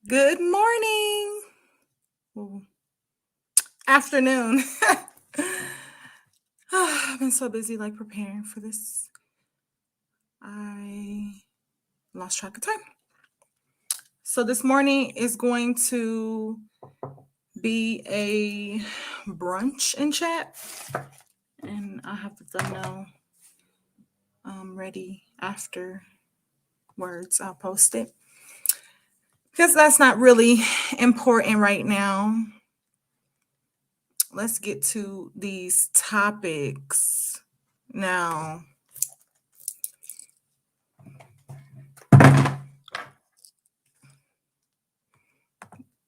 Good morning. Well, afternoon. I've been so busy preparing for this. I lost track of time. So this morning is going to be a brunch and chat. And I have the thumbnail ready afterwards. I'll post it. Because that's not really important right now. Let's get to these topics now.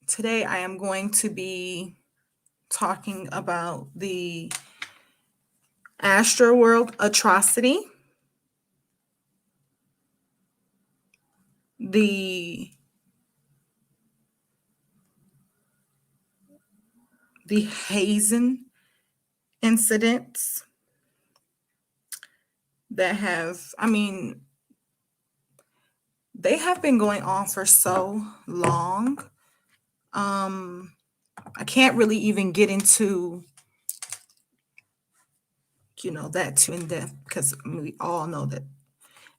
Today I am going to be talking about the Astroworld Atrocity, the Hazing incidents that they have been going on for so long. I can't really even get into that too in depth because we all know that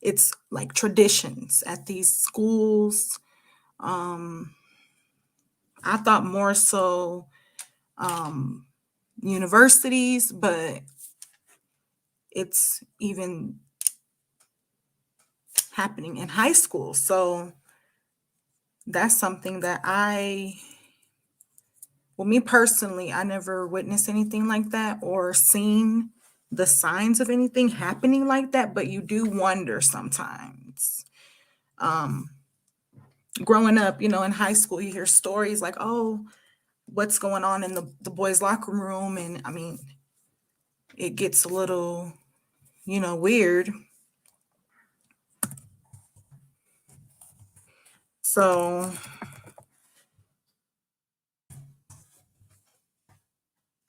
it's like traditions at these schools. I thought more so universities, but it's even happening in high school. So that's something that me personally, I never witnessed anything like that or seen the signs of anything happening like that, but you do wonder sometimes. Growing up, in high school, you hear stories like, oh, what's going on in the boys' locker room? And it gets a little, weird. So,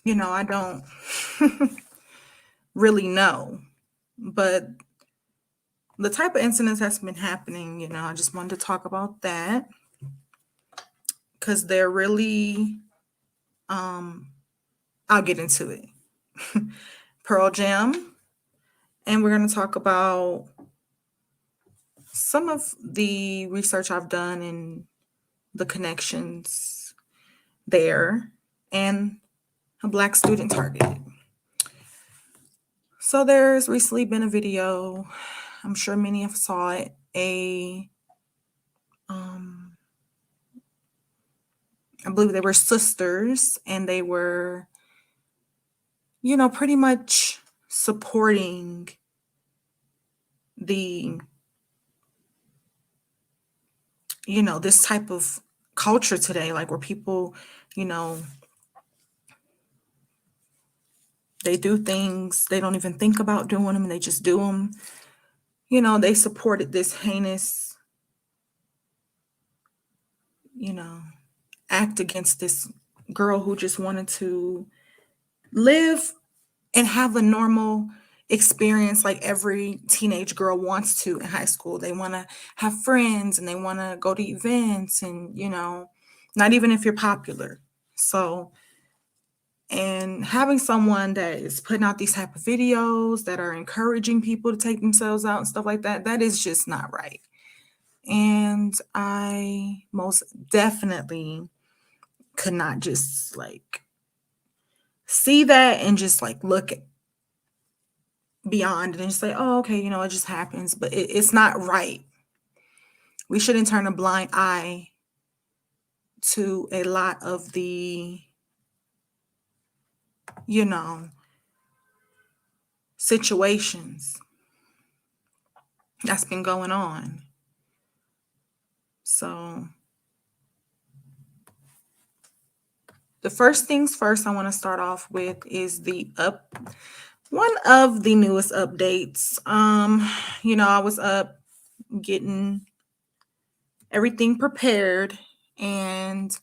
I don't really know. But the type of incidents that's been happening, I just wanted to talk about that because they're really, I'll get into it. Pearl Jam, and we're going to talk about some of the research I've done and the connections there and a Black student targeted. So there's recently been a video, I'm sure many have saw it, I believe they were sisters, and they were, pretty much supporting the, this type of culture today, like where people, they do things, they don't even think about doing them, and they just do them. They supported this heinous, act against this girl who just wanted to live and have a normal experience like every teenage girl wants to in high school. They want to have friends and they want to go to events and, not even if you're popular. So, and having someone that is putting out these type of videos that are encouraging people to take themselves out and stuff like that, that is just not right. And I most definitely could not just see that and just look beyond it and just say, oh, okay, it just happens. But it's not right. We shouldn't turn a blind eye to a lot of the, situations that's been going on. So the first things first I want to start off with is one of the newest updates. I was up getting everything prepared, and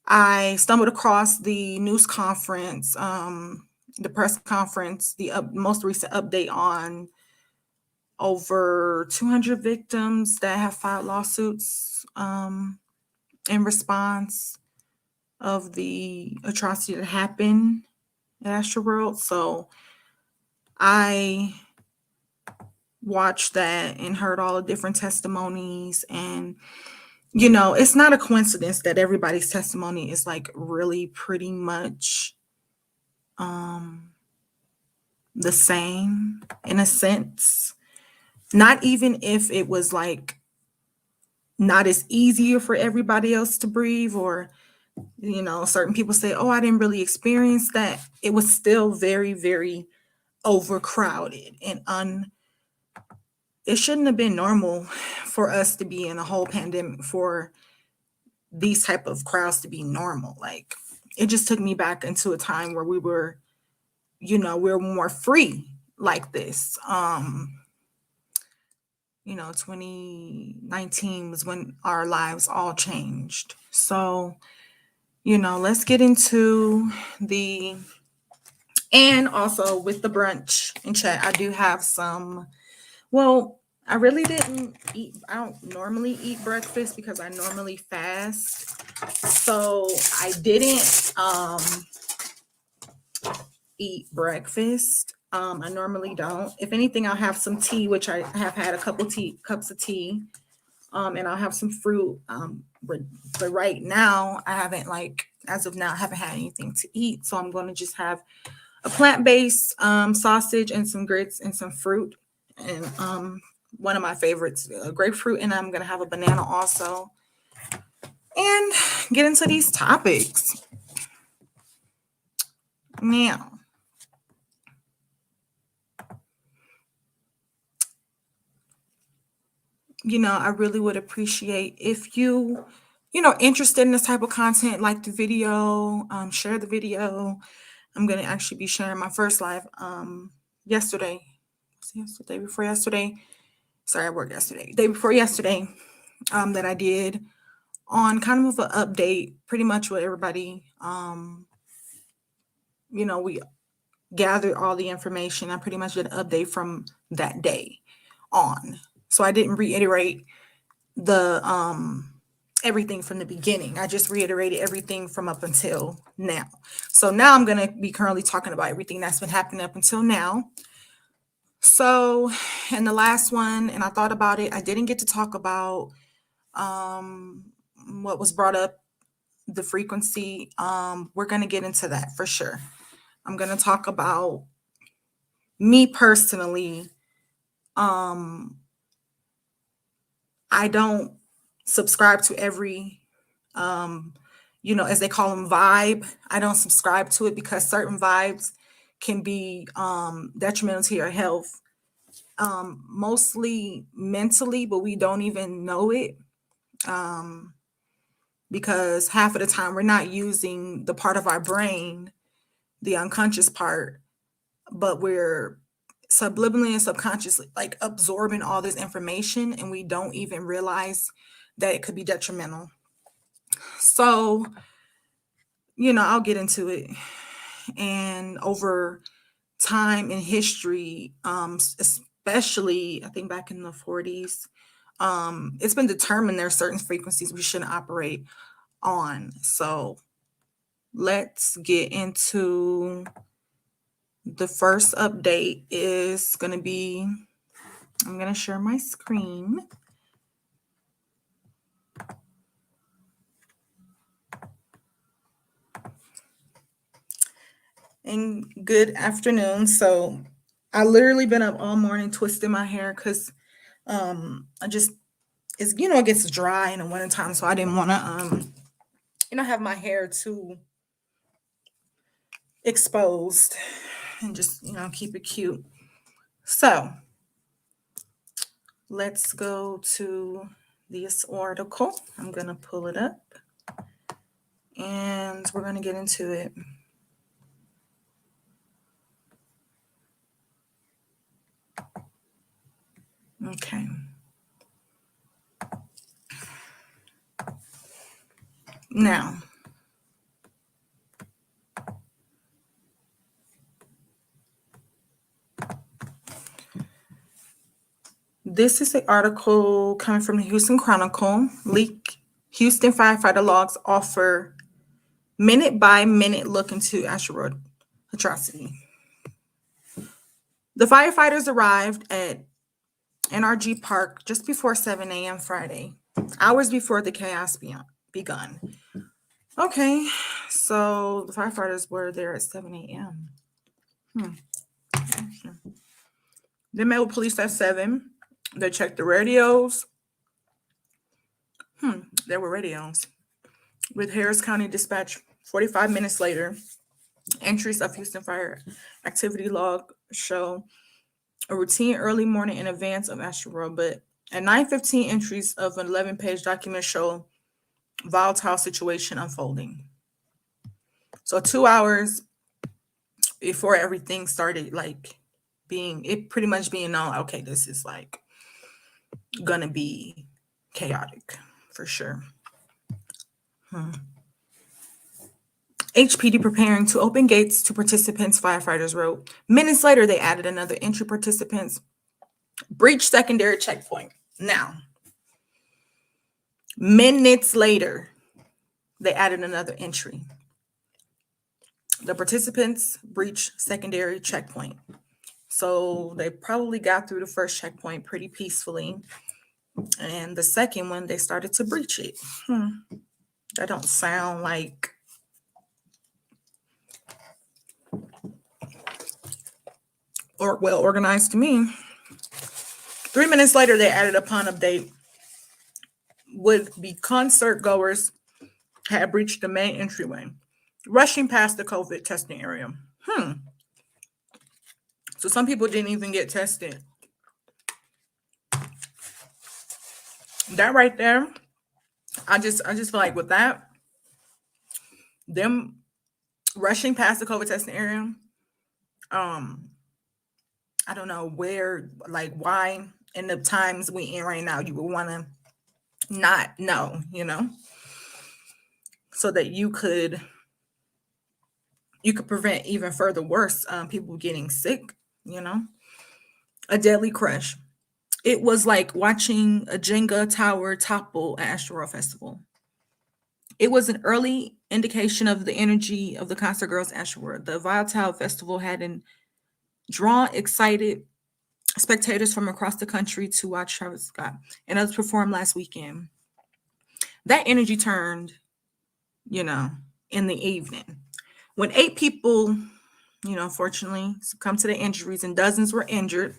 I stumbled across the news conference, the press conference, the most recent update on over 200 victims that have filed lawsuits in response of the atrocity that happened at Astroworld. So I watched that and heard all the different testimonies. And, it's not a coincidence that everybody's testimony is like really pretty much the same in a sense. Not even if it was like not as easier for everybody else to breathe, or certain people say, oh, I didn't really experience that. It was still very, very overcrowded and it shouldn't have been normal for us to be in a whole pandemic for these type of crowds to be normal. Like, it just took me back into a time where we were more free like this. 2019 was when our lives all changed. So, let's get into and also with the brunch in chat, I do have some, I really didn't eat, I don't normally eat breakfast because I normally fast. So I didn't eat breakfast. I normally don't. If anything, I'll have some tea, which I have had a couple cups of tea. And I'll have some fruit. But right now, I haven't as of now, I haven't had anything to eat. So I'm going to just have a plant-based sausage and some grits and some fruit. And one of my favorites, grapefruit. And I'm going to have a banana also. And get into these topics. Now, I really would appreciate if you, interested in this type of content, like the video, share the video. I'm going to actually be sharing my first live yesterday. Was it yesterday? Before yesterday? Sorry, I worked yesterday. Day before yesterday that I did on kind of an update, pretty much what everybody, we gathered all the information. I pretty much did an update from that day on. So I didn't reiterate the everything from the beginning. I just reiterated everything from up until now. So now I'm going to be currently talking about everything that's been happening up until now. So, and the last one, and I thought about it, I didn't get to talk about what was brought up, the frequency. We're going to get into that for sure. I'm going to talk about me personally. I don't subscribe to every, as they call them, vibe. I don't subscribe to it because certain vibes can be detrimental to your health, mostly mentally, but we don't even know it because half of the time we're not using the part of our brain, the unconscious part, but we're subliminally and subconsciously like absorbing all this information and we don't even realize that it could be detrimental. So, I'll get into it. And over time in history, especially I think back in the 40s, it's been determined there are certain frequencies we shouldn't operate on. So let's get into the first update is going to be, I'm going to share my screen. And good afternoon. So I literally been up all morning twisting my hair because it gets dry in the wintertime. So I didn't want to, have my hair too exposed and just, keep it cute. So let's go to this article. I'm going to pull it up and we're going to get into it. Okay. Now, this is an article coming from the Houston Chronicle. Houston firefighter logs offer minute-by-minute look into Astroworld Atrocity. The firefighters arrived at NRG Park just before 7 a.m. Friday, hours before the chaos begun. Okay, so the firefighters were there at 7 a.m. They met with police at 7. They checked the radios. There were radios. With Harris County Dispatch, 45 minutes later, entries of Houston Fire Activity Log show a routine early morning in advance of Astroworld, but at 9:15, entries of an 11-page document show volatile situation unfolding. So 2 hours before everything started, like pretty much being known, okay, this is like gonna be chaotic for sure. HPD preparing to open gates to participants, firefighters wrote. Minutes later, they added another entry: participants breach secondary checkpoint. Now, minutes later, they added another entry. The participants breach secondary checkpoint. So they probably got through the first checkpoint pretty peacefully. And the second one, they started to breach it. That don't sound like or well organized to me. 3 minutes later, they added upon update. Would-be concert goers had breached the main entryway, rushing past the COVID testing area. So some people didn't even get tested. That right there, I just feel like with that, them rushing past the COVID testing area, I don't know where, like why in the times we in right now you would want to not know, so that you could prevent even further worse people getting sick, a deadly crush. It was like watching a Jenga tower topple at Astroworld Festival. It was an early indication of the energy of the concert girls Astroworld. The volatile festival had drawn excited spectators from across the country to watch Travis Scott and others perform last weekend. That energy turned, in the evening. When 8 people, unfortunately succumbed to their injuries and dozens were injured.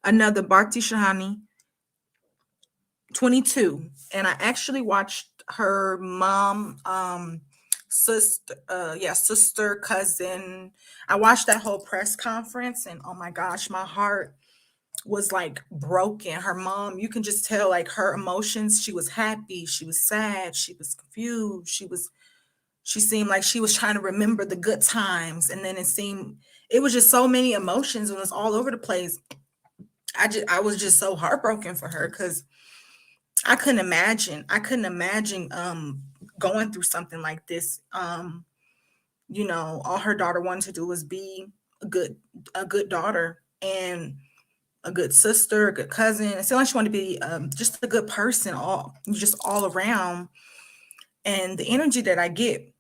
Another, Bharti Shahani, 22. And I actually watched her mom, sister, cousin. I watched that whole press conference and oh my gosh, my heart was like broken. Her mom, you can just tell like her emotions. She was happy, she was sad, she was confused, she seemed like she was trying to remember the good times. And then it was just so many emotions and it was all over the place. I was just so heartbroken for her because I couldn't imagine going through something like this. All her daughter wanted to do was be a good daughter and a good sister, a good cousin. It seemed like she wanted to be just a good person, all around. And the energy that I get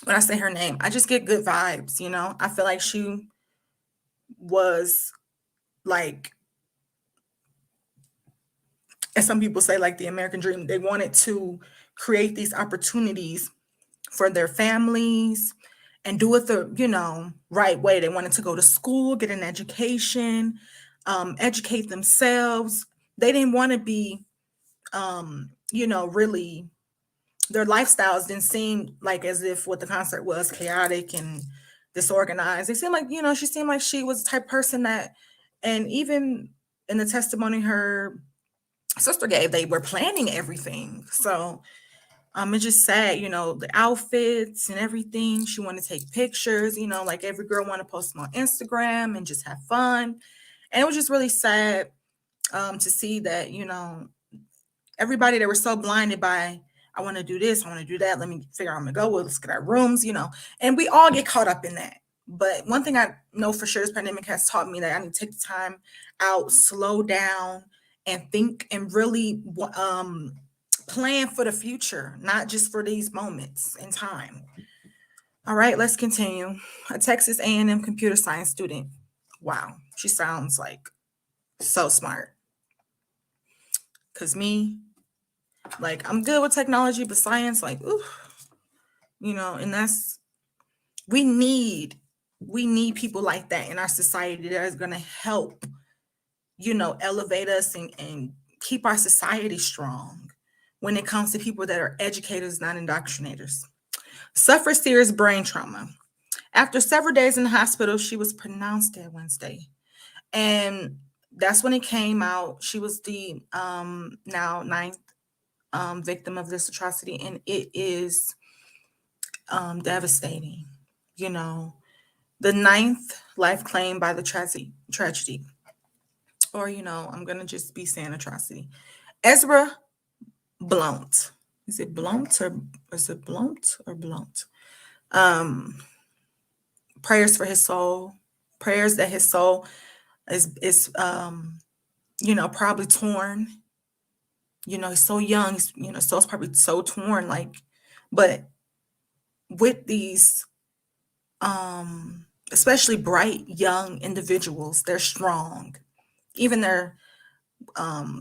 when I say her name, I just get good vibes, I feel like she was like, as some people say, like the American dream. They wanted to create these opportunities for their families and do it the, right way. They wanted to go to school, get an education, educate themselves. They didn't want to be, really, their lifestyles didn't seem like as if what the concert was chaotic and disorganized. They seemed like, she seemed like she was the type of person that, and even in the testimony her sister gave, they were planning everything. So it's just sad, the outfits and everything. She wanted to take pictures, like every girl wanted to post them on Instagram and just have fun. And it was just really sad to see that, everybody, they were so blinded by, I want to do this, I want to do that. Let me figure out where I'm going to go. Let's get our rooms, and we all get caught up in that. But one thing I know for sure, this pandemic has taught me that I need to take the time out, slow down, and think and really plan for the future, not just for these moments in time. All right, let's continue. A Texas A&M computer science student. Wow, she sounds like so smart. Cause me, like I'm good with technology, but science, like, ooh, and that's we need people like that in our society that is gonna help, elevate us and keep our society strong when it comes to people that are educators, not indoctrinators. Suffered serious brain trauma. After several days in the hospital, she was pronounced dead Wednesday. And that's when it came out. She was the now ninth victim of this atrocity. And it is devastating. The ninth life claimed by the tragedy. Or, I'm going to just be saying atrocity. Ezra Blount. Is it Blount or is it Blount or Blount? Prayers for his soul. Prayers that his soul is probably torn. He's so young. He's, soul's probably so torn. Like, but with these, especially bright young individuals, they're strong. Even they're,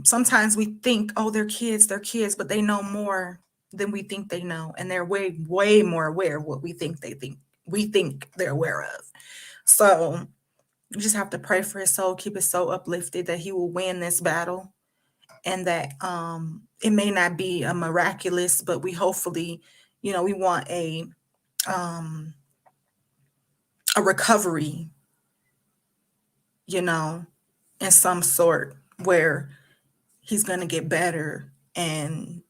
sometimes we think, oh, they're kids, but they know more than we think they know, and they're way, way more aware of what we think they're aware of. So you just have to pray for his soul, keep his soul uplifted, that he will win this battle, and that it may not be a miraculous, but we hopefully, we want a recovery, in some sort where he's going to get better and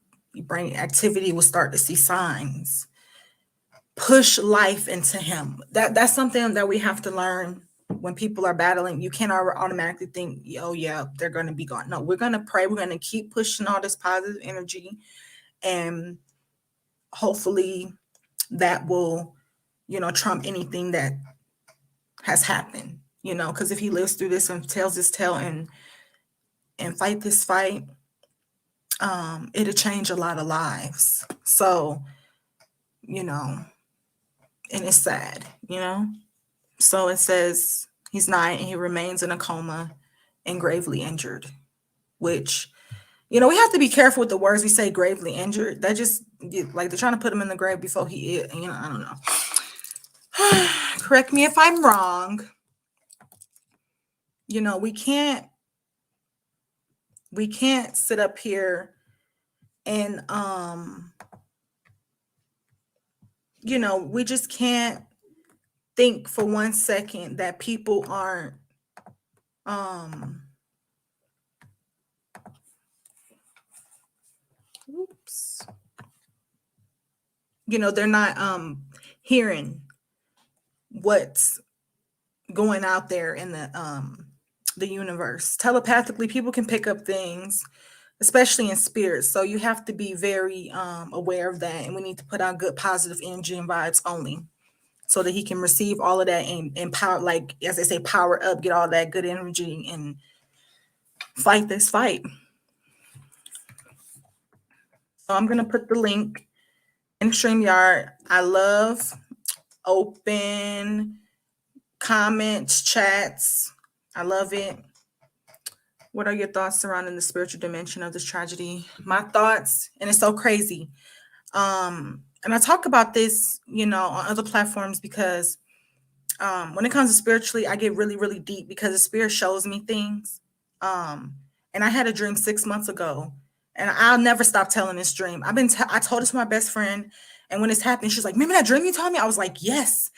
brain activity will start to see signs. Push life into him. That's something that we have to learn. When people are battling, you can't automatically think, oh yeah, they're going to be gone. No, we're going to pray. We're going to keep pushing all this positive energy, and hopefully that will, trump anything that has happened, because if he lives through this and tells his tale and fight this fight, it'll change a lot of lives. So, and it's sad, So it says he's 9 and he remains in a coma and gravely injured, which, we have to be careful with the words we say, gravely injured. That just, like, they're trying to put him in the grave before he is, I don't know. Correct me if I'm wrong. We can't sit up here and, we just can't think for 1 second that people aren't, they're not hearing what's going out there in the universe. Telepathically, people can pick up things, especially in spirit. So you have to be very aware of that, and we need to put out good positive energy and vibes only, so that he can receive all of that and power, like as they say, power up, get all that good energy and fight this fight. So I'm gonna put the link in StreamYard. I love open comments, chats. I love it. What are your thoughts surrounding the spiritual dimension of this tragedy? My thoughts, and it's so crazy. And I talk about this, on other platforms, because when it comes to spiritually, I get really, really deep because the spirit shows me things. And I had a dream 6 months ago, and I'll never stop telling this dream. I told it to my best friend, and when this happened, she's like, "Remember that dream you told me?" I was like, "Yes."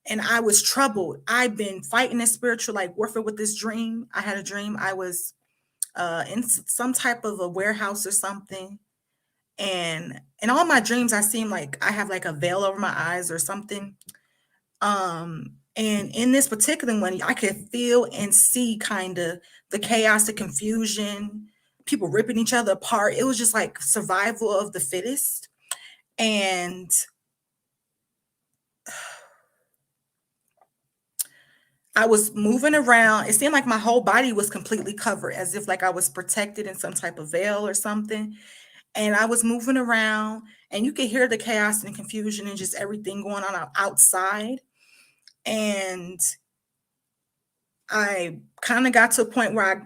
And I was troubled. I've been fighting this spiritual warfare with this dream. I had a dream. I was in some type of a warehouse or something. And in all my dreams, I seem like I have like a veil over my eyes or something. And in this particular one, I could feel and see kind of the chaos, the confusion, people ripping each other apart. It was just like survival of the fittest. And I was moving around. It seemed like my whole body was completely covered, as if like I was protected in some type of veil or something. and I was moving around, and you could hear the chaos and confusion and just everything going on outside. And I kind of got to a point where I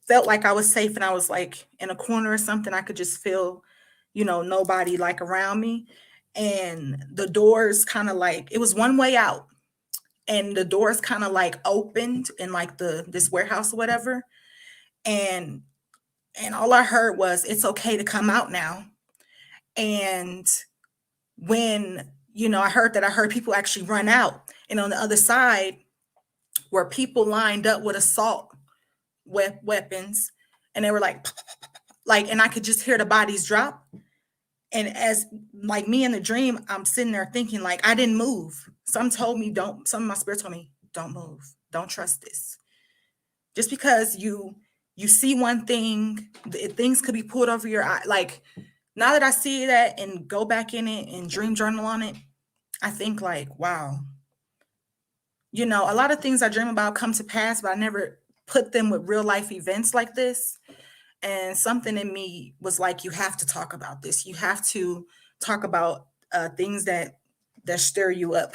felt like I was safe, and I was like in a corner or something. I could just feel, nobody like around me. And the doors kind of like, it was one way out, and the doors kind of like opened in like this warehouse or whatever. And all I heard was, "It's okay to come out now." And when, I heard that, I heard people actually run out. And on the other side were people lined up with assault weapons. And they were like, and I could just hear the bodies drop. And as like me in the dream, I'm sitting there thinking, like, I didn't move. Some of my spirit told me, don't move. Don't trust this. Just because you see one thing, things could be pulled over your eye. Like, now that I see that and go back in it and dream journal on it, I think like, wow, a lot of things I dream about come to pass, but I never put them with real life events like this. And something in me was like, you have to talk about this. You have to talk about things that stir you up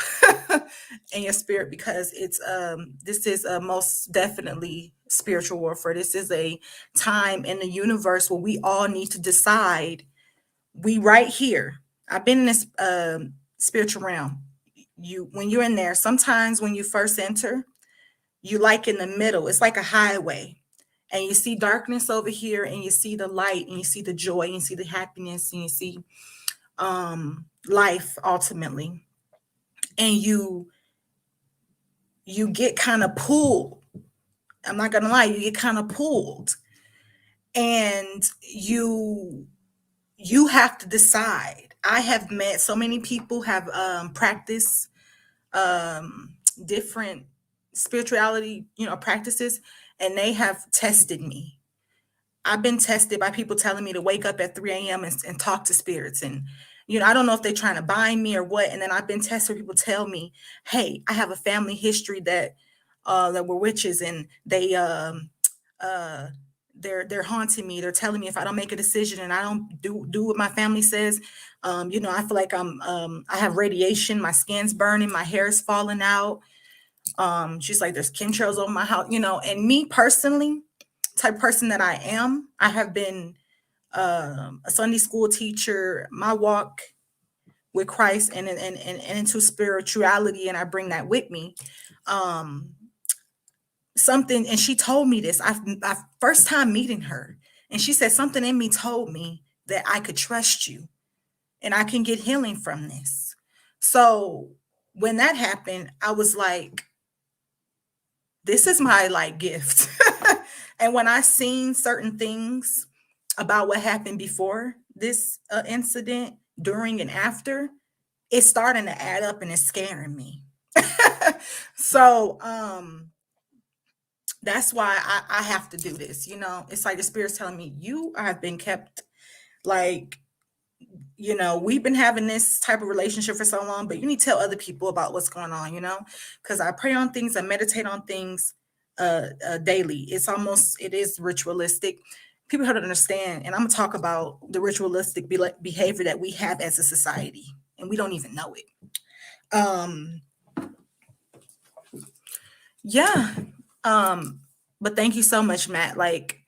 in your spirit, because this is most definitely spiritual warfare. This is a time in the universe where we all need to decide. We right here. I've been in this spiritual realm. When you're in there, sometimes when you first enter, you like in the middle. It's like a highway. And you see darkness over here, and you see the light, and you see the joy, and you see the happiness, and you see life ultimately. And you get kind of pulled. I'm not gonna lie, you get kind of pulled. And you have to decide. I have met so many people have practiced different spirituality, practices, and they have tested me. I've been tested by people telling me to wake up at 3 a.m. and talk to spirits. And, I don't know if they're trying to bind me or what. And then I've been tested where people tell me, hey, I have a family history that were witches, and they're haunting me. They're telling me if I don't make a decision and I don't do what my family says, I feel like I have radiation, my skin's burning, my hair is falling out. She's like, there's chemtrails over my house, and me personally, type of person that I am, I have been a Sunday school teacher, my walk with Christ and into spirituality, and I bring that with me. Something, and she told me this. I first time meeting her, and she said something in me told me that I could trust you, and I can get healing from this. So when that happened, I was like, this is my like gift. And when I seen certain things about what happened before this incident, during and after, it's starting to add up, and it's scaring me. So that's why I have to do this. It's like the spirit's telling me, you have been kept, like, we've been having this type of relationship for so long, but you need to tell other people about what's going on, because I pray on things, I meditate on things daily. It is ritualistic. People don't understand. And I'm going to talk about the ritualistic behavior that we have as a society, and we don't even know it. Yeah. But thank you so much, Matt. Like,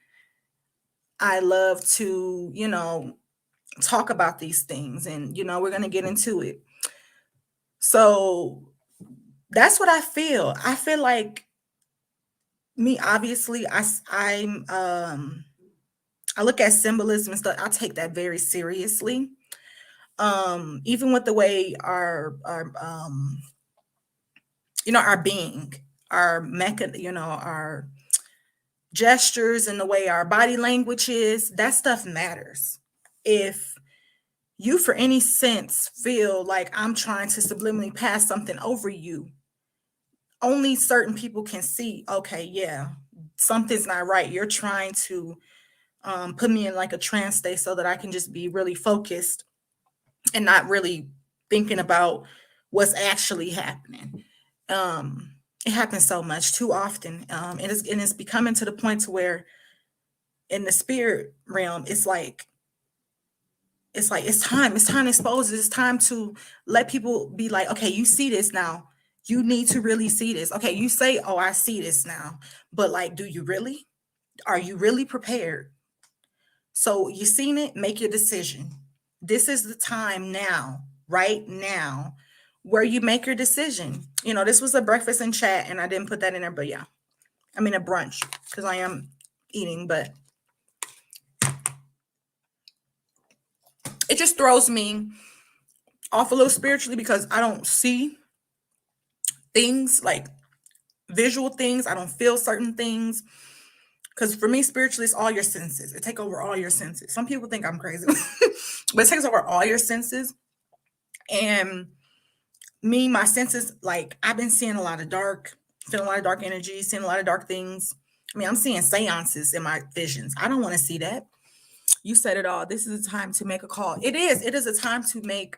I love to, talk about these things, and, we're going to get into it. So that's what I feel. I feel like me, obviously, I look at symbolism and stuff. I take that very seriously. Even with the way our our being, our our gestures, and the way our body language is, that stuff matters. If you, for any sense, feel like I'm trying to subliminally pass something over you, only certain people can see, okay, yeah, something's not right. You're trying to put me in like a trance state so that I can just be really focused and not really thinking about what's actually happening. It happens so much too often. And it's becoming to the point to where in the spirit realm, it's like it's like it's time to expose it. It's time to let people be like, okay, you see this now, you need to really see this. Okay, you say, oh, I see this now, but like, do you really? Are you really prepared? So you seen it, make your decision. This is the time now, right now, where you make your decision. This was a breakfast and chat, and I didn't put that in there, but yeah, I mean a brunch, because I am eating, but it just throws me off a little spiritually, because I don't see things like visual things. I don't feel certain things. Because for me, spiritually, it's all your senses. It take over all your senses. Some people think I'm crazy, but it takes over all your senses. And me, my senses, like I've been seeing a lot of dark, feeling a lot of dark energy, seeing a lot of dark things. I mean, I'm seeing seances in my visions. I don't want to see that. You said it all. This is a time to make a call. It is. It is a time to make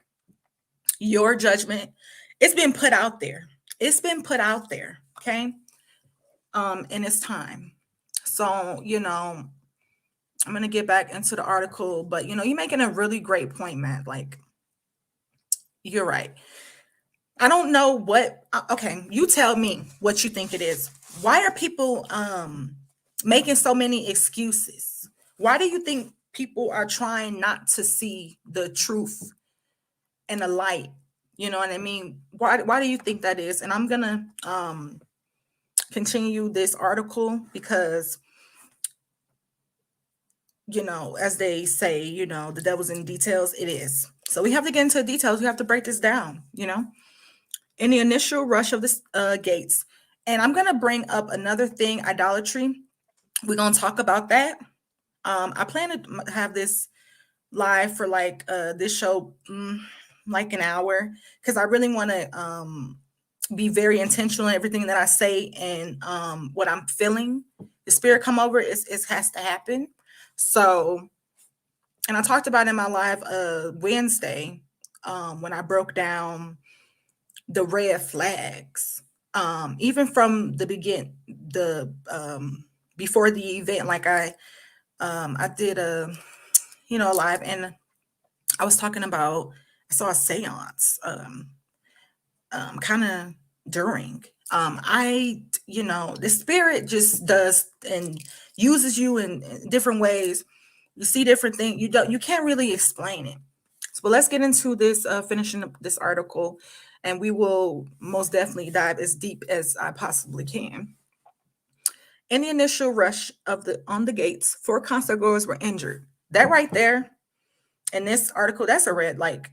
your judgment. It's been put out there. It's been put out there. Okay. And it's time. So, I'm going to get back into the article, but you're making a really great point, Matt. Like, you're right. I don't know okay, you tell me what you think it is. Why are people making so many excuses? Why do you think people are trying not to see the truth and the light? You know what I mean? Why do you think that is? And I'm gonna continue this article because as they say, the devil's in details. It is. So we have to get into the details. We have to break this down, in the initial rush of the gates. And I'm going to bring up another thing, idolatry. We're going to talk about that. I plan to have this live for like this show, like an hour, because I really want to be very intentional in everything that I say and what I'm feeling. The spirit come over, it has to happen. So, and I talked about in my live Wednesday when I broke down the red flags, even from the before the event. Like I did a live, and I was talking about, I saw a seance kind of during the spirit just does and uses you in different ways. You see different things. You can't really explain it. So let's get into this, finishing up this article, and we will most definitely dive as deep as I possibly can. In the initial rush on the gates, 4 concert goers were injured. That right there in this article, that's a red. Like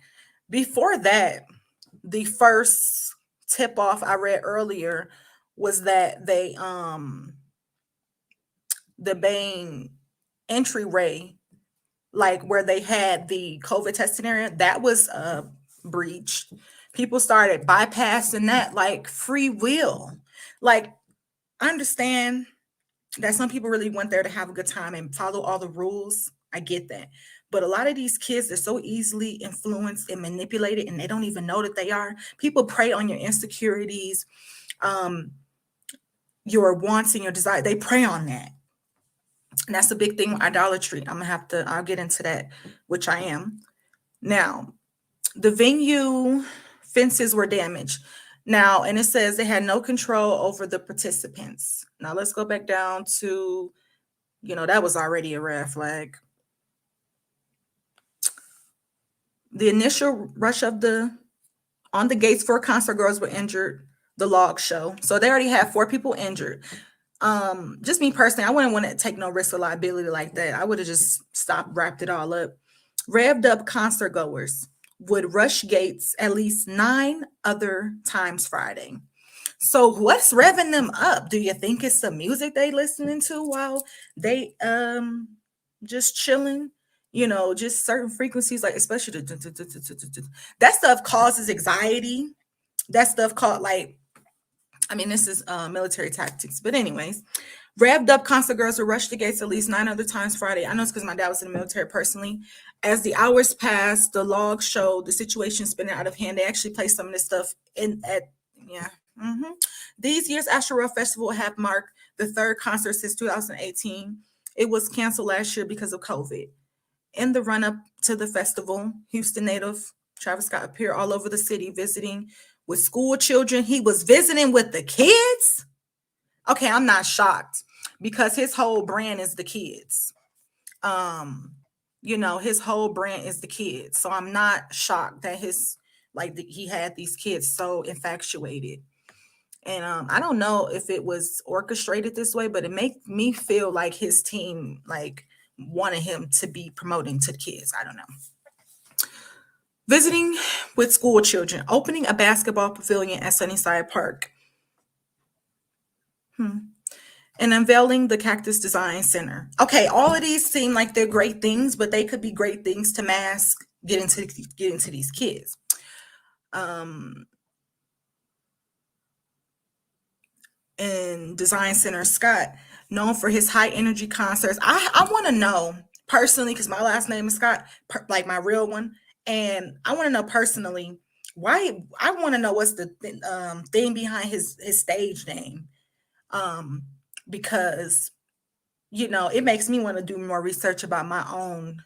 before that, the first tip off I read earlier was that the main entryway, like where they had the COVID testing area, that was breached. People started bypassing that like free will. Like, I understand that some people really went there to have a good time and follow all the rules. I get that. But a lot of these kids are so easily influenced and manipulated, and they don't even know that they are. People prey on your insecurities, your wants and your desire. They prey on that. And that's a big thing with idolatry. I'll get into that, which I am. Now, the venue fences were damaged. Now, and it says they had no control over the participants. Now, let's go back down to, that was already a red flag. The initial rush on the gates, 4 concert girls were injured, the log show. So they already had 4 people injured. Just me personally, I wouldn't want to take no risk or liability like that. I would have just wrapped it all up. Revved up concert goers would rush gates at least 9 other times Friday. So what's revving them up? Do you think it's the music they listening to while they just chilling? Just certain frequencies, like especially that stuff causes anxiety. That stuff called this is military tactics. But anyways, revved up concert girls will rush the gates at least 9 other times Friday. I know it's because my dad was in the military personally. As the hours passed, the log showed the situation spinning out of hand. They actually placed some of this stuff These years, Astroworld Festival have marked the 3rd concert since 2018. It was canceled last year because of COVID. In the run up to the festival, Houston native Travis Scott appeared all over the city visiting with school children. He was visiting with the kids. Okay, I'm not shocked because his whole brand is the kids. Um, his whole brand is the kids. So I'm not shocked that he had these kids so infatuated. And I don't know if it was orchestrated this way, but it made me feel like his team wanted him to be promoting to the kids. I don't know. Visiting with school children, opening a basketball pavilion at Sunnyside Park, and unveiling the Cactus Design Center. Okay, all of these seem like they're great things, but they could be great things to mask getting to these kids. And Design Center Scott, known for his high energy concerts. I want to know personally, because my last name is Scott, like my real one, and I want to know personally why. I want to know what's the thing behind his stage name, because it makes me want to do more research about my own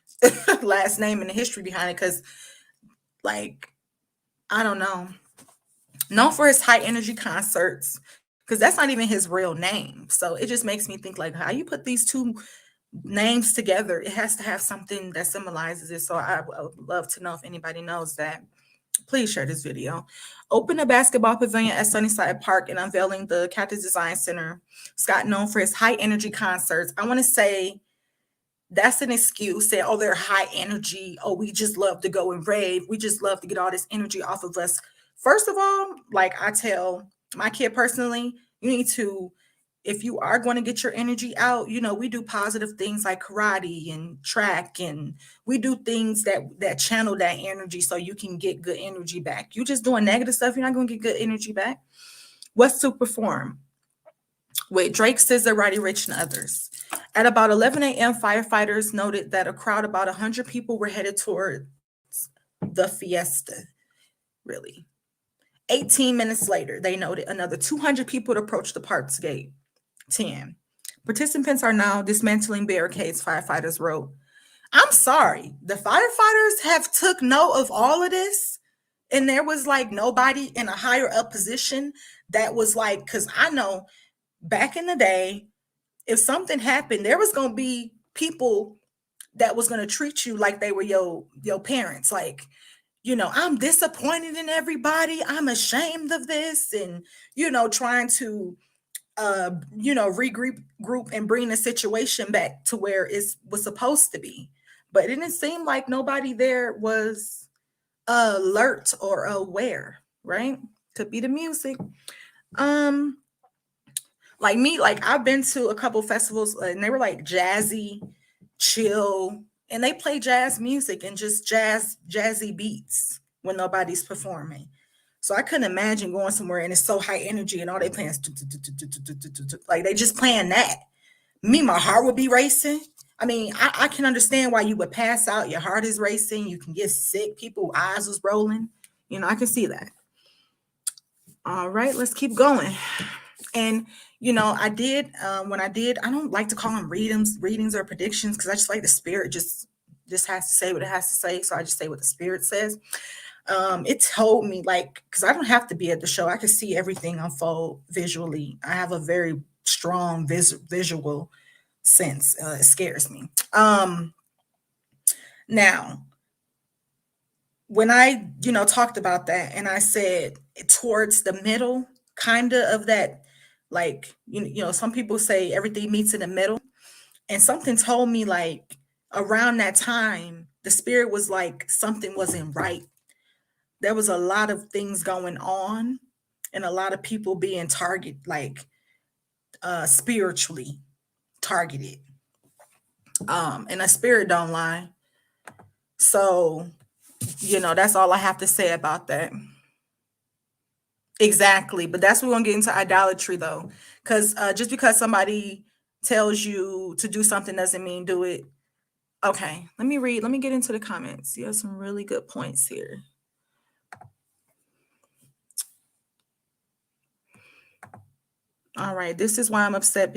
last name and the history behind it, because I don't know. Known for his high energy concerts, because that's not even his real name. So it just makes me think how you put these two names together. It has to have something that symbolizes it. So I would love to know if anybody knows that. Please share this video. Open a basketball pavilion at Sunnyside Park and unveiling the Cactus Design Center. Scott, known for his high energy concerts. I want to say that's an excuse. Say, oh, they're high energy. Oh, we just love to go and rave. We just love to get all this energy off of us. First of all, I tell my kid personally, you need to, if you are going to get your energy out, we do positive things like karate and track, and we do things that channel that energy so you can get good energy back. You just doing negative stuff, you're not going to get good energy back. What's to perform? With Drake, SZA, Roddy Ricch, and others. At about 11 a.m., firefighters noted that a crowd of about 100 people were headed towards the fiesta. Really. 18 minutes later, they noted another 200 people to approach the park's gate. 10. Participants are now dismantling barricades, firefighters wrote. I'm sorry. The firefighters have took note of all of this, and there was nobody in a higher up position that was because I know back in the day, if something happened, there was going to be people that was going to treat you like they were your parents. I'm disappointed in everybody. I'm ashamed of this. And, trying to, regroup and bring the situation back to where it was supposed to be. But it didn't seem like nobody there was alert or aware, right? Could be the music. I've been to a couple festivals and they were jazzy, chill, and they play jazz music and just jazzy beats when nobody's performing. So I couldn't imagine going somewhere and it's so high energy and all they playing is they just playing that. My heart would be racing. I mean, I can understand why you would pass out. Your heart is racing. You can get sick. People's eyes was rolling. I can see that. All right, let's keep going. And I did when I did. I don't like to call them readings or predictions because I just like the spirit just has to say what it has to say. So I just say what the spirit says. It told me because I don't have to be at the show. I can see everything unfold visually. I have a very strong visual sense. It scares me. Now, when I talked about that and I said towards the middle, kind of that. Some people say everything meets in the middle, and something told me around that time, the spirit was something wasn't right. There was a lot of things going on and a lot of people being spiritually targeted. And a spirit don't lie. So, that's all I have to say about that. Exactly. But that's what we're going to get into idolatry, though. Because just because somebody tells you to do something doesn't mean do it. Okay. Let me read. Let me get into the comments. You have some really good points here. All right. This is why I'm upset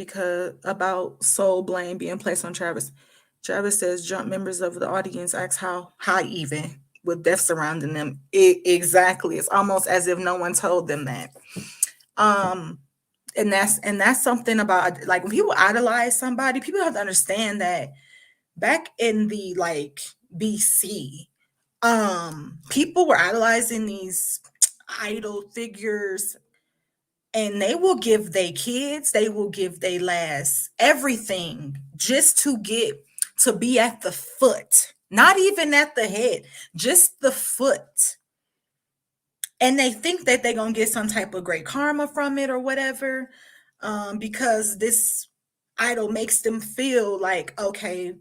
about soul blame being placed on Travis. Travis says, jump members of the audience ask how high even with death surrounding them. Exactly. It's almost as if no one told them that. And that's something about, like, when people idolize somebody, people have to understand that back in the like BC, people were idolizing these idol figures, and they will give their kids, they will give their last everything just to get to be at the foot, not even at the head, just the foot. And they think that they're gonna get some type of great karma from it or whatever, because this idol makes them feel like, okay,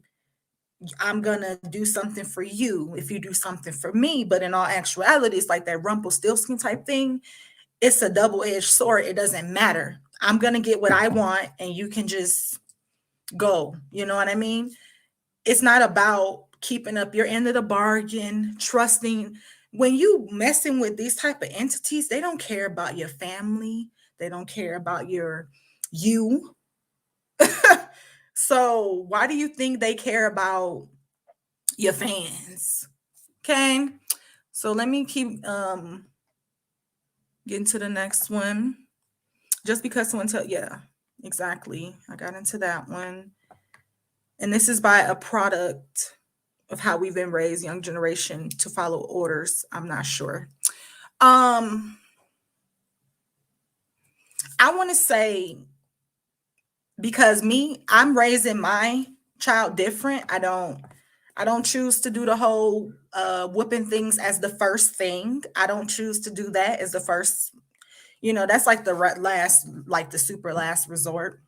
I'm gonna do something for you if you do something for me. But in all actuality, it's like that Rumpelstiltskin type thing. It's a double-edged sword. It doesn't matter. I'm gonna get what I want, and you can just go. You know what I mean? It's not about keeping up your end of the bargain, trusting. When you messing with these type of entities, they don't care about your family. They don't care about you. So why do you think they care about your fans? Okay. So let me keep getting to the next one. Just because someone yeah, exactly. I got into that one. And this is by a product of how we've been raised, young generation, to follow orders. I'm not sure. I want to say, because I'm raising my child different. I don't choose to do the whole whooping things as the first thing. I don't choose to do that as the first. That's like the last, like the super last resort.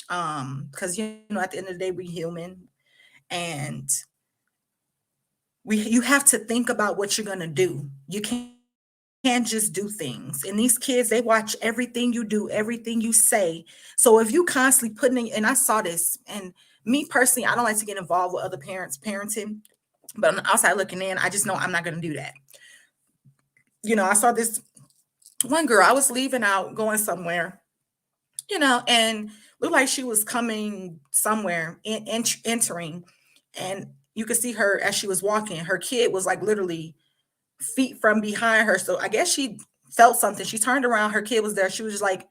Because at the end of the day, we're human, and you have to think about what you're gonna do. You can't just do things. And these kids, they watch everything you do, everything you say. So if you constantly putting in, and I saw this, and me personally, I don't like to get involved with other parents parenting, but on the outside looking in, I just know I'm not gonna do that. I saw this one girl, I was leaving out, going somewhere, and looked like she was coming somewhere, entering, and you could see her as she was walking. Her kid was like literally feet from behind her. So I guess she felt something. She turned around. Her kid was there. She was just like,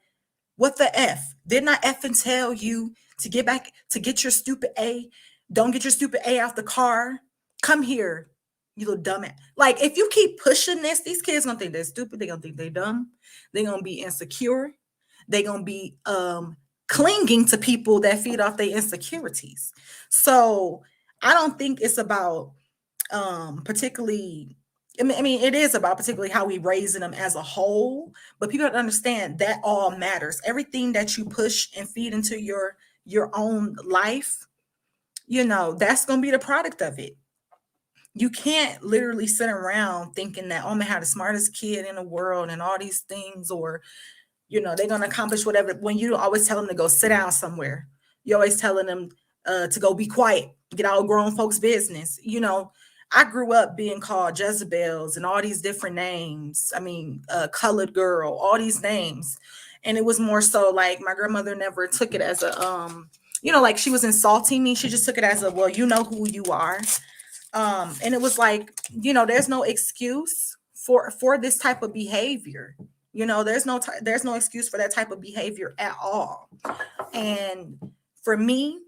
"What the F? Didn't I effing tell you to get back, to get your stupid A? Don't get your stupid A out the car. Come here, you little dumbass." Like, if you keep pushing this, these kids gonna think they're stupid. They're gonna think they're dumb. They're gonna be insecure. They're gonna be clinging to people that feed off their insecurities. So I don't think it's about particularly, I mean, it is about particularly how we raising them as a whole, but people don't understand that all matters. Everything that you push and feed into your own life, that's going to be the product of it. You can't literally sit around thinking that, oh, I'm gonna have the smartest kid in the world and all these things, or they're going to accomplish whatever, when you always tell them to go sit down somewhere. You're always telling them to go be quiet, get out of grown folks' business. I grew up being called Jezebels and all these different names. I mean, colored girl, all these names. And it was more so like my grandmother never took it as a, like she was insulting me. She just took it as a, well, you know who you are. And it was like, there's no excuse for this type of behavior. There's no excuse for that type of behavior at all. And for me,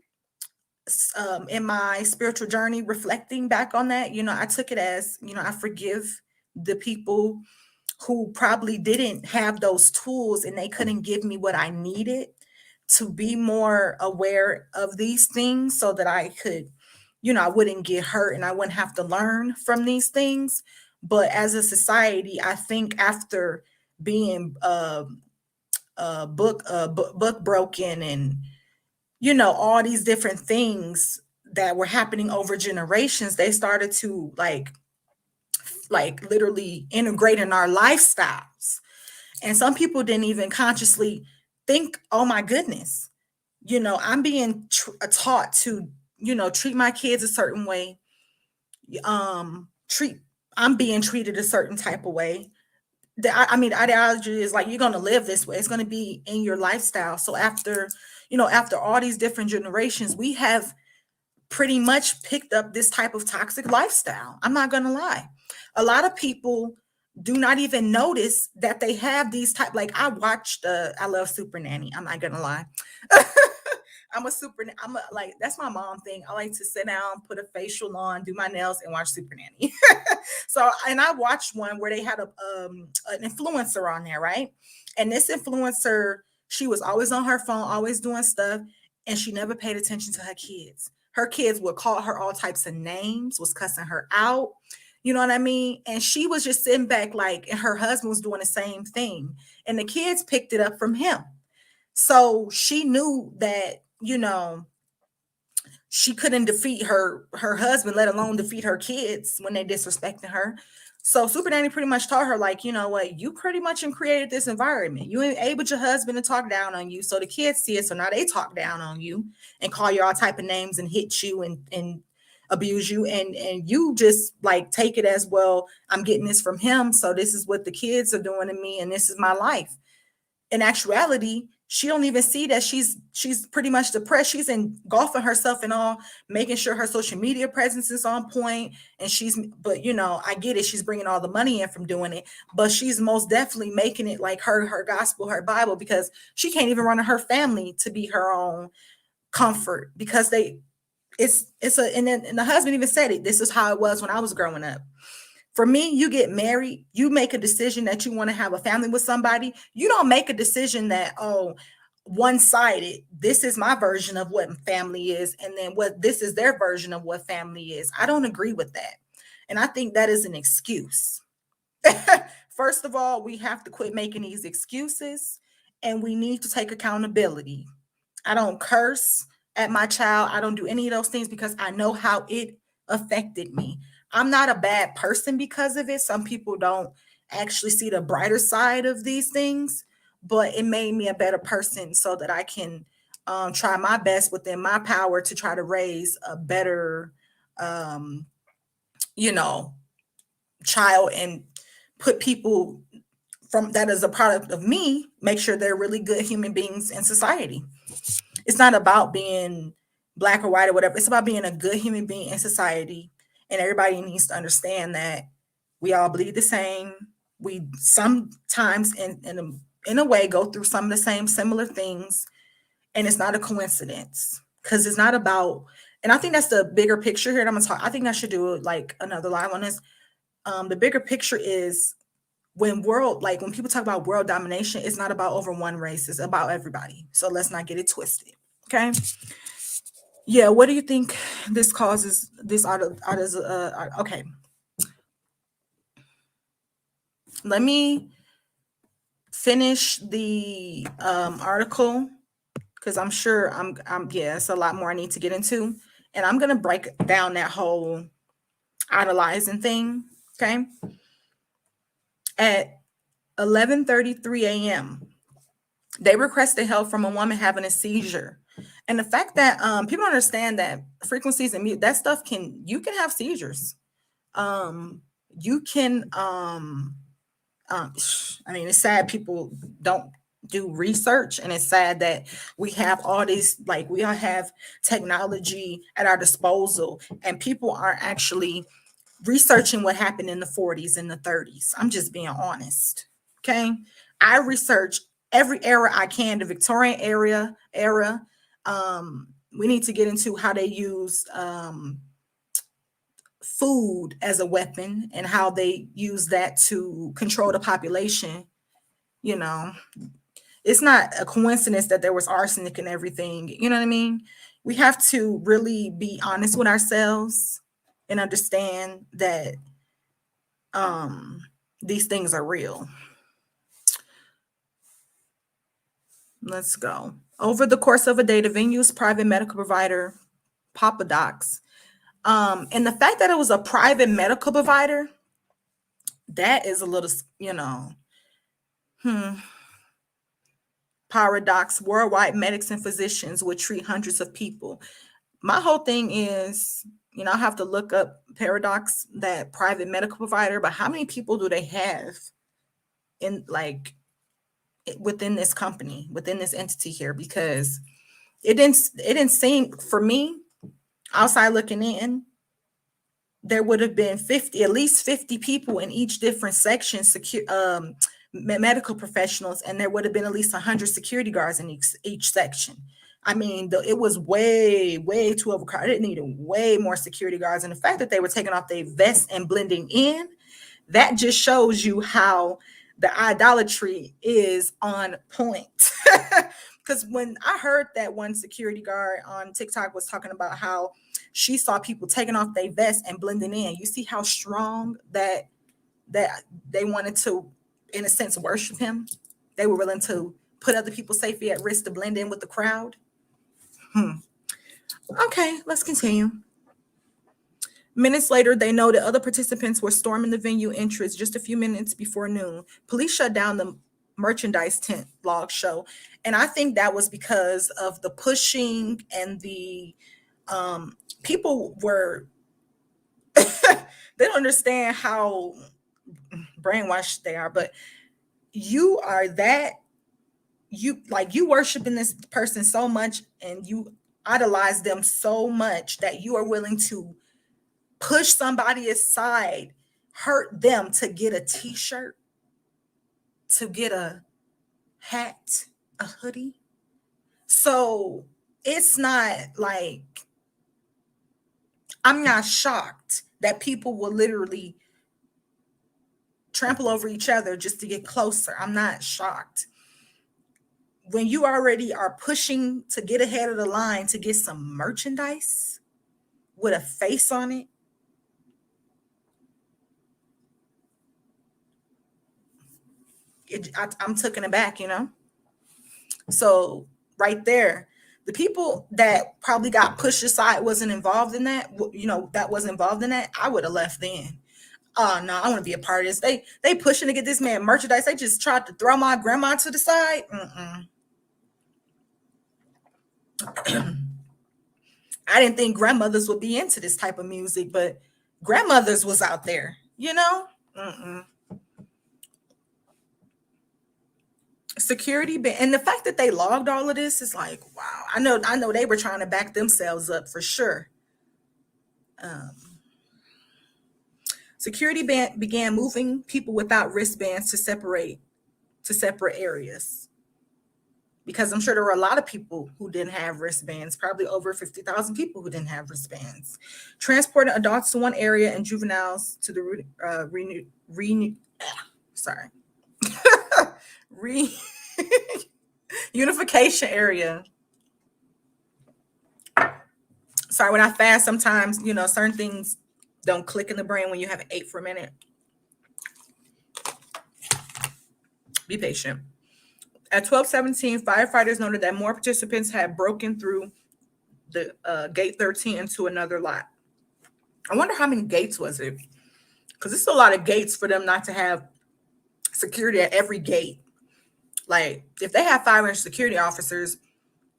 in my spiritual journey, reflecting back on that, I took it as, I forgive the people who probably didn't have those tools and they couldn't give me what I needed to be more aware of these things, so that I could, I wouldn't get hurt and I wouldn't have to learn from these things. But as a society, I think after being book broken, and all these different things that were happening over generations, they started to like literally integrate in our lifestyles. And some people didn't even consciously think, oh my goodness, I'm being taught to, treat my kids a certain way. I'm being treated a certain type of way. I mean, ideology is like, you're going to live this way. It's going to be in your lifestyle. So after all these different generations, we have pretty much picked up this type of toxic lifestyle. I'm not going to lie. A lot of people do not even notice that they have these type. Like I watched, I love Super Nanny. I'm not going to lie. Like, that's my mom thing. I like to sit down, put a facial on, do my nails, and watch Super Nanny. So, and I watched one where they had an influencer on there, right? And this influencer, she was always on her phone, always doing stuff, and she never paid attention to her kids. Her kids would call her all types of names, was cussing her out. You know what I mean? And she was just sitting back, like, and her husband was doing the same thing. And the kids picked it up from him. So she knew that, she couldn't defeat her husband, let alone defeat her kids when they disrespected her. So Super Nanny pretty much taught her, like, you know what, you pretty much created this environment. You enabled your husband to talk down on you. So the kids see it. So now they talk down on you and call you all type of names and hit you and abuse you. And you just like take it as, well, I'm getting this from him. So this is what the kids are doing to me. And this is my life. In actuality, she don't even see that she's pretty much depressed. She's engulfing herself in all, making sure her social media presence is on point. And but I get it. She's bringing all the money in from doing it, but she's most definitely making it like her gospel, her Bible, because she can't even run her family to be her own comfort, because and the husband even said it. This is how it was when I was growing up. For me, you get married, you make a decision that you want to have a family with somebody. You don't make a decision that, oh, one-sided. This is my version of what family is, and then this is their version of what family is. I don't agree with that. And I think that is an excuse. First of all, we have to quit making these excuses, and we need to take accountability. I don't curse at my child. I don't do any of those things because I know how it affected me. I'm not a bad person because of it. Some people don't actually see the brighter side of these things, but it made me a better person so that I can try my best within my power to try to raise a better, child, and put people from that is a product of me, make sure they're really good human beings in society. It's not about being black or white or whatever. It's about being a good human being in society. And everybody needs to understand that we all bleed the same. We sometimes in a way go through some of the same similar things. And it's not a coincidence, because it's not about, and I think that's the bigger picture here. And I'm going to talk, I think I should do like another live on this. The bigger picture is when people talk about world domination, it's not about over one race. It's about everybody. So let's not get it twisted. Okay. Yeah, what do you think this causes? Okay. Let me finish the article, because I'm sure it's a lot more I need to get into, and I'm gonna break down that whole idolizing thing. Okay. At 11:33 a.m., they requested help from a woman having a seizure. And the fact that people understand that frequencies and that stuff you can have seizures. You can it's sad people don't do research, and it's sad that we have all these, like, we all have technology at our disposal, and people aren't actually researching what happened in the 40s and the 30s. I'm just being honest. Okay. I research every era I can, the Victorian era. We need to get into how they used food as a weapon and how they use that to control the population. It's not a coincidence that there was arsenic and everything. You know what I mean? We have to really be honest with ourselves and understand that these things are real. Let's go. Over the course of a day, the venue's private medical provider, Papa Docs, and the fact that it was a private medical provider, that is a little, Paradox, worldwide medics and physicians would treat hundreds of people. My whole thing is, I have to look up Paradox, that private medical provider, but how many people do they have in, like, within this company, within this entity here? Because it didn't seem, for me, outside looking in, there would have been 50, at least 50 people in each different section, medical professionals, and there would have been at least 100 security guards in each section. I mean, it was way too overcrowded. It needed way more security guards. And the fact that they were taking off their vests and blending in, that just shows you how the idolatry is on point. Because when I heard that one security guard on TikTok was talking about how she saw people taking off their vests and blending in, you see how strong that they wanted to, in a sense, worship him. They were willing to put other people's safety at risk to blend in with the crowd. Okay, let's continue. Minutes later, they know that other participants were storming the venue entrance just a few minutes before noon. Police shut down the merchandise tent log show. And I think that was because of the pushing and the people were, they don't understand how brainwashed they are, but you are that, you worshiping this person so much and you idolize them so much that you are willing to push somebody aside, hurt them to get a t-shirt, to get a hat, a hoodie. So it's not like, I'm not shocked that people will literally trample over each other just to get closer. I'm not shocked. When you already are pushing to get ahead of the line to get some merchandise with a face on it, I'm taken aback, you know? So right there, the people that probably got pushed aside wasn't involved in that, that wasn't involved in that, I would have left then. Oh no, I want to be a part of this. They pushing to get this man merchandise. They just tried to throw my grandma to the side. I didn't think grandmothers would be into this type of music, but grandmothers was out there, you know? Security, and the fact that they logged all of this is like, wow. I know they were trying to back themselves up for sure. Security began moving people without wristbands to separate areas, because I'm sure there were a lot of people who didn't have wristbands, probably over 50,000 people who didn't have wristbands. Transporting adults to one area and juveniles to the unification area. Sorry, when I fast, sometimes, certain things don't click in the brain when you haven't ate for a minute. Be patient. At 12:17, firefighters noted that more participants had broken through the gate 13 into another lot. I wonder how many gates was it? Because it's a lot of gates for them not to have security at every gate. Like, if they have 500 security officers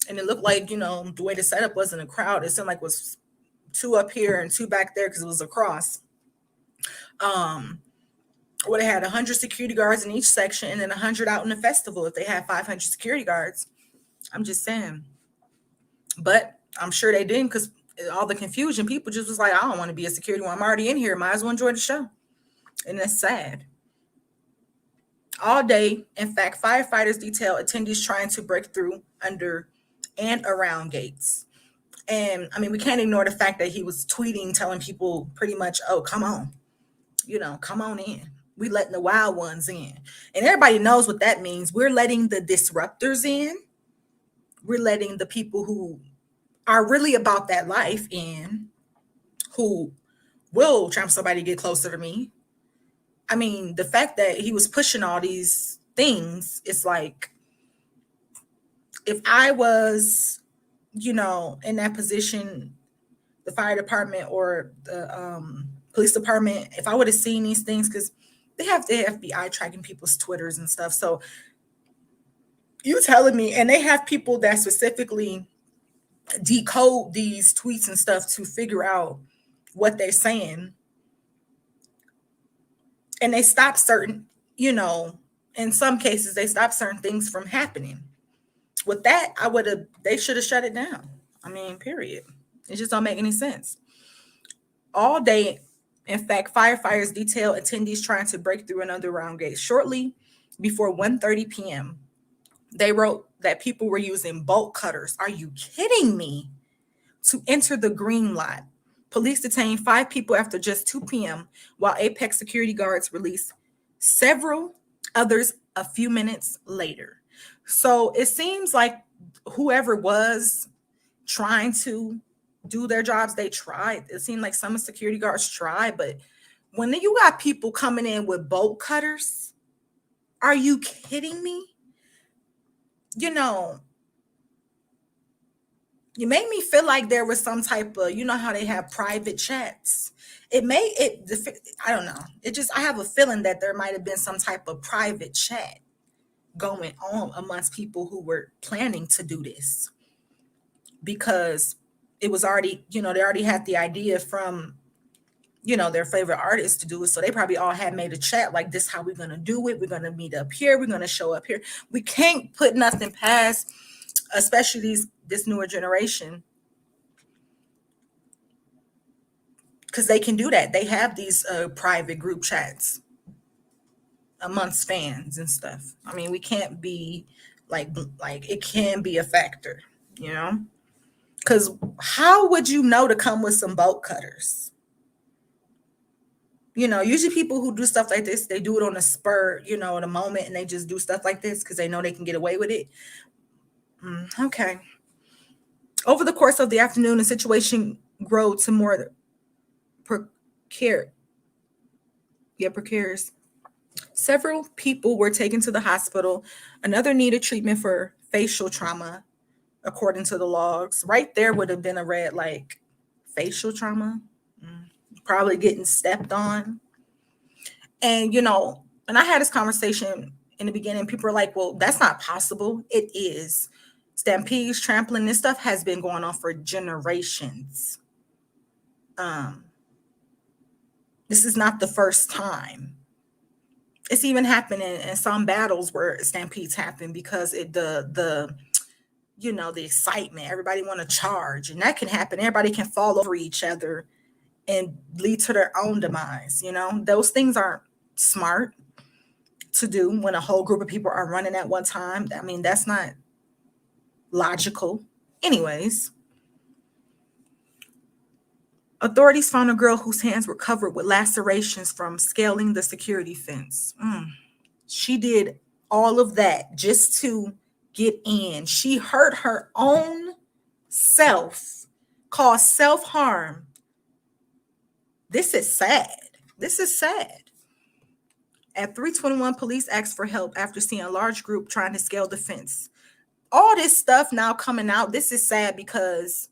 and it looked like, the way the setup was in a crowd, it seemed like it was 2 up here and 2 back there because it was across. Would have had 100 security guards in each section and then 100 out in the festival if they had 500 security guards. I'm just saying. But I'm sure they didn't, because all the confusion, people just was like, I don't want to be a security one. I'm already in here. Might as well enjoy the show. And that's sad. All day, in fact, firefighters detailed attendees trying to break through under and around gates. And I mean, we can't ignore the fact that he was tweeting, telling people pretty much, oh, come on, come on in. We letting the wild ones in. And everybody knows what that means. We're letting the disruptors in. We're letting the people who are really about that life in, who will tramp somebody to get closer to me. I mean, the fact that he was pushing all these things, it's like, if I was, in that position, the fire department or the police department, if I would have seen these things, because they have the FBI tracking people's Twitters and stuff. So you telling me, and they have people that specifically decode these tweets and stuff to figure out what they're saying. And they stop certain, in some cases, they stop certain things from happening. With that, they should have shut it down. I mean, period. It just don't make any sense. All day, in fact, firefighters detailed attendees trying to break through an underground gate. Shortly before 1:30 p.m., they wrote that people were using bolt cutters. Are you kidding me? To enter the green lot. Police detained 5 people after just 2 p.m., while Apex security guards released several others a few minutes later. So it seems like whoever was trying to do their jobs, they tried. It seemed like some security guards tried, but when you got people coming in with bolt cutters, are you kidding me? You know, you made me feel like there was some type of, you know how they have private chats. I don't know. I have a feeling that there might have been some type of private chat going on amongst people who were planning to do this, because it was already, they already had the idea from, their favorite artists to do it. So they probably all had made a chat like, this how we're going to do it. We're going to meet up here. We're going to show up here. We can't put nothing past, especially this newer generation, because they can do that. They have these private group chats amongst fans and stuff. I mean, we can't be like it can be a factor, because how would you know to come with some bolt cutters? Usually people who do stuff like this, they do it on a spur, in a moment, and they just do stuff like this because they know they can get away with it. Okay. Over the course of the afternoon, the situation grew to more precarious. Several people were taken to the hospital. Another needed treatment for facial trauma, according to the logs. Right there would have been a red, like, facial trauma. Probably getting stepped on. And, and I had this conversation in the beginning. People are like, well, that's not possible. It is. Stampedes, trampling, this stuff has been going on for generations. This is not the first time. It's even happened in some battles where stampedes happen because the excitement, everybody want to charge, and that can happen. Everybody can fall over each other and lead to their own demise. Those things aren't smart to do when a whole group of people are running at one time. I mean, that's not logical. Anyways, authorities found a girl whose hands were covered with lacerations from scaling the security fence. She did all of that just to get in. She hurt her own self, caused self-harm. This is sad. At 3:21, police asked for help after seeing a large group trying to scale the fence. All this stuff now coming out. This is sad because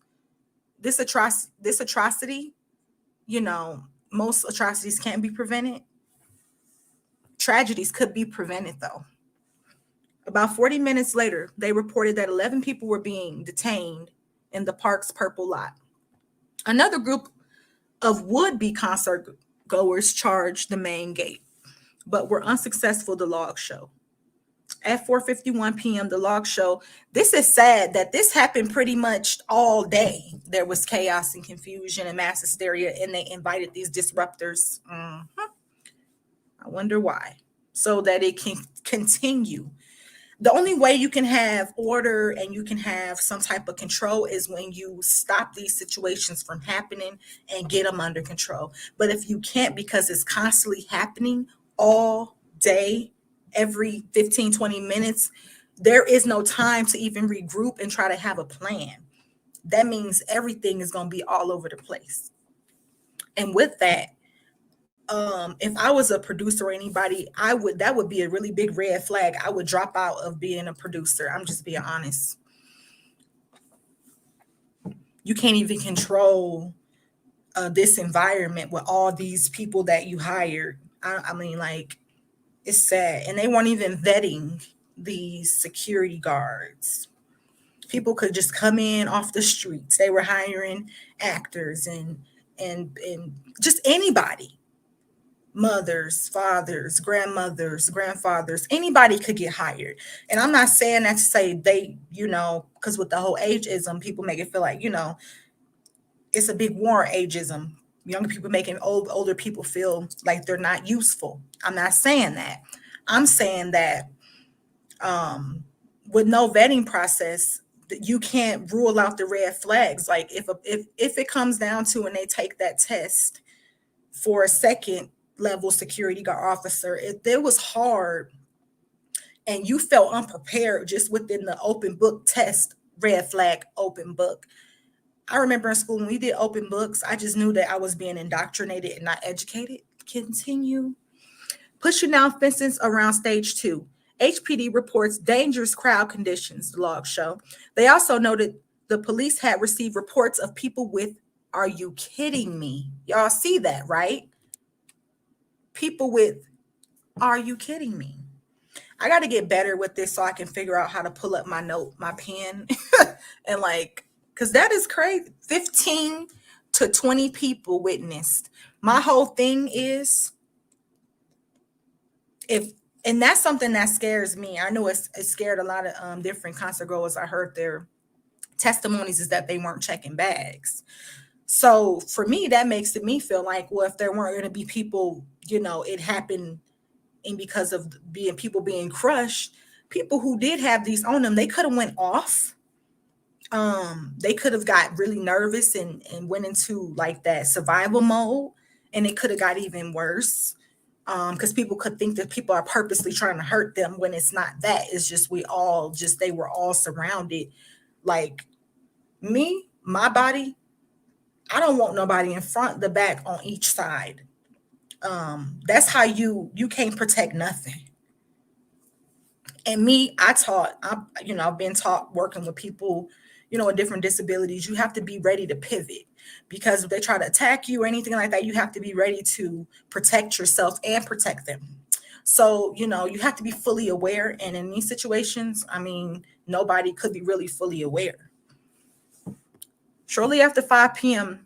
this atrocity, most atrocities can't be prevented. Tragedies could be prevented, though. About 40 minutes later, they reported that 11 people were being detained in the park's purple lot. Another group of would-be concert goers charged the main gate, but were unsuccessful, the logs show. At 4:51 p.m., the logs show, this is sad that this happened pretty much all day. There was chaos and confusion and mass hysteria, and they invited these disruptors. I wonder why. So that it can continue. The only way you can have order and you can have some type of control is when you stop these situations from happening and get them under control. But if you can't, because it's constantly happening all day, every 15, 20 minutes, there is no time to even regroup and try to have a plan. That means everything is going to be all over the place. And with that, if I was a producer or anybody, that would be a really big red flag. I would drop out of being a producer. I'm just being honest. You can't even control this environment with all these people that you hired. I mean, like, it's sad. And they weren't even vetting these security guards. People could just come in off the streets. They were hiring actors and just anybody. Mothers, fathers, grandmothers, grandfathers, anybody could get hired. And I'm not saying that to say they, because with the whole ageism, people make it feel like, they can just come in off the streets. They were hiring actors and just anybody. Mothers, fathers, grandmothers, anybody could get hired. And I'm not saying that to say they, because with the whole ageism, people make it feel like, they can just come in off the streets. They were hiring actors and just anybody. Mothers, fathers, grandmothers, anybody could get hired. And I'm not saying that to say they, because with the whole ageism, people make it feel like, it's a big war on ageism. Younger people making older people feel like they're not useful. I'm not saying that. I'm saying that with no vetting process, you can't rule out the red flags. Like if it comes down to when they take that test for a second level security guard officer, if it was hard and you felt unprepared just within the open book test, red flag, open book. I remember in school when we did open books, I just knew that I was being indoctrinated and not educated. Continue. Pushing down fences around stage 2. HPD reports dangerous crowd conditions, the logs show. They also noted the police had received reports of people with, are you kidding me? Y'all see that, right? People with, are you kidding me? I got to get better with this so I can figure out how to pull up my pen and like, because that is crazy. 15 to 20 people witnessed. My whole thing is, and that's something that scares me. I know it scared a lot of different concert goers. I heard their testimonies is that they weren't checking bags. So for me, that makes me feel like, well, if there weren't going to be people, it happened, and because of people being crushed, people who did have these on them, they could have went off. They could have got really nervous and went into like that survival mode, and it could have got even worse. Because people could think that people are purposely trying to hurt them when it's not that. It's just they were all surrounded. Like me, my body, I don't want nobody in front, the back, on each side. That's how you can't protect nothing. And me, I've been taught working with people, with different disabilities, you have to be ready to pivot, because if they try to attack you or anything like that, you have to be ready to protect yourself and protect them. So, you have to be fully aware. And in these situations, I mean, nobody could be really fully aware. Shortly after 5 p.m.,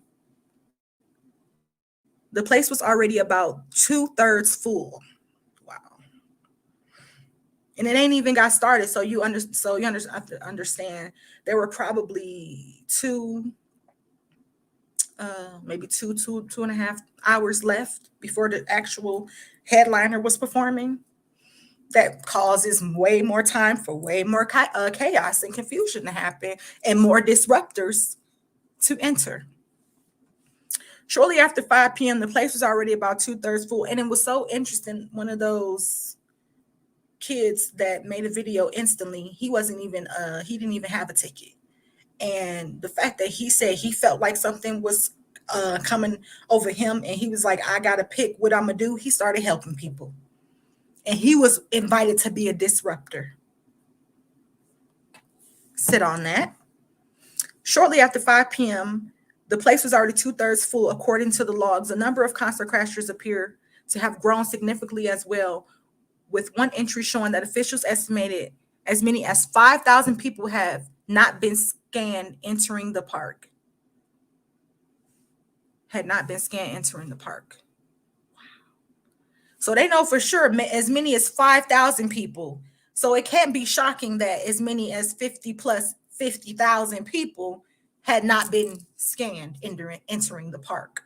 the place was already about 2/3 full. Wow. And it ain't even got started. So you have to understand there were probably maybe two and a half hours left before the actual headliner was performing. That causes way more time for way more chaos and confusion to happen and more disruptors to enter. Shortly after 5 p.m., the place was already about 2/3 full. And it was so interesting. One of those kids that made a video instantly, he didn't even have a ticket. And the fact that he said he felt like something was coming over him, and he was like, I got to pick what I'm going to do. He started helping people. And he was invited to be a disruptor. Sit on that. Shortly after 5 p.m., the place was already 2/3 full. According to the logs, the number of concert crashers appear to have grown significantly as well, with one entry showing that officials estimated as many as 5,000 people have not been scanned entering the park. Had not been scanned entering the park. So they know for sure as many as 5,000 people. So it can't be shocking that as many as 50,000 people had not been scanned entering the park.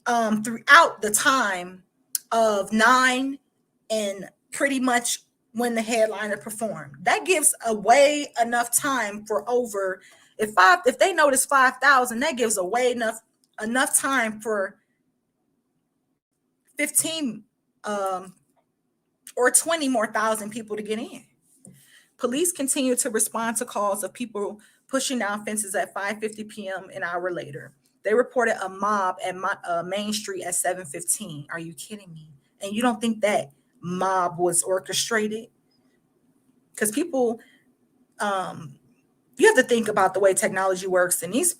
Throughout the time of 9 and pretty much when the headliner performed. That gives away enough time for if they notice 5,000, that gives away enough time for 15 or 20 more thousand people to get in. Police continue to respond to calls of people pushing down fences at 5:50 p.m. an hour later. They reported a mob at Main Street at 7:15. Are you kidding me? And you don't think that mob was orchestrated? Because people, you have to think about the way technology works, and these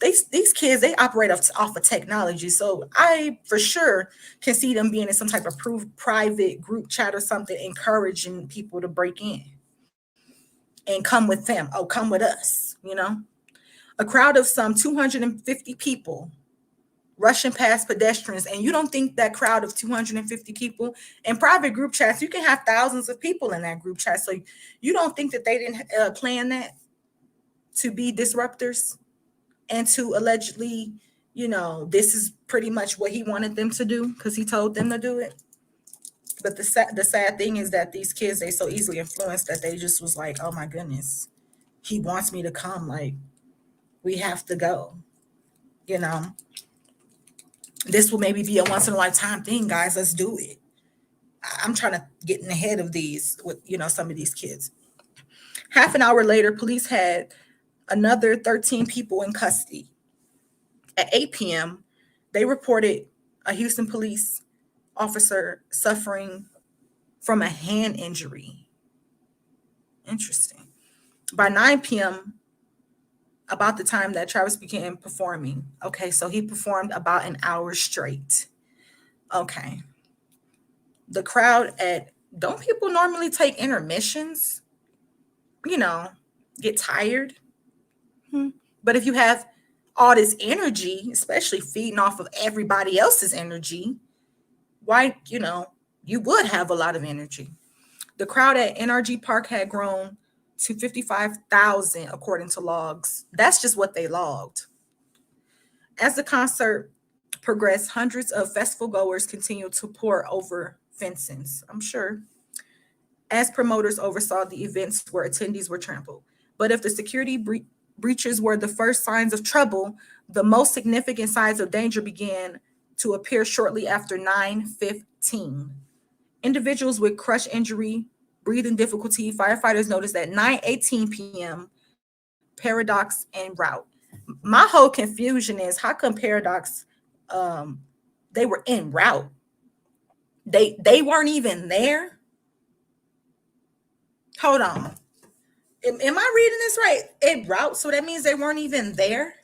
kids, they operate off of technology. So I for sure can see them being in some type of private group chat or something, encouraging people to break in and come with them. Oh, come with us. A crowd of some 250 people rushing past pedestrians. And you don't think that crowd of 250 people in private group chats, you can have thousands of people in that group chat. So you don't think that they didn't plan that to be disruptors and to allegedly this is pretty much what he wanted them to do because he told them to do it. But the sad thing is that these kids, they so easily influenced that they just was like, oh my goodness, he wants me to come. Like, we have to go. You know, this will maybe be a once in a lifetime thing, guys. Let's do it. I'm trying to get in the head of these with, some of these kids. Half an hour later, police had another 13 people in custody. At 8 p.m., they reported a Houston police officer suffering from a hand injury. Interesting. By 9 p.m., about the time that Travis began performing. Okay, so he performed about an hour straight. Okay. The crowd don't people normally take intermissions? Get tired? But if you have all this energy, especially feeding off of everybody else's energy, why, you would have a lot of energy. The crowd at NRG Park had grown to 55,000, according to logs. That's just what they logged. As the concert progressed, hundreds of festival goers continued to pour over fences, I'm sure, as promoters oversaw the events where attendees were trampled. But if the security breaches were the first signs of trouble, the most significant signs of danger began to appear shortly after 9:15. Individuals with crush injury, breathing difficulty, firefighters noticed at 9:18 p.m. Paradox en route. My whole confusion is, how come Paradox, they were en route? They weren't even there. Hold on. Am I reading this right? En route, so that means they weren't even there?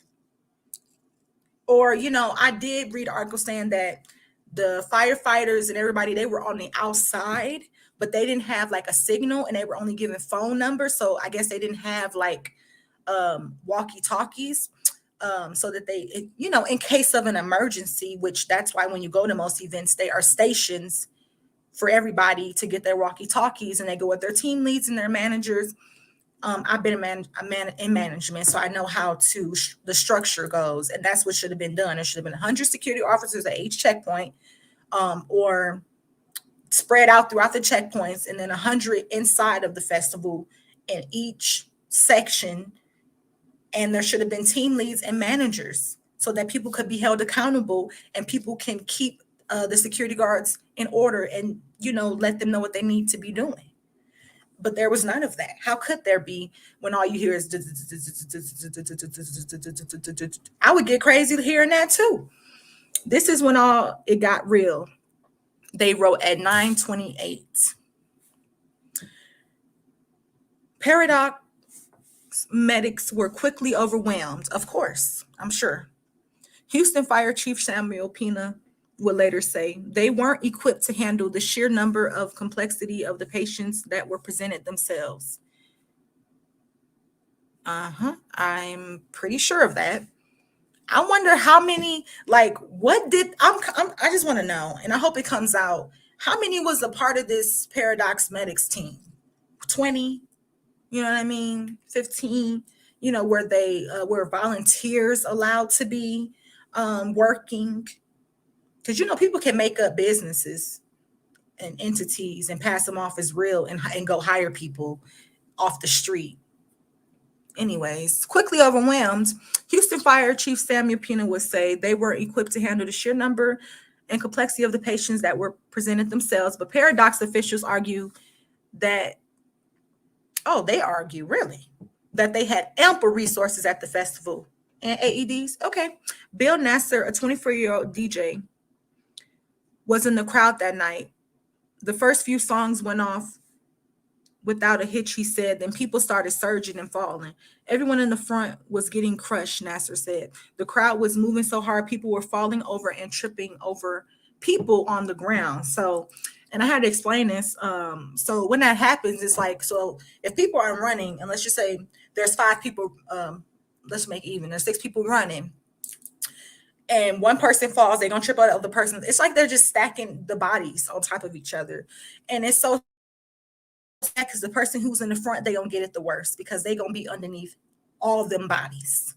Or, I did read an article saying that the firefighters and everybody, they were on the outside, but they didn't have like a signal and they were only given phone numbers. So I guess they didn't have like walkie-talkies, so that they, in case of an emergency, which that's why when you go to most events, they are stations for everybody to get their walkie-talkies, and they go with their team leads and their managers. I've been in management, so I know how the structure goes, and that's what should have been done. There should have been 100 security officers at each checkpoint, or spread out throughout the checkpoints, and then 100 inside of the festival in each section. And there should have been team leads and managers so that people could be held accountable and people can keep the security guards in order and, let them know what they need to be doing. But there was none of that. How could there be when all you hear is, I would get crazy hearing that too. This is when all it got real. They wrote at 9:28. Paradox medics were quickly overwhelmed. Of course, I'm sure. Houston Fire Chief Samuel Pena would later say they weren't equipped to handle the sheer number of complexity of the patients that were presented themselves. I'm pretty sure of that. I wonder how many, like, I just want to know, and I hope it comes out. How many was a part of this Paradox Medics team? 20? You know what I mean? 15? Were they, were volunteers allowed to be working? Because, people can make up businesses and entities and pass them off as real and go hire people off the street. Anyways, quickly overwhelmed, Houston Fire Chief Samuel Pena would say they weren't equipped to handle the sheer number and complexity of the patients that were presented themselves. But Paradox officials argue that, really, that they had ample resources at the festival and AEDs. Okay. Bill Nasser, a 24-year-old DJ, was in the crowd that night. The first few songs went off without a hitch, he said. Then people started surging and falling. Everyone in the front was getting crushed, Nasser said. The crowd was moving so hard, people were falling over and tripping over people on the ground. So, and I had to explain this. So when that happens, it's like, so if people are running, and let's just say there's 5 people, let's make even, there's 6 people running, and one person falls, they're gonna trip out the other person. It's like they're just stacking the bodies on top of each other. And it's so sad because the person who's in the front, they don't get it the worst because they're gonna be underneath all of them bodies.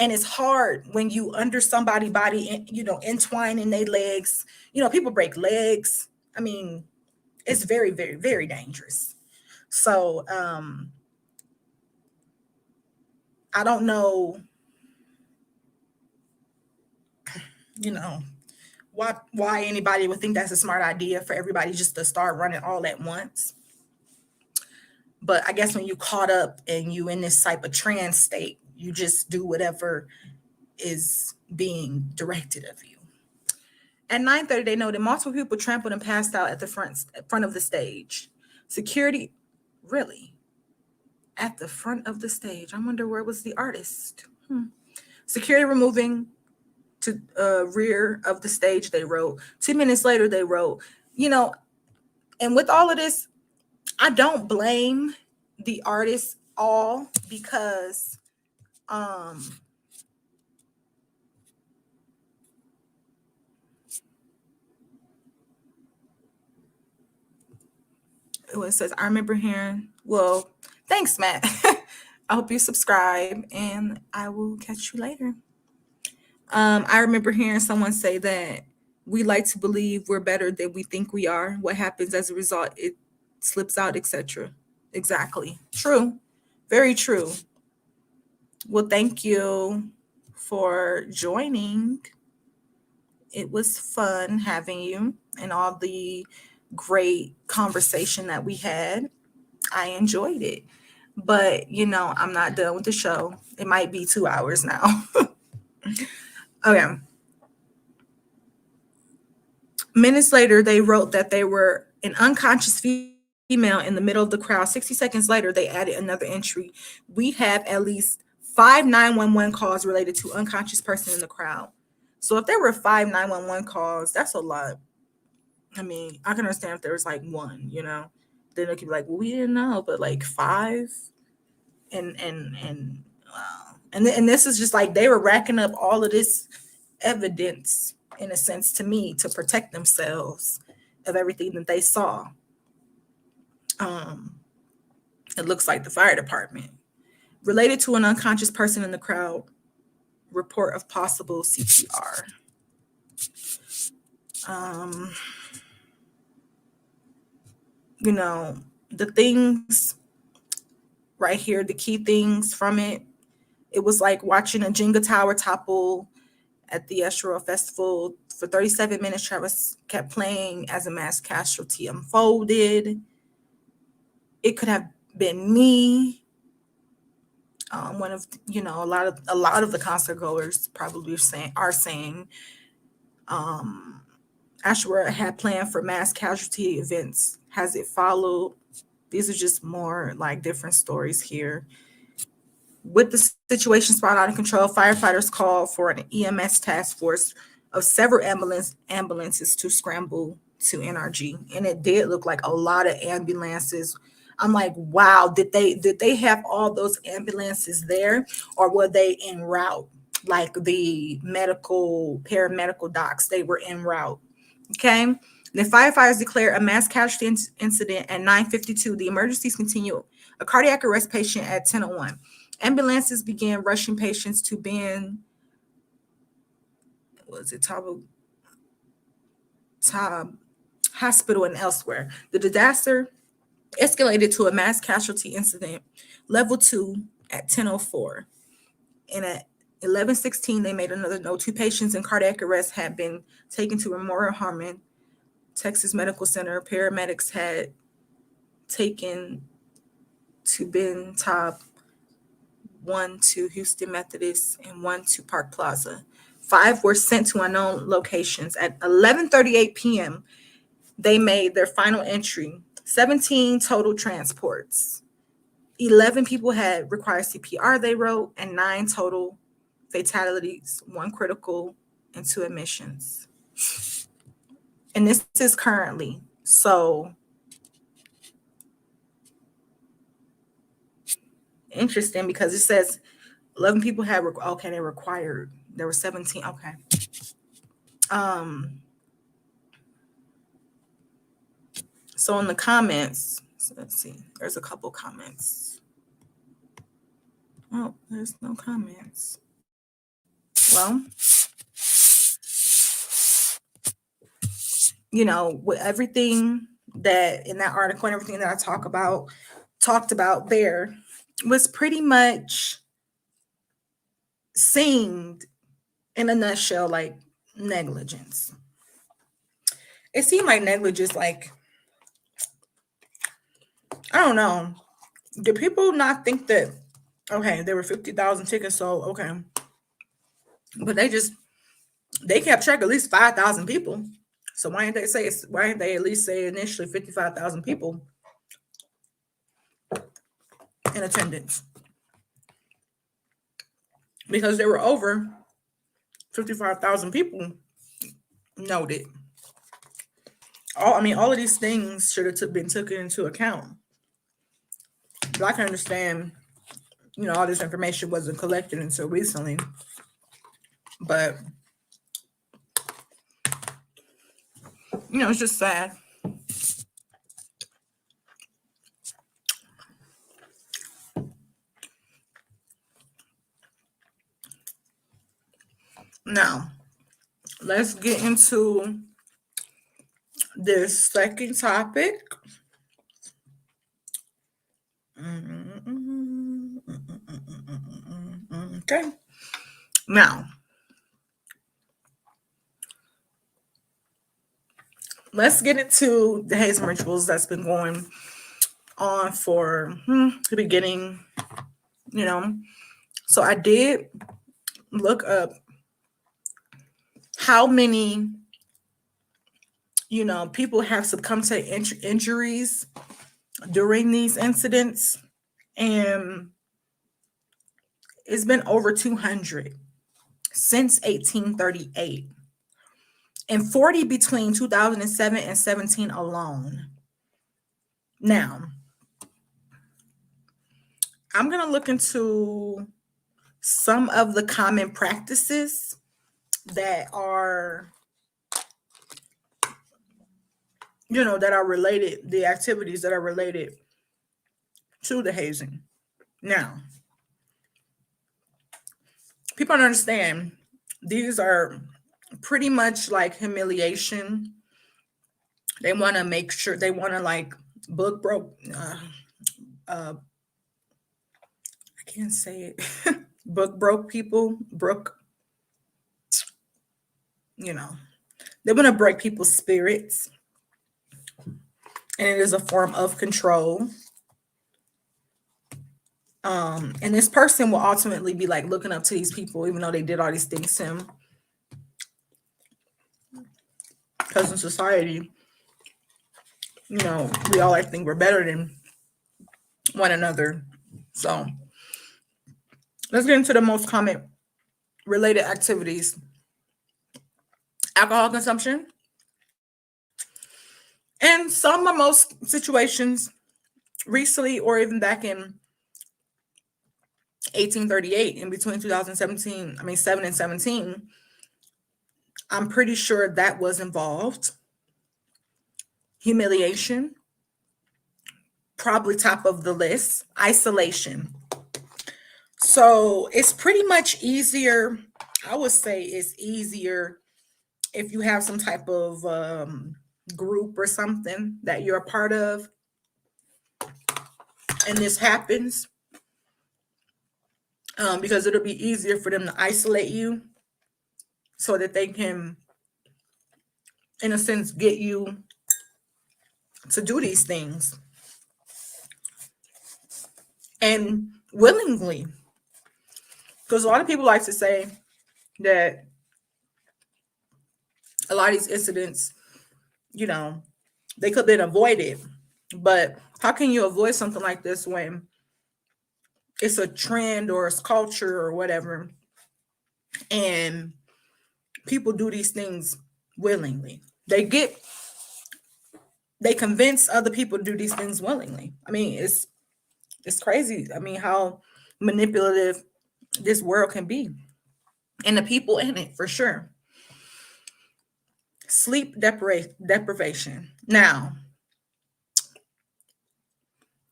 And it's hard when you under somebody's body, entwine in their legs. People break legs. I mean, it's very, very, very dangerous. So I don't know, why anybody would think that's a smart idea for everybody just to start running all at once. But I guess when you caught up and you in this type of trance state, you just do whatever is being directed of you. At 9:30, they noted multiple people trampled and passed out at the front of the stage. Security, really? At the front of the stage. I wonder where was the artist. Security removing to rear of the stage, they wrote. 2 minutes later, they wrote, and with all of this, I don't blame the artists all, because it says, I remember hearing, well, thanks, Matt. I hope you subscribe, and I will catch you later. I remember hearing someone say that we like to believe we're better than we think we are. What happens as a result, it slips out, etc. Exactly. True. Very true. Well, thank you for joining. It was fun having you and all the great conversation that we had. I enjoyed it. But, I'm not done with the show. It might be 2 hours now. Okay. Minutes later, they wrote that they were an unconscious female in the middle of the crowd. 60 seconds later, they added another entry. We have at least 5 911 calls related to unconscious person in the crowd. So if there were 5 911 calls, that's a lot. I mean, I can understand if there was like one, then it could be like, well, we didn't know, but like 5, and wow. And this is just like they were racking up all of this evidence, in a sense, to me, to protect themselves of everything that they saw. It looks like the fire department. Related to an unconscious person in the crowd, report of possible CPR. The things right here, the key things from it, it was like watching a Jenga tower topple at the Astroworld Festival. For 37 minutes, Travis kept playing as a mass casualty unfolded. It could have been me. One of a lot of the concert goers probably are saying Astroworld had planned for mass casualty events. Has it followed? These are just more like different stories here. With the situation spun out of control, firefighters called for an EMS task force of several ambulances to scramble to NRG, and it did look like a lot of ambulances. I'm like, wow, did they have all those ambulances there, or were they en route? Like the paramedical docs, they were en route. Okay. The firefighters declared a mass casualty incident at 9:52. The emergencies continued. A cardiac arrest patient at 10:01. Ambulances began rushing patients to Ben. Tab Hospital and elsewhere. The disaster escalated to a mass casualty incident, level 2, at 10:04. And at 11:16, they made another note. 2 patients in cardiac arrest had been taken to Memorial Harmon Texas Medical Center. Paramedics had taken to Ben Tab, 1 to Houston Methodist, and 1 to Park Plaza. 5 were sent to unknown locations. At 11:38 p.m., they made their final entry. 17 total transports. 11 people had required CPR, they wrote, and 9 total fatalities, 1 critical, and 2 admissions. And this is currently. So interesting, because it says 11 people had, they required. There were 17. Okay. So in the comments, let's see, there's a couple comments. Oh, there's no comments. Well, with everything that in that article and everything that I talked about there was pretty much seen in a nutshell like negligence. It seemed like negligence, like, I don't know. Do people not think that, okay, there were 50,000 tickets sold, okay. But they kept track of at least 5,000 people. So why didn't they at least say initially 55,000 people in attendance? Because there were over 55,000 people noted. All of these things should have been taken into account. But I can understand, all this information wasn't collected until recently. But it's just sad. Now, let's get into this second topic. Okay. Now, let's get into the hazing rituals that's been going on for the beginning, So I did look up how many, people have succumbed to injuries during these incidents. And it's been over 200 since 1838. And 40 between 2007 and 17 alone. Now, I'm going to look into some of the common practices that are, that are related, the activities that are related to the hazing. Now, people don't understand, these are pretty much like humiliation. They want to make sure, they want to like book broke, I can't say it, book broke people, they want to break people's spirits. And it is a form of control. And this person will ultimately be like looking up to these people, even though they did all these things to him. Because in society, we all like think we're better than one another. So let's get into the most common related activities. Alcohol consumption. In some or most situations, recently or even back in 1838, in between 7 and 17, I'm pretty sure that was involved. Humiliation, probably top of the list. Isolation. So it's pretty much easier. I would say it's easier if you have some type of group or something that you're a part of, and this happens, because it'll be easier for them to isolate you so that they can, in a sense, get you to do these things. And willingly. Because a lot of people like to say that a lot of these incidents, they could have been avoided. But how can you avoid something like this when it's a trend or it's culture or whatever, and people do these things willingly? They convince other people to do these things willingly. I mean, it's crazy. I mean, how manipulative this world can be, and the people in it, for sure. Sleep deprivation. Now,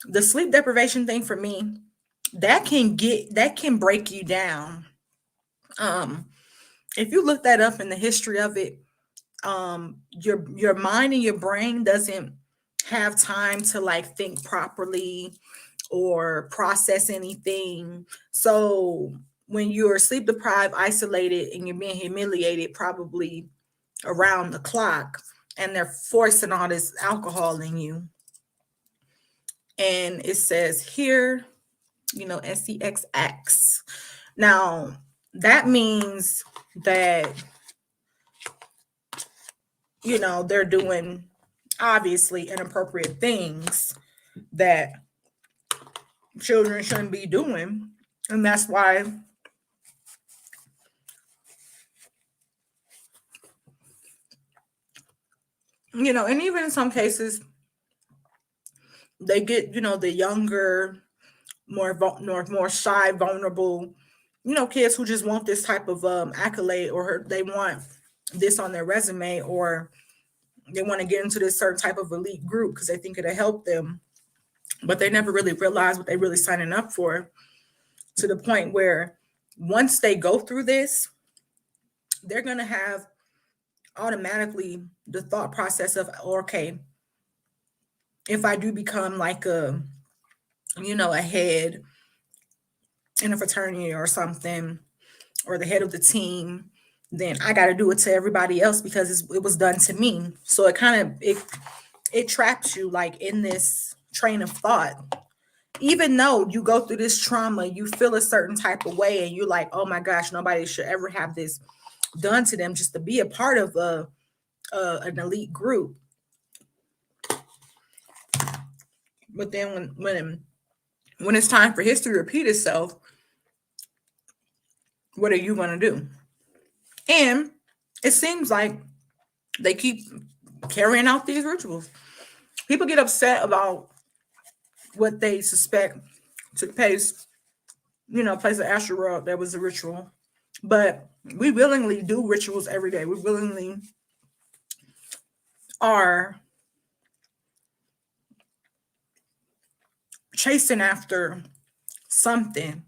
the sleep deprivation thing for me, that can break you down. If you look that up in the history of it, your mind and your brain doesn't have time to like think properly or process anything. So when you're sleep deprived, isolated, and you're being humiliated, probably around the clock, and they're forcing all this alcohol in you, and it says here, SEXX. Now that means that they're doing obviously inappropriate things that children shouldn't be doing. And that's why and even in some cases they get the younger, more shy, vulnerable kids who just want this type of accolade, or they want this on their resume, or they want to get into this certain type of elite group because they think it'll help them, but they never really realize what they're really signing up for, to the point where once they go through this, they're going to have automatically the thought process of, okay, if I do become like a head in a fraternity or something, or the head of the team, then I got to do it to everybody else because it was done to me. So it kind of it traps you like in this train of thought. Even though you go through this trauma, you feel a certain type of way, and you're like, oh my gosh, nobody should ever have this done to them, just to be a part of an elite group. But then when it's time for history to repeat itself, what are you going to do? And it seems like they keep carrying out these rituals. People get upset about what they suspect took place, place of Astroworld. That was a ritual. But we willingly do rituals every day. We willingly are chasing after something.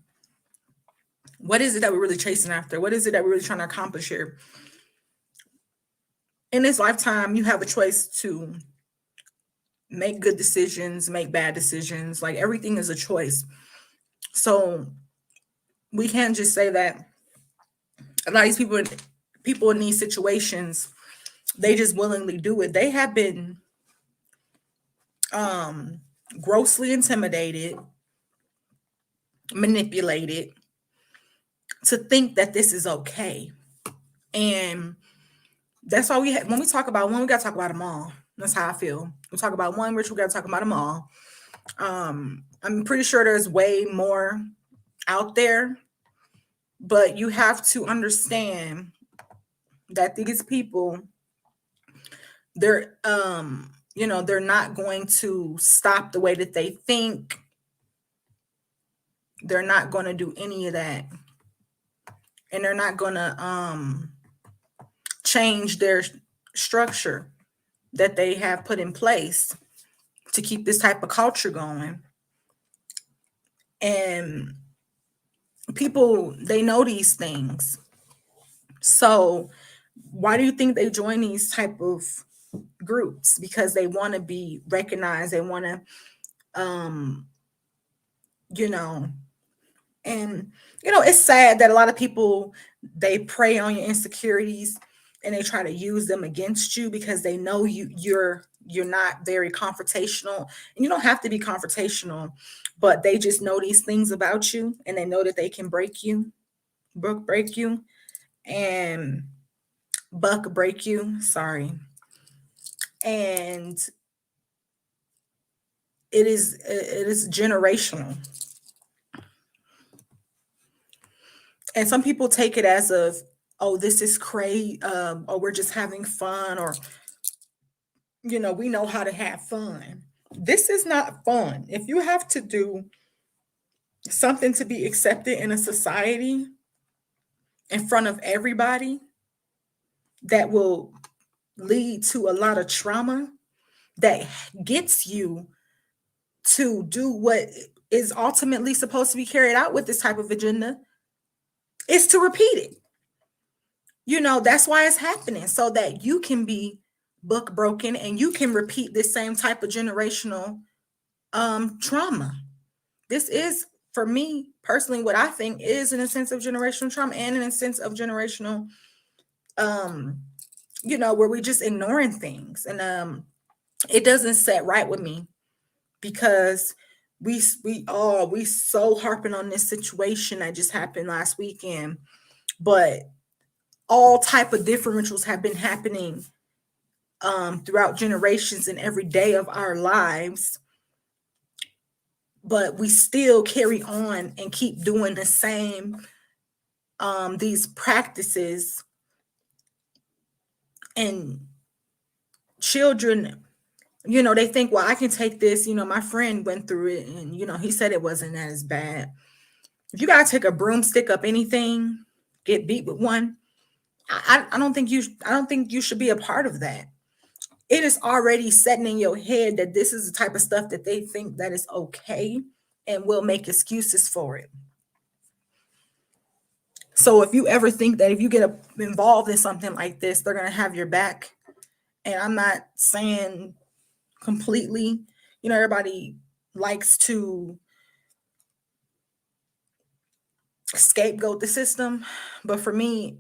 What is it that we're really chasing after? What is it that we're really trying to accomplish here? In this lifetime, you have a choice to make good decisions, make bad decisions. Like everything is a choice. So we can't just say that a lot of these people in these situations, they just willingly do it. They have been grossly intimidated, manipulated to think that this is okay. And that's why when we gotta talk about them all. That's how I feel. We talk about one ritual, we gotta talk about them all. I'm pretty sure there's way more out there, but you have to understand that these people, they're they're not going to stop the way that they think. They're not going to do any of that, and they're not going to change their structure that they have put in place to keep this type of culture going. And people, they know these things. So why do you think they join these type of groups? Because they want to be recognized. They want to and it's sad that a lot of people, they prey on your insecurities and they try to use them against you because they know you're not very confrontational, and you don't have to be confrontational, but they just know these things about you, and they know that they can break you and break you, sorry. And it is generational. And some people take it as of, oh, this is crazy, or we're just having fun, or we know how to have fun. This is not fun. If you have to do something to be accepted in a society in front of everybody, that will lead to a lot of trauma, that gets you to do what is ultimately supposed to be carried out with this type of agenda, is to repeat it. That's why it's happening, so that you can be book broken and you can repeat this same type of generational trauma. This is, for me personally, what I think is in a sense of generational trauma, and in a sense of generational um where we just ignoring things. And it doesn't set right with me, because we so harping on this situation that just happened last weekend, but all type of different rituals have been happening throughout generations and every day of our lives, but we still carry on and keep doing the same these practices. And children, they think, well, I can take this. My friend went through it, and he said it wasn't as bad. If you gotta take a broomstick up anything, get beat with one, I don't think you should be a part of that. It is already setting in your head that this is the type of stuff that they think that is okay, and will make excuses for it. So if you ever think that if you get involved in something like this, they're going to have your back, and I'm not saying completely, everybody likes to scapegoat the system, but for me,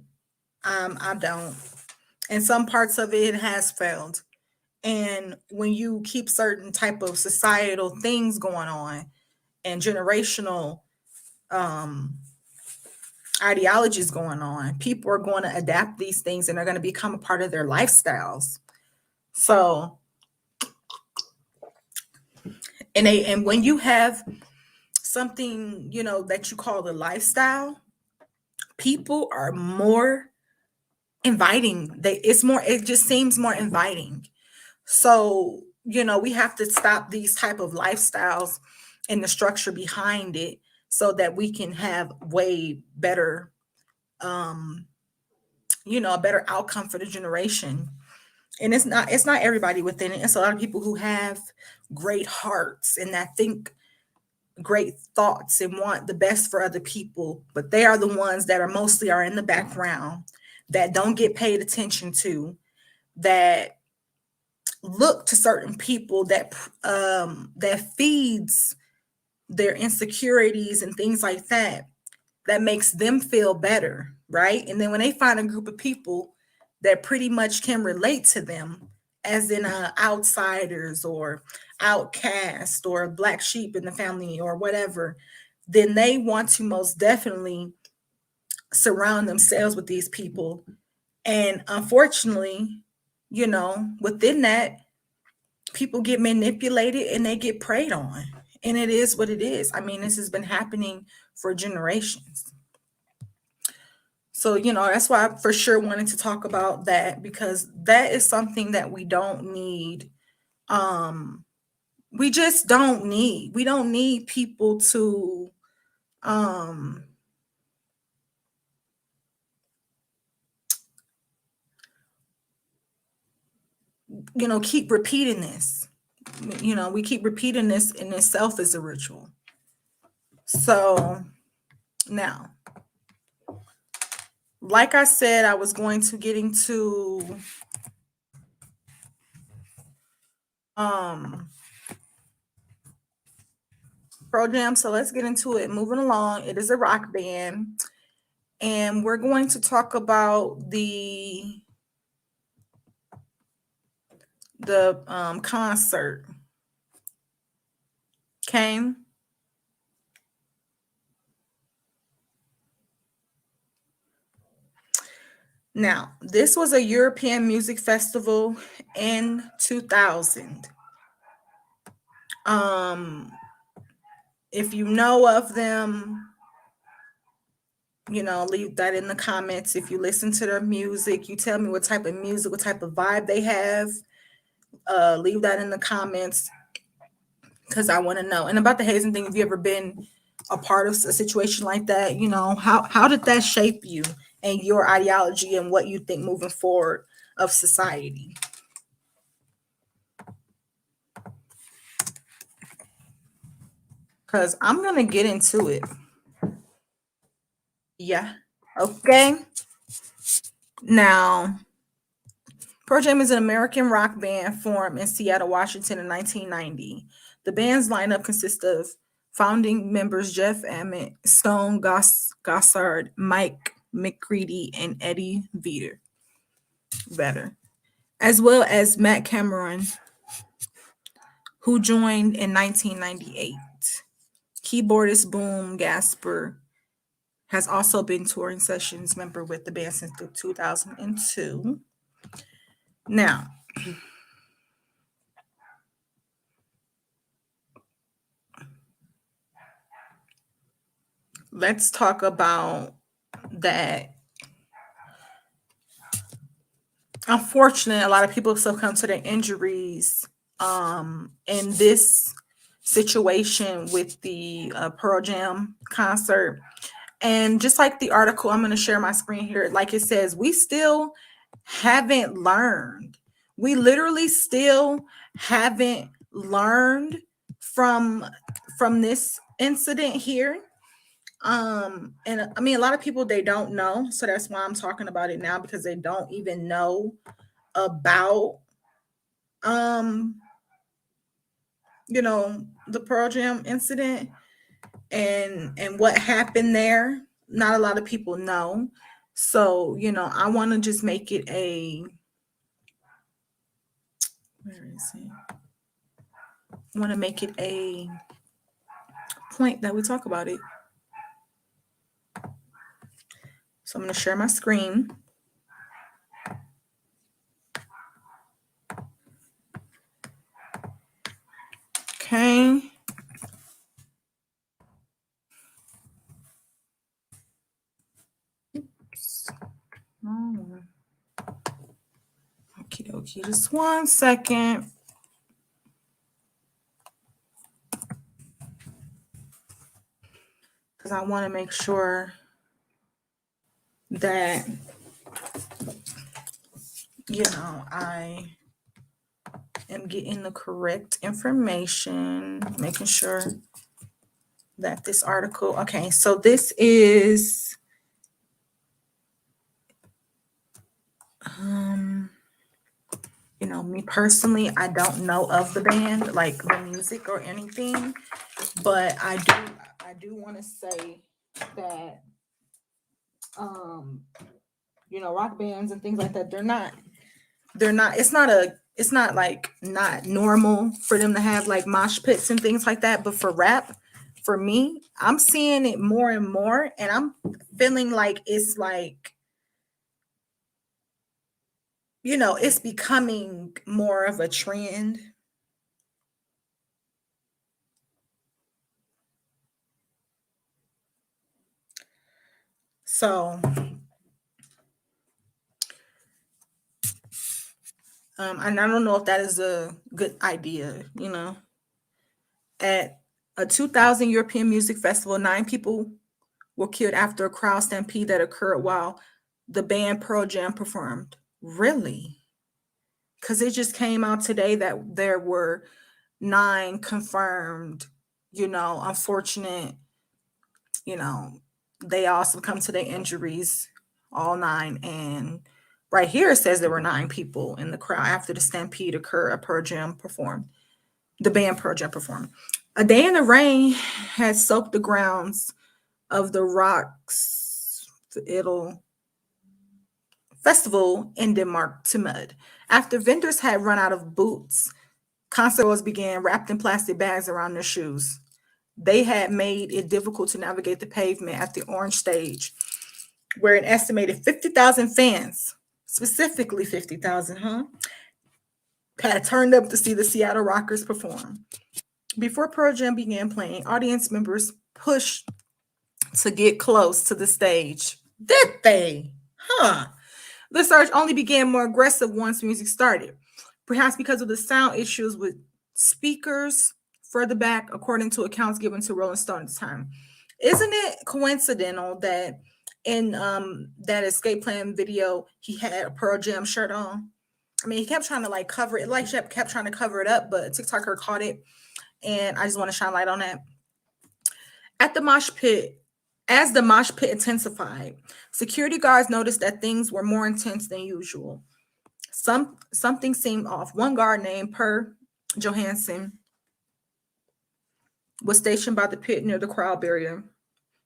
I don't. And some parts of it has failed. And when you keep certain type of societal things going on and generational um, ideologies going on, people are going to adapt these things and they're going to become a part of their lifestyles. So, and when you have something, that you call the lifestyle, people are more inviting. It just seems more inviting. So, we have to stop these type of lifestyles and the structure behind it, so that we can have way better, um, a better outcome for the generation. And it's not everybody within it. It's a lot of people who have great hearts and that think great thoughts and want the best for other people, but they are the ones that are in the background, that don't get paid attention to, that look to certain people that feeds their insecurities and things like that, that makes them feel better, right? And then when they find a group of people that pretty much can relate to them, as in outsiders or outcast or black sheep in the family or whatever, then they want to most definitely surround themselves with these people. And unfortunately, within that, people get manipulated and they get preyed on. And it is what it is. I mean, this has been happening for generations. So, that's why I for sure wanted to talk about that, because that is something that we don't need. We just don't need. We don't need people to keep repeating this. We keep repeating this in itself as a ritual. So now, like I said, I was going to get into Pearl Jam. So let's get into it. Moving along, it is a rock band, and we're going to talk about the concert. Okay. Now, this was a European music festival in 2000. If you know of them, leave that in the comments. If you listen to their music, you tell me what type of music, what type of vibe they have. Leave that in the comments, because I want to know. And about the hazing thing, have you ever been a part of a situation like that? How did that shape you and your ideology and what you think moving forward of society? Because I'm going to get into it. Yeah. Okay. Now, Pearl Jam is an American rock band formed in Seattle, Washington in 1990. The band's lineup consists of founding members Jeff Ament, Stone Gossard, Mike McCready, and Eddie Vedder, as well as Matt Cameron, who joined in 1998. Keyboardist Boom Gasper has also been touring sessions member with the band since 2002. Now, let's talk about that. Unfortunately, a lot of people succumb to their injuries in this situation with the Pearl Jam concert. And just like the article, I'm going to share my screen here. Like it says, we still haven't learned. We literally still haven't learned from this incident here. And I mean, a lot of people, they don't know. So that's why I'm talking about it now, because they don't even know about, the Pearl Jam incident and what happened there. Not a lot of people know. So, I want to just make it where is it? I want to make it a point that we talk about it. So I'm going to share my screen. Okay. Oops. Oh. Okie dokie. Just 1 second. Because I want to make sure that, I am getting the correct information, making sure that this article, okay, so this is, me personally, I don't know of the band, like the music or anything, but I do want to say that, rock bands and things like that, it's not like not normal for them to have like mosh pits and things like that. But for rap, for me, I'm seeing it more and more, and I'm feeling like it's like, it's becoming more of a trend. So, and I don't know if that is a good idea, At a 2000 European Music Festival, 9 people were killed after a crowd stampede that occurred while the band Pearl Jam performed. Really? Because it just came out today that there were 9 confirmed, unfortunate, they all succumbed to their injuries, all 9. And right here it says there were 9 people in the crowd after the stampede occurred. The band Pearl Jam performed. A Day in the Rain had soaked the grounds of the Rocks Festival in Denmark to mud. After vendors had run out of boots, concerts began wrapped in plastic bags around their shoes. They had made it difficult to navigate the pavement at the Orange Stage, where an estimated 50,000 fans, specifically 50,000, had turned up to see the Seattle Rockers perform. Before Pearl Jam began playing, audience members pushed to get close to the stage. Did they? The surge only began more aggressive once music started, perhaps because of the sound issues with speakers further back, according to accounts given to Rolling Stone at the time. Isn't it coincidental that in that Escape Plan video, he had a Pearl Jam shirt on? I mean, he kept trying to like cover it, like Shep kept trying to cover it up, but TikToker caught it, and I just want to shine light on that. At the mosh pit, As the mosh pit intensified, security guards noticed that things were more intense than usual. Something seemed off. One guard named Per Johansson was stationed by the pit near the crowd barrier.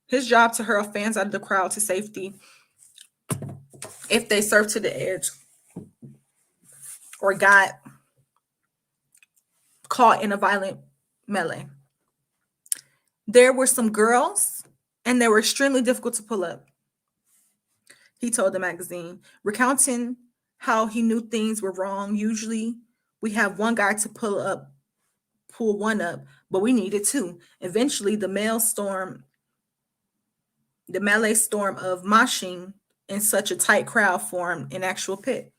His job to hurl fans out of the crowd to safety if they surfed to the edge or got caught in a violent melee. There were some girls, and they were extremely difficult to pull up, he told the magazine, recounting how he knew things were wrong. Usually, we have one guy to pull one up, but we needed two. Eventually, the melee storm of moshing in such a tight crowd formed an actual pit.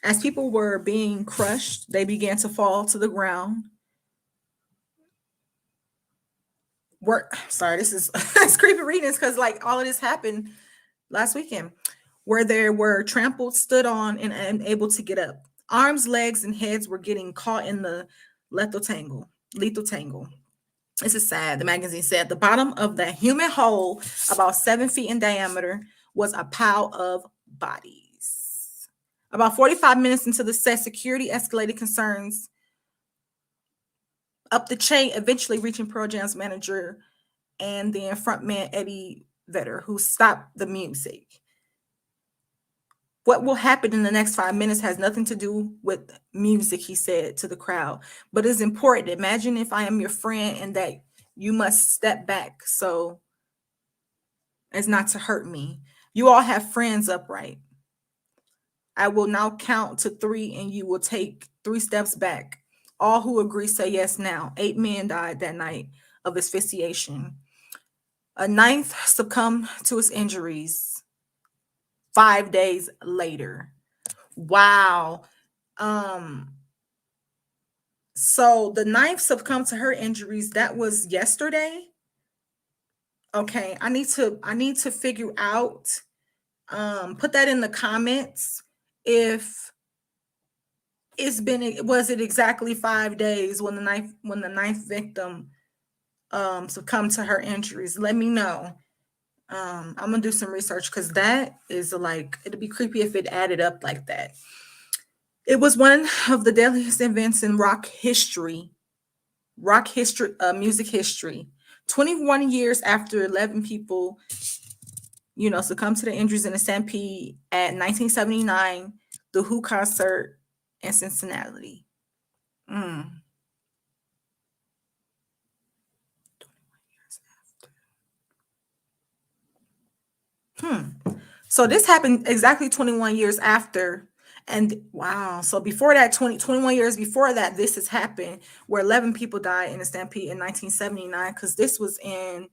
As people were being crushed, they began to fall to the ground. Sorry, this is it's creepy reading because like all of this happened last weekend, where they were trampled, stood on, and unable to get up. Arms, legs, and heads were getting caught in the lethal tangle. This is sad. The magazine said the bottom of the human hole, about 7 feet in diameter, was a pile of bodies. About 45 minutes into the set, security escalated concerns up the chain, eventually reaching Pearl Jam's manager and then frontman Eddie Vedder, who stopped the music. What will happen in the next 5 minutes has nothing to do with music, he said to the crowd, but it's important. Imagine if I am your friend and that you must step back so as not to hurt me. You all have friends upright. I will now count to 3 and you will take 3 steps back. All who agree say yes now. 8 men died that night of asphyxiation. A 9th succumbed to his injuries 5 days later. Wow. So the 9th succumbed to her injuries. That was yesterday. Okay, I need to figure out. Put that in the comments if was it exactly 5 days when the ninth victim succumbed to her injuries. Let me know. I'm gonna do some research because that is like, it'd be creepy if it added up like that. It was one of the deadliest events in music history. 21 years after 11 people succumbed to the injuries in a stampede at 1979, the Who concert in Cincinnati. So this happened exactly 21 years after. And wow, so before that, 21 years before that, this has happened where 11 people died in a stampede in 1979, because this was in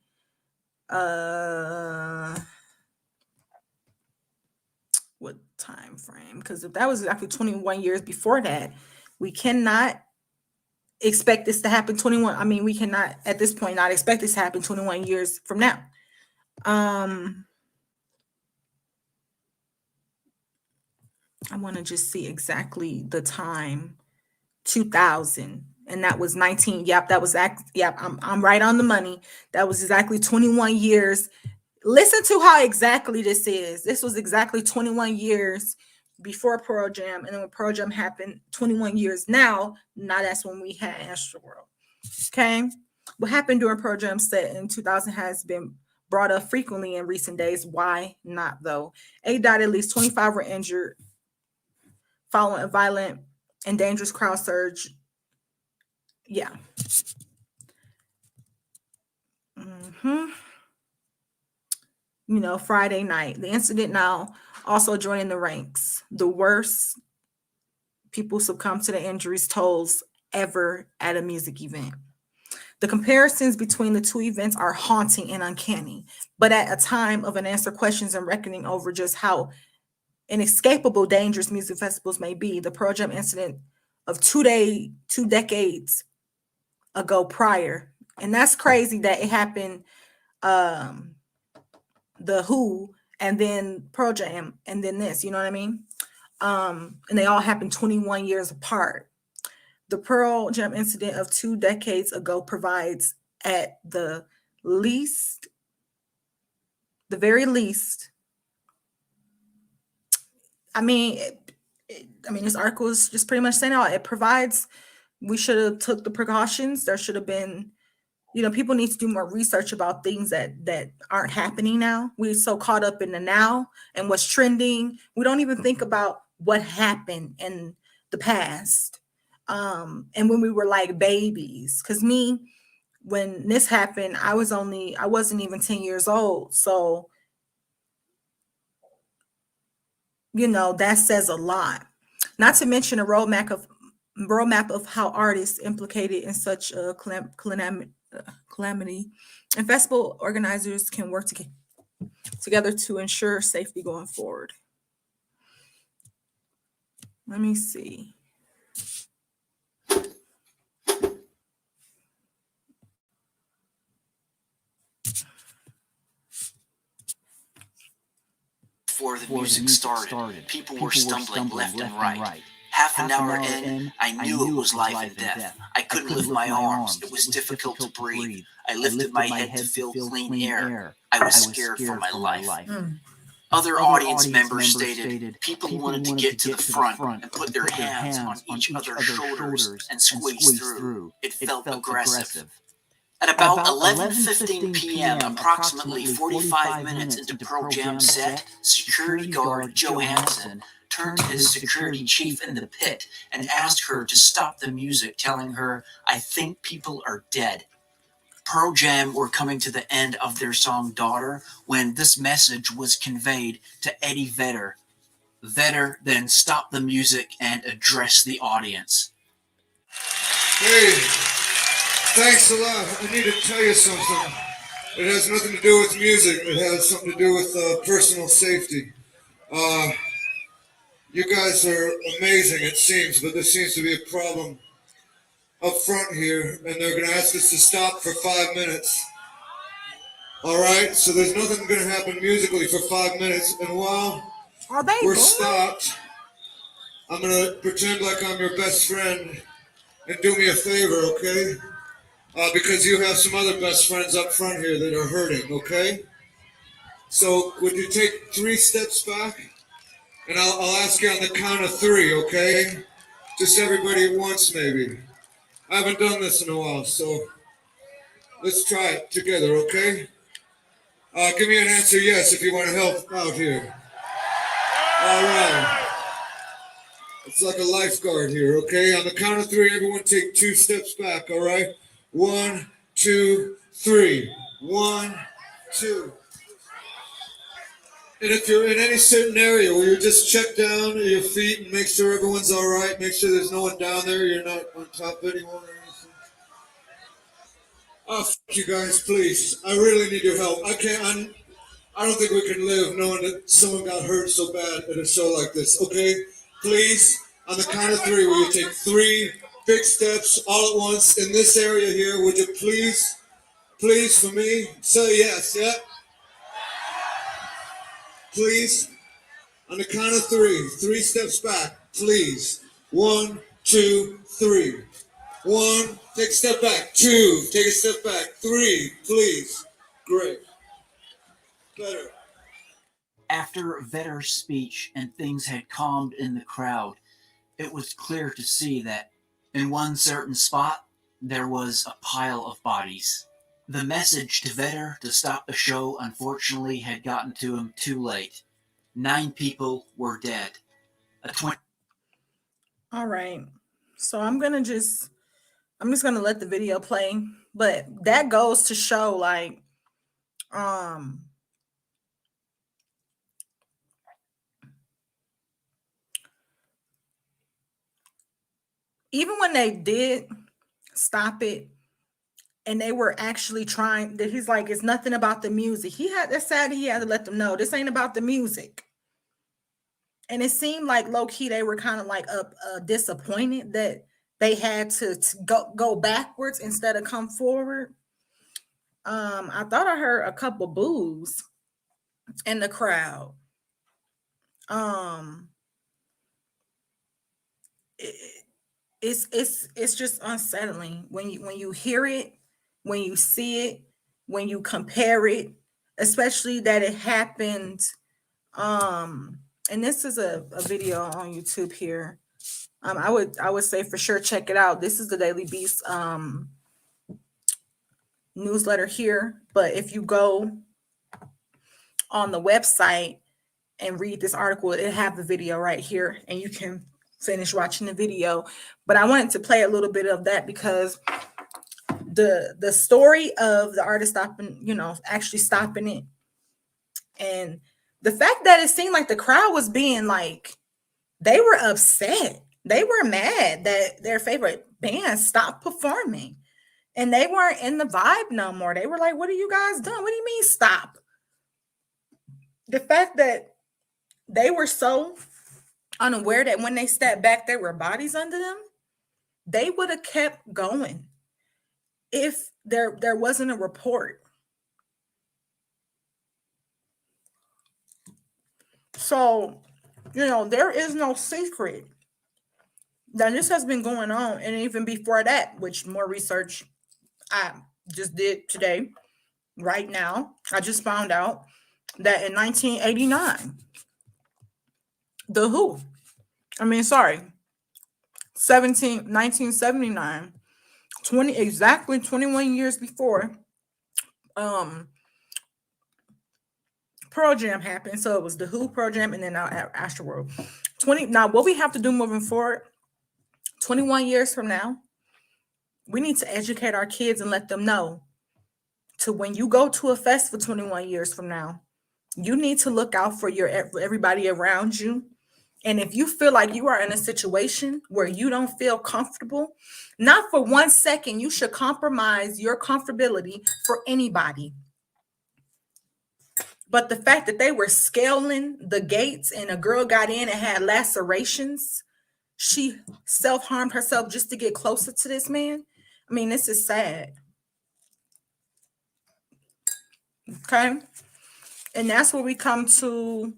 what time frame? Because if that was exactly 21 years before that, we cannot expect this to happen 21. I mean, we cannot at this point not expect this to happen 21 years from now. I want to just see exactly the time. 2000, and that was 19. Yep, that was I'm right on the money. That was exactly 21 years. Listen to how exactly this is. This was exactly 21 years before Pearl Jam, and then when Pearl Jam happened 21 years now that's when we had Astroworld. Okay, what happened during Pearl Jam set in 2000 has been brought up frequently in recent days. Why not though? 8 died, at least 25 were injured following a violent and dangerous crowd surge. Yeah. Friday night. The incident now also joining the ranks. The worst people succumb to the injuries tolls ever at a music event. The comparisons between the two events are haunting and uncanny, but at a time of unanswered questions and reckoning over just how inescapable dangerous music festivals may be, the Pearl Jam incident of 2 decades ago prior. And that's crazy that it happened, the Who and then Pearl Jam and then this, you know what I mean? And they all happened 21 years apart. The Pearl Jam incident of 2 decades ago provides at the least the very least, I mean, this article is just pretty much saying all it provides. We should have took the precautions. There should have been, people need to do more research about things that aren't happening now. We're so caught up in the now and what's trending. We don't even think about what happened in the past. And when we were like babies, because when this happened, I wasn't even 10 years old. So, that says a lot. Not to mention a roadmap of how artists implicated in such a calamity and festival organizers can work together to ensure safety going forward. Let me see. Before the music started, people were stumbling left and right. Half an hour in, I knew it was life and death. I couldn't lift my arms. It was difficult to breathe. I lifted my head to feel clean air. I was scared for my life. Other audience members stated people wanted to get to the front and put their hands on each other's shoulders and squeeze through. It felt aggressive. At about 11:15 p.m., approximately 45 minutes into Pearl Jam's set, security guard Johansson turned to his security chief in the pit and asked her to stop the music, telling her, "I think people are dead." Pearl Jam were coming to the end of their song Daughter when this message was conveyed to Eddie Vedder. Vedder then stopped the music and addressed the audience. Hey, thanks a lot. I need to tell you something. It has nothing to do with music. It has something to do with personal safety. You guys are amazing, it seems, but there seems to be a problem up front here, and they're going to ask us to stop for 5 minutes. All right, so there's nothing going to happen musically for 5 minutes, and while we're stopped, I'm going to pretend like I'm your best friend and do me a favor, okay? Because you have some other best friends up front here that are hurting, okay? So would you take 3 steps back? And I'll ask you on the count of 3, okay? Just everybody at once, maybe. I haven't done this in a while, so let's try it together, okay? Give me an answer yes if you want to help out here. All right. It's like a lifeguard here, okay? On the count of 3, everyone take 2 steps back, all right? 1, 2, 3. 1, 2. And if you're in any certain area where you just check down your feet and make sure everyone's all right, make sure there's no one down there, you're not on top of anyone or anything. Oh, you guys, please. I really need your help. I don't think we can live knowing that someone got hurt so bad at a show like this, okay? Please, on the count of 3, will you take 3 big steps all at once in this area here? Would you please, for me, say yes, yeah? Please, on the count of 3, 3 steps back, please. 1, 2, 3. 1, take a step back. 2, take a step back. 3, please. Great. Better. After Vedder's speech and things had calmed in the crowd, it was clear to see that in one certain spot there was a pile of bodies. The message to Vedder to stop the show unfortunately had gotten to him too late. 9 people were dead. All right. So I'm just gonna let the video play. But that goes to show, like, even when they did stop it, and they were actually trying, that he's like, it's nothing about the music. He had to let them know this ain't about the music. And it seemed like low key they were kind of like disappointed that they had to go backwards instead of come forward. I thought I heard a couple boos in the crowd. It's just unsettling when you hear it, when you see it, when you compare it, especially that it happened. And this is a video on YouTube here. I would say for sure check it out. This is the Daily Beast newsletter here. But if you go on the website and read this article, it have the video right here, and you can finish watching the video. But I wanted to play a little bit of that because the story of the artist actually stopping it, and the fact that it seemed like the crowd was being like, they were upset. They were mad that their favorite band stopped performing and they weren't in the vibe no more. They were like, what are you guys doing? What do you mean stop? The fact that they were so unaware that when they stepped back, there were bodies under them, they would have kept going if there wasn't a report. So, there is no secret that this has been going on. And even before that, which more research I just did today, right now, I just found out that in 1989, The Who, 1979, exactly 21 years before Pearl Jam happened. So it was The Who, Pearl Jam, and then now Astroworld. Now, what we have to do moving forward, 21 years from now, we need to educate our kids and let them know to when you go to a festival 21 years from now, you need to look out for everybody around you. And if you feel like you are in a situation where you don't feel comfortable, not for 1 second, you should compromise your comfortability for anybody. But the fact that they were scaling the gates and a girl got in and had lacerations, she self-harmed herself just to get closer to this man. This is sad. Okay. And that's where we come to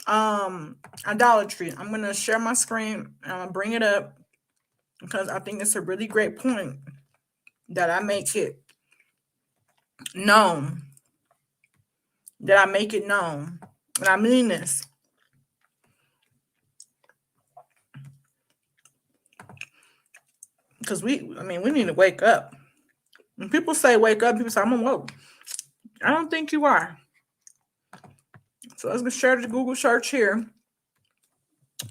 idolatry. I'm going to share my screen and I'm going to bring it up because I think it's a really great point that I make it known. And I mean this. Because we need to wake up. When people say wake up, people say, I'm awoke. I don't think you are. So let's share the Google search here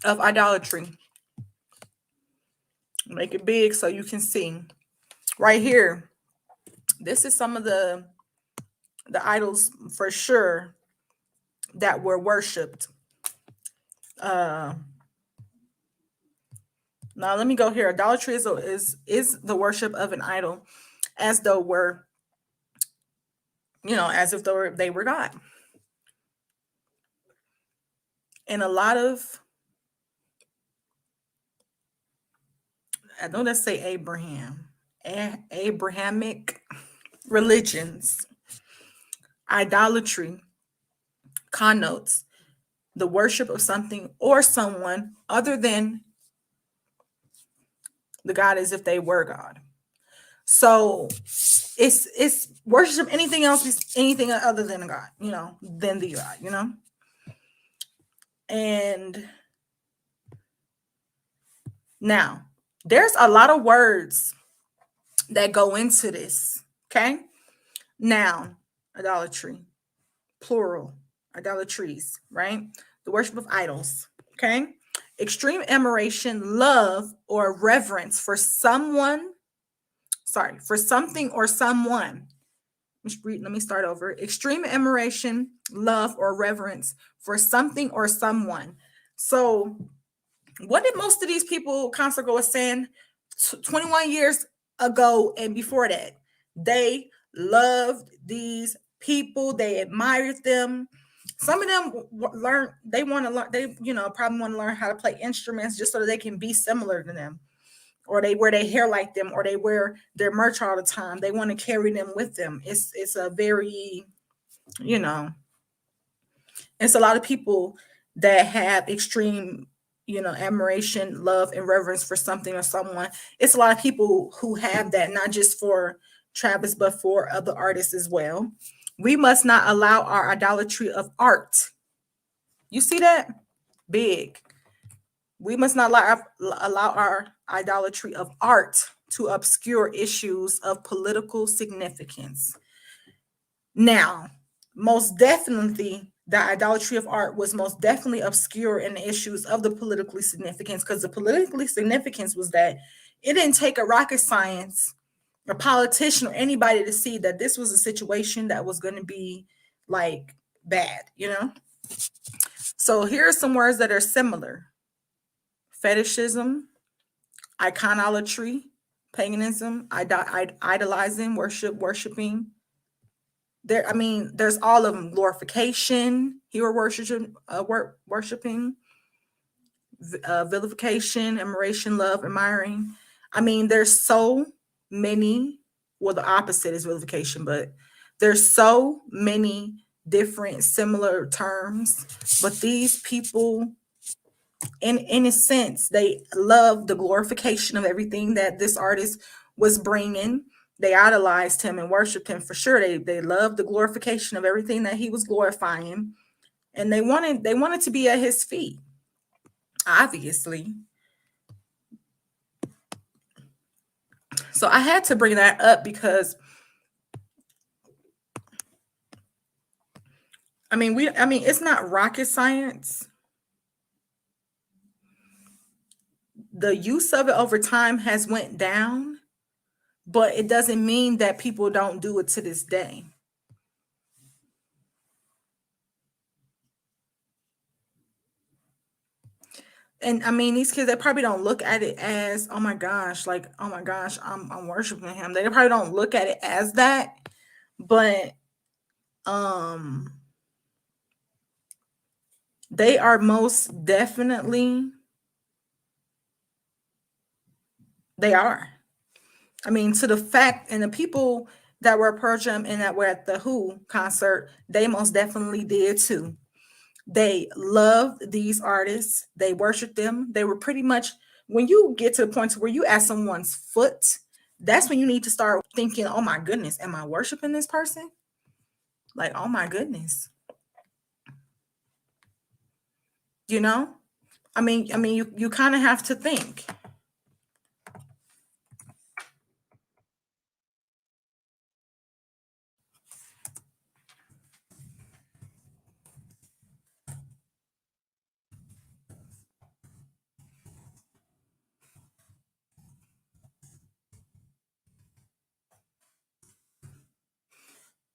of idolatry. Make it big so you can see. Right here, this is some of the idols for sure that were worshipped. Now let me go here. Idolatry is the worship of an idol as though as if they were God. And a lot of, I know let's say Abrahamic religions, idolatry connotes the worship of something or someone other than the God as if they were God. So it's worship anything else, anything other than a God, than the God, And now there's a lot of words that go into this. Okay. Noun, idolatry, plural, idolatries, right? The worship of idols. Okay. Extreme admiration, love, or reverence for something or someone. Let me start over. Extreme admiration, love, or reverence for something or someone. So what did most of these people constantly go saying 21 years ago and before that? They loved these people. They admired them. Some of them probably want to learn how to play instruments just so that they can be similar to them, or they wear their hair like them, or they wear their merch all the time. They want to carry them with them. It's a very, it's a lot of people that have extreme, admiration, love, and reverence for something or someone. It's a lot of people who have that, not just for Travis, but for other artists as well. We must not allow our idolatry of art. You see that? Big. We must not allow our idolatry of art to obscure issues of political significance. Now, most definitely, the idolatry of art was most definitely obscure in the issues of the politically significance, because the politically significance was that it didn't take a rocket science, a politician, or anybody to see that this was a situation that was going to be like bad, you know? So here are some words that are similar: fetishism, iconolatry, paganism, idolizing, worshiping. There, I mean, there's all of them. Glorification, hero worshiping, vilification, admiration, love, admiring. I mean, there's so many. Well, the opposite is vilification, but there's so many different similar terms. But these people, in a sense, they love the glorification of everything that this artist was bringing. They idolized him and worshiped him for sure. They loved the glorification of everything that he was glorifying, and they wanted to be at his feet, obviously. So I had to bring that up because I mean it's not rocket science. The use of it over time has went down, but it doesn't mean that people don't do it to this day. And I mean, these kids, they probably don't look at it as, oh my gosh, like, oh my gosh, I'm worshiping him. They probably don't look at it as that, but they are most definitely, they are. I mean, to the fact, and the people that were approaching him and that were at the Who concert, they most definitely did too. They loved these artists. They worshiped them. They were pretty much, when you get to the point where you at someone's foot, that's when you need to start thinking, oh my goodness, am I worshiping this person? Like, oh my goodness. You know? I mean, you kind of have to think.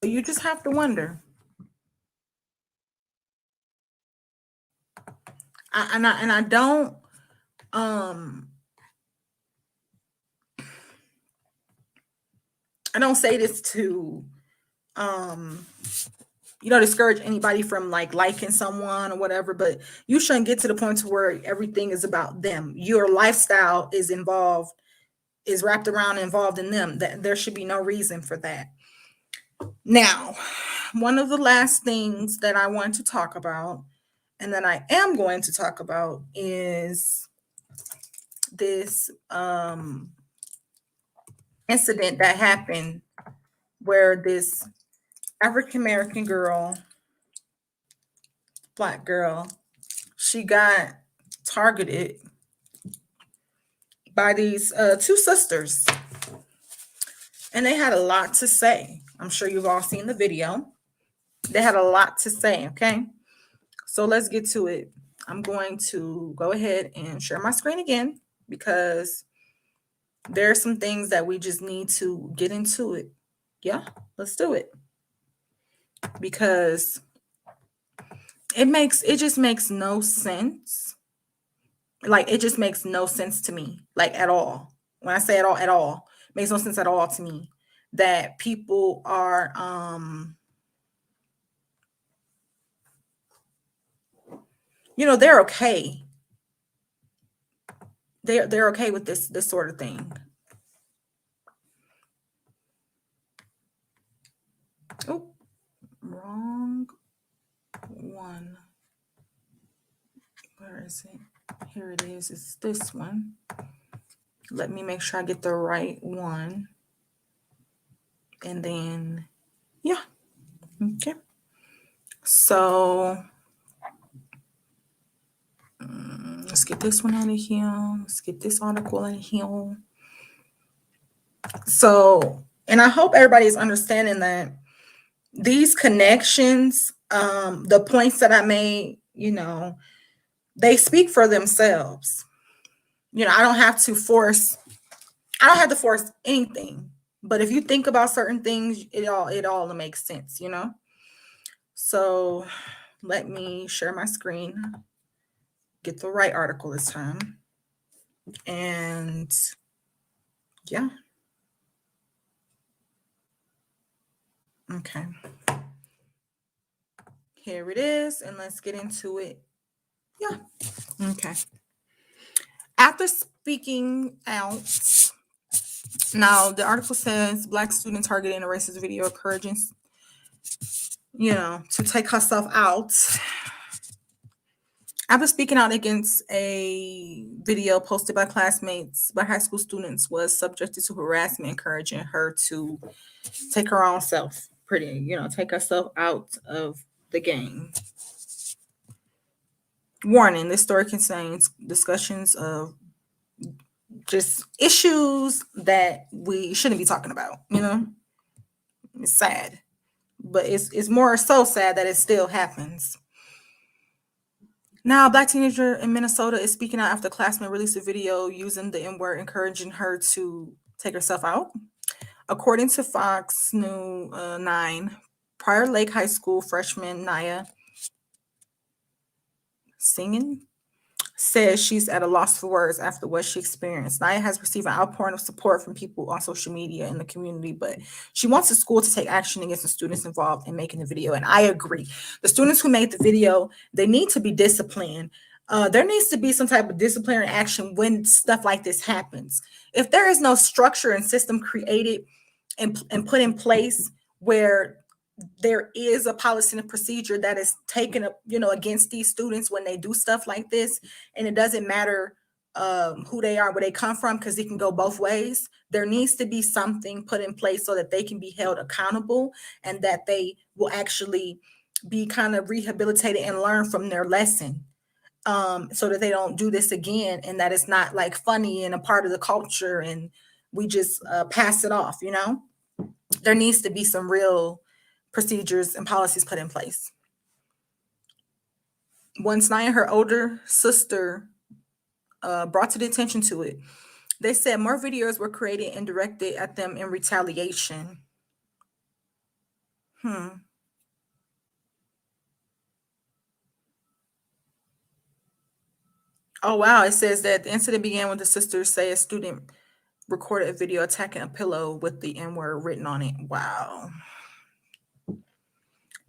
You just have to wonder. I don't I don't say this to discourage anybody from like liking someone or whatever, but you shouldn't get to the point to where everything is about them. Your lifestyle is wrapped around and involved in them. That there should be no reason for that. Now, one of the last things that I want to talk about, and that I am going to talk about, is this incident that happened where this African American girl, Black girl, she got targeted by these two sisters, and they had a lot to say. I'm sure you've all seen the video. They had a lot to say. Okay, so let's get to it. I'm going to go ahead and share my screen again because there are some things that we just need to get into it. Yeah, let's do it, because it just makes no sense. Like, it just makes no sense to me, like, at all. When I say at all, it makes no sense at all to me that people are they're okay. They're okay with this sort of thing. Oh, wrong one. Where is it? Here it is. It's this one. Let me make sure I get the right one. And then, yeah. Okay. So let's get this one out of here. Let's get this article out of here. So, and I hope everybody's understanding that these connections, the points that I made, they speak for themselves. I don't have to force anything. But if you think about certain things, it all makes sense, So let me share my screen, get the right article this time. And yeah. Okay. Here it is, and let's get into it. Yeah. Okay. After speaking out, now the article says Black student targeted in a racist video encouraging, to take herself out. After speaking out against a video posted by classmates by high school students was subjected to harassment, encouraging her to take her own self, take herself out of the game. Warning, this story contains discussions of just issues that we shouldn't be talking about, It's sad, but it's more so sad that it still happens. Now, a Black teenager in Minnesota is speaking out after a classmate released a video using the N-word, encouraging her to take herself out. According to Fox News 9, Prior Lake High School freshman Naya Singing says she's at a loss for words after what she experienced. Naya has received an outpouring of support from people on social media in the community, but she wants the school to take action against the students involved in making the video. And I agree. The students who made the video, they need to be disciplined. There needs to be some type of disciplinary action when stuff like this happens. If there is no structure and system created and put in place where there is a policy and a procedure that is taken up, against these students when they do stuff like this, and it doesn't matter who they are, where they come from, because it can go both ways. There needs to be something put in place so that they can be held accountable and that they will actually be kind of rehabilitated and learn from their lesson, so that they don't do this again, and that it's not like funny and a part of the culture and we just pass it off. There needs to be some real procedures and policies put in place. Once Naya and her older sister brought to the attention to it, they said more videos were created and directed at them in retaliation. Oh, wow. It says that the incident began when the sisters say a student recorded a video attacking a pillow with the N-word written on it. Wow.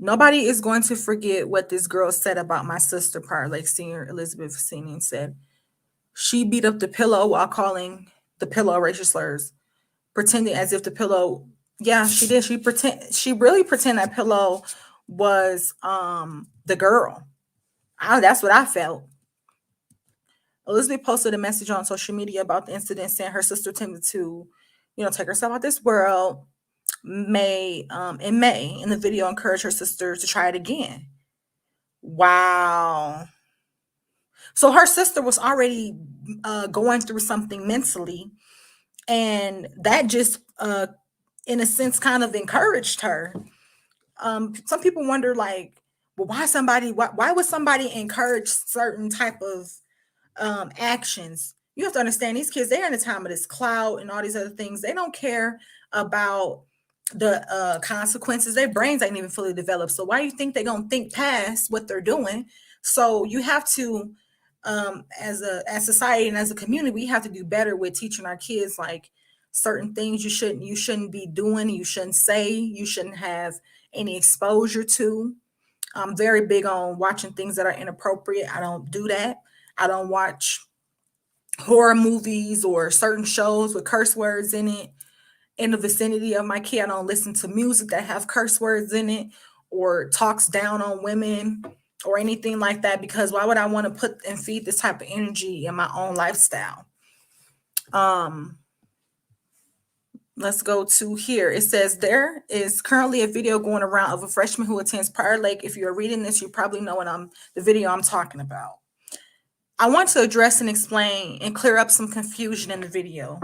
Nobody is going to forget what this girl said about my sister, Prior Lake Senior Elizabeth Senior said. She beat up the pillow while calling the pillow racial slurs, pretending as if the pillow, yeah, she did. She really pretended that pillow was the girl. That's what I felt. Elizabeth posted a message on social media about the incident, saying her sister attempted to, take herself out this world. In May, in the video, encouraged her sister to try it again. Wow. So her sister was already going through something mentally, and that just, in a sense, kind of encouraged her. Some people wonder, like, well, why would somebody encourage certain type of actions? You have to understand, these kids, they're in the time of this cloud and all these other things. They don't care about the consequences. Their brains ain't even fully developed. So why do you think they're gonna think past what they're doing? So you have to, as society and as a community, we have to do better with teaching our kids, like, certain things you shouldn't be doing, you shouldn't say, you shouldn't have any exposure to. I'm very big on watching things that are inappropriate. I don't do that. I don't watch horror movies or certain shows with curse words in it in the vicinity of my kid. I don't listen to music that have curse words in it or talks down on women or anything like that, because why would I want to put and feed this type of energy in my own lifestyle? let's go to here. It says there is currently a video going around of a freshman who attends Prior Lake. If you're reading this, you probably know the video I'm talking about. I want to address and explain and clear up some confusion in the video.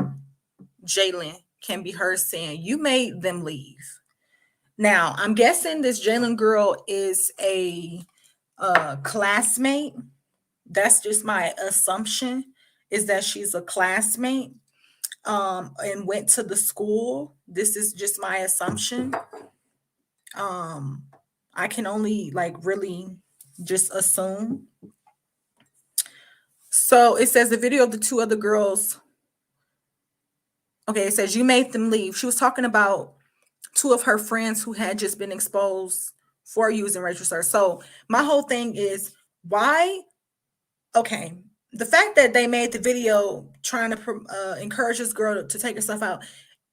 Jalen can be heard saying, "You made them leave." Now, I'm guessing this Jalen girl is a classmate. That's just my assumption, is that she's a classmate and went to the school. This is just my assumption. I can only really just assume. So it says the video of the two other girls. Okay, it says you made them leave. She was talking about two of her friends who had just been exposed for using racial slurs. So my whole thing is, why? Okay, the fact that they made the video trying to encourage this girl to take herself out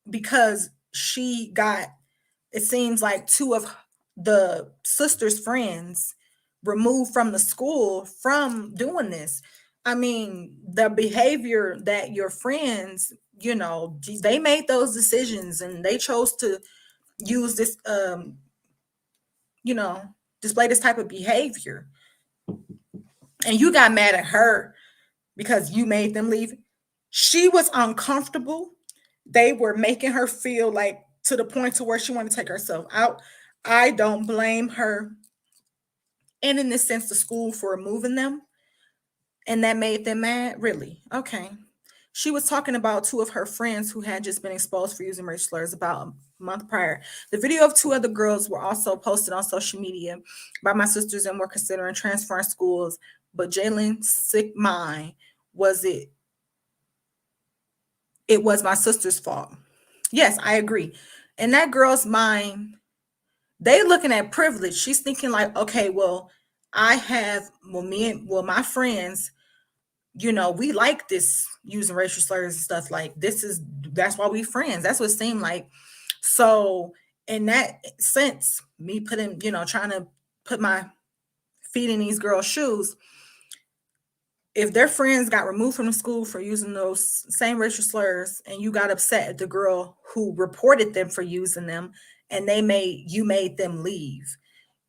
because she got, it seems like, two of the sister's friends removed from the school from doing this. I mean, the behavior that your friends, they made those decisions and they chose to use this, display this type of behavior. And you got mad at her because you made them leave. She was uncomfortable. They were making her feel like, to the point to where she wanted to take herself out. I don't blame her. And in this sense, the school for removing them. And that made them mad? Really? Okay. She was talking about two of her friends who had just been exposed for using racial slurs about a month prior. The video of two other girls were also posted on social media by my sisters and were considering transferring schools. But Jalen's sick mind it was my sister's fault. Yes, I agree. In that girl's mind, they looking at privilege. She's thinking like, okay, well, my friends, we like this using racial slurs and stuff. Like, that's why we friends. That's what it seemed like. So in that sense, me trying to put my feet in these girls' shoes, if their friends got removed from the school for using those same racial slurs and you got upset at the girl who reported them for using them and you made them leave.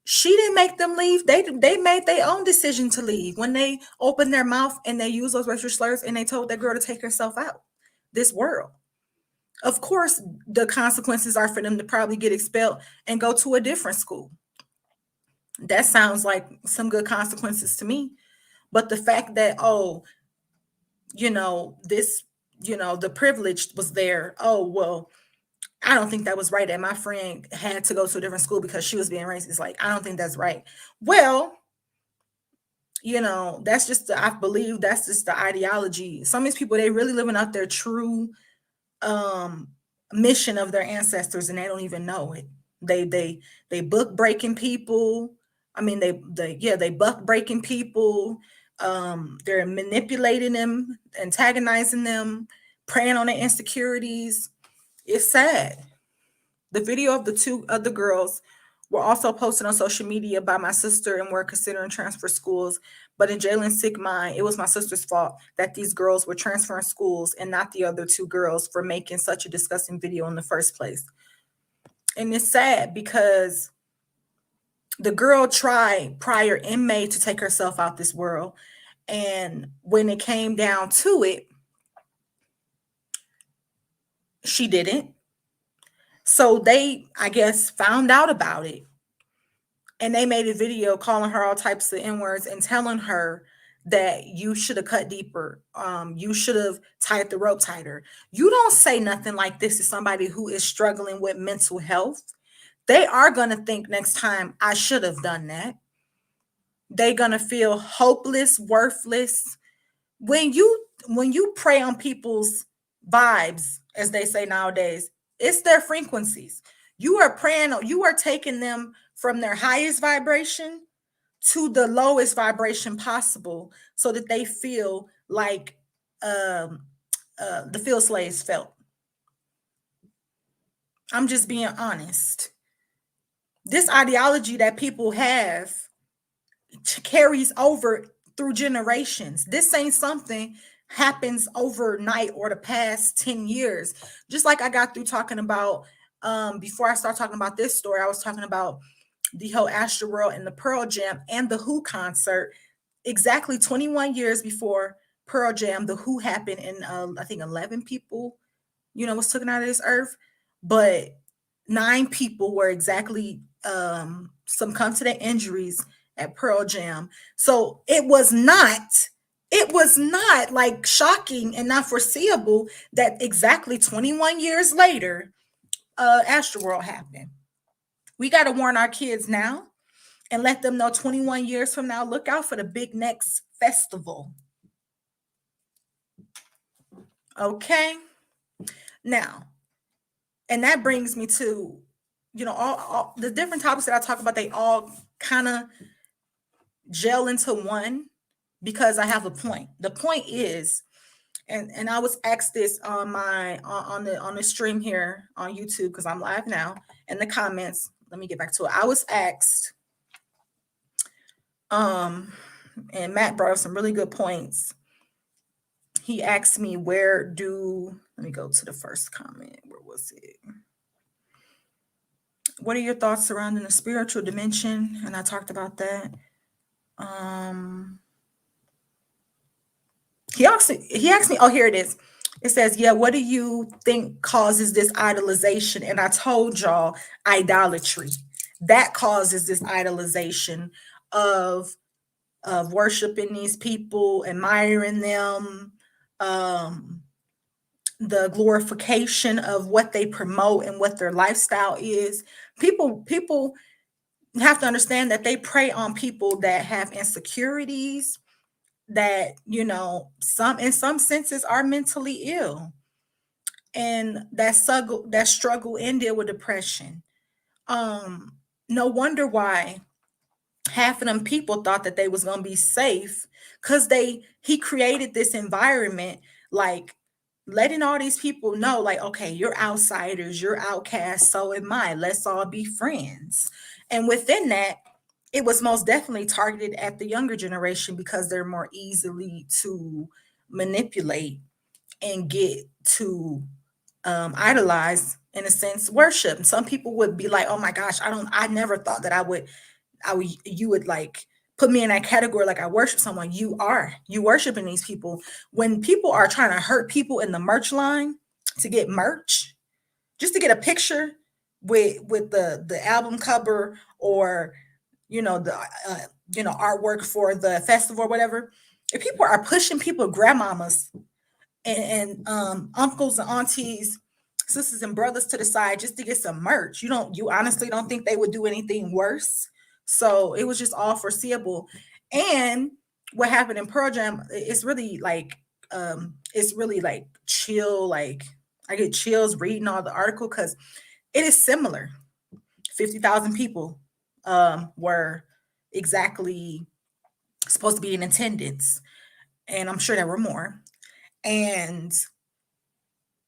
She didn't make them leave. They made their own decision to leave when they opened their mouth and they used those racial slurs and they told that girl to take herself out this world. Of course, the consequences are for them to probably get expelled and go to a different school. That sounds like some good consequences to me. But the fact that, the privilege was there. Oh, well, I don't think that was right that my friend had to go to a different school because she was being racist. Like, I don't think that's right. Well, I believe that's just the ideology. Some of these people, they really living out their true mission of their ancestors and they don't even know it. They book breaking people. I mean, they buck breaking people. They're manipulating them, antagonizing them, preying on their insecurities. It's sad. The video of the two other girls were also posted on social media by my sister and were considering transfer schools. But in Jalen's sick mind, it was my sister's fault that these girls were transferring schools and not the other two girls for making such a disgusting video in the first place. And it's sad because the girl tried prior in May to take herself out this world. And when it came down to it, she didn't. So they, I guess, found out about it. And they made a video calling her all types of N-words and telling her that you should have cut deeper. You should have tied the rope tighter. You don't say nothing like this to somebody who is struggling with mental health. They are going to think next time, I should have done that. They're going to feel hopeless, worthless. When you prey on people's vibes, as they say nowadays, it's their frequencies. You are taking them from their highest vibration to the lowest vibration possible so that they feel like the field slaves felt. I'm just being honest. This ideology that people have carries over through generations. This ain't something happens overnight or the past 10 years. Just like I got through talking about, before I start talking about this story, I was talking about the whole Astroworld and the Pearl Jam and the Who concert. Exactly 21 years before Pearl Jam, the Who happened, and I think 11 people, was taken out of this earth, but 9 people were exactly succumbed to their injuries at Pearl Jam. So it was not like shocking and not foreseeable that exactly 21 years later, Astroworld happened. We got to warn our kids now and let them know 21 years from now, look out for the big next festival. Okay. Now, and that brings me to, all the different topics that I talk about, they all kind of gel into one because I have a point. The point is, and I was asked this on the stream here on YouTube, because I'm live now, in the comments. Let me get back to it. I was asked, and Matt brought up some really good points. He asked me, let me go to the first comment. Where was it? What are your thoughts surrounding the spiritual dimension? And I talked about that. He asked me, oh, here it is. It says, yeah, what do you think causes this idolization? And I told y'all, idolatry. That causes this idolization of worshiping these people, admiring them, the glorification of what they promote and what their lifestyle is. People have to understand that they prey on people that have insecurities, that, in some senses are mentally ill, and that struggle and deal with depression. No wonder why half of them people thought that they was going to be safe, because he created this environment, like letting all these people know, like, okay, you're outsiders, you're outcasts, so am I, let's all be friends. And within that, it was most definitely targeted at the younger generation, because they're more easily to manipulate and get to idolize, in a sense, worship. And some people would be like, oh my gosh, I never thought that you would like put me in that category, like I worship someone. You worshiping these people. When people are trying to hurt people in the merch line to get merch, just to get a picture with the album cover, or the artwork for the festival or whatever. If people are pushing people, grandmamas and uncles and aunties, sisters and brothers to the side just to get some merch, you honestly don't think they would do anything worse? So it was just all foreseeable. And what happened in Pearl Jam, it's really like chill. Like, I get chills reading all the article, because it is similar. 50,000 people were exactly supposed to be in attendance, and I'm sure there were more. And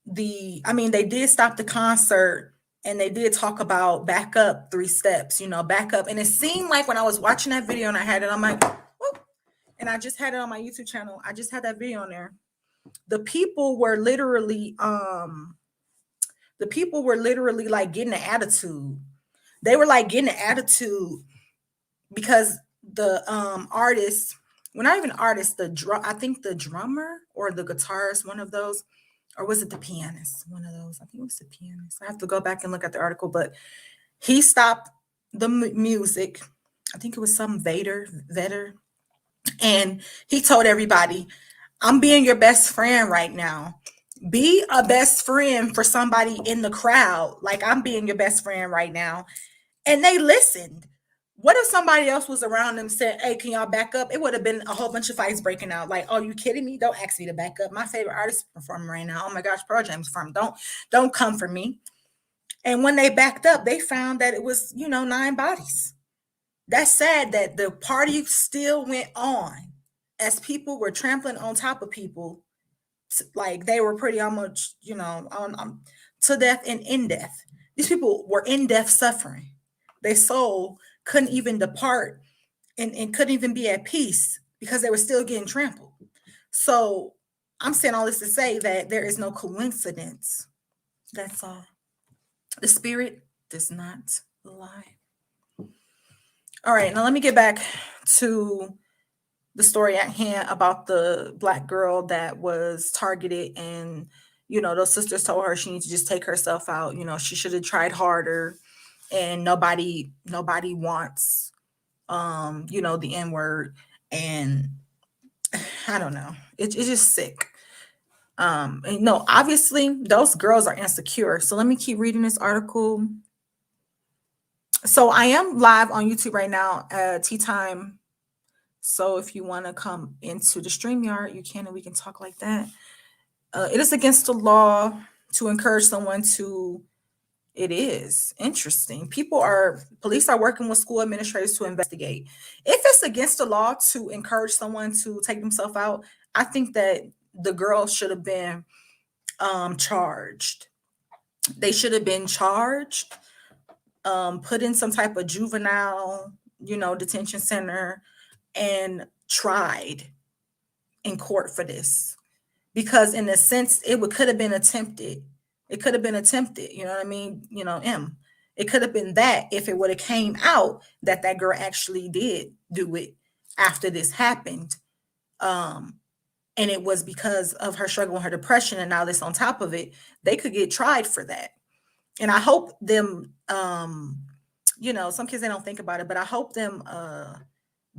they did stop the concert, and they did talk about back up 3 steps, back up. And it seemed like when I was watching that video, and I had it on my, and I just had it on my YouTube channel, I just had that video on there. The people were literally like getting an attitude. They were like getting an attitude because the artist, well, not even artist, I think the drummer or the guitarist, one of those, or was it the pianist? One of those. I think it was the pianist. I have to go back and look at the article, but he stopped the music. I think it was some Vetter. And he told everybody, I'm being your best friend right now. Be a best friend for somebody in the crowd. Like, I'm being your best friend right now. And they listened. What if somebody else was around them, said, hey, can y'all back up? It would have been a whole bunch of fights breaking out. Like, oh, you kidding me? Don't ask me to back up. My favorite artist performing right now. Oh my gosh, Pearl Jam's performing. Don't come for me. And when they backed up, they found that it was, 9 bodies. That's sad that the party still went on as people were trampling on top of people. Like, they were pretty much, to death and in death. These people were in death suffering. Their soul couldn't even depart and couldn't even be at peace, because they were still getting trampled. So I'm saying all this to say that there is no coincidence. That's all. The spirit does not lie. All right, now let me get back to the story at hand about the Black girl that was targeted, and those sisters told her she needs to just take herself out. She should have tried harder, and nobody wants the N word, and I don't know. It's just sick. And no, obviously those girls are insecure. So let me keep reading this article. So I am live on YouTube right now at Tea Time. So if you want to come into the StreamYard, you can, and we can talk like that. It is against the law to encourage someone to. It is interesting. Police are working with school administrators to investigate. If it's against the law to encourage someone to take themselves out, I think that the girl should have been charged. They should have been charged, put in some type of juvenile, detention center, and tried in court for this. Because in a sense, could have been attempted. It could have been attempted. You know what I mean? It could have been that if it would have came out that girl actually did do it after this happened. And it was because of her struggle and her depression, and now this on top of it, they could get tried for that. And I hope them, some kids, they don't think about it, but I hope them,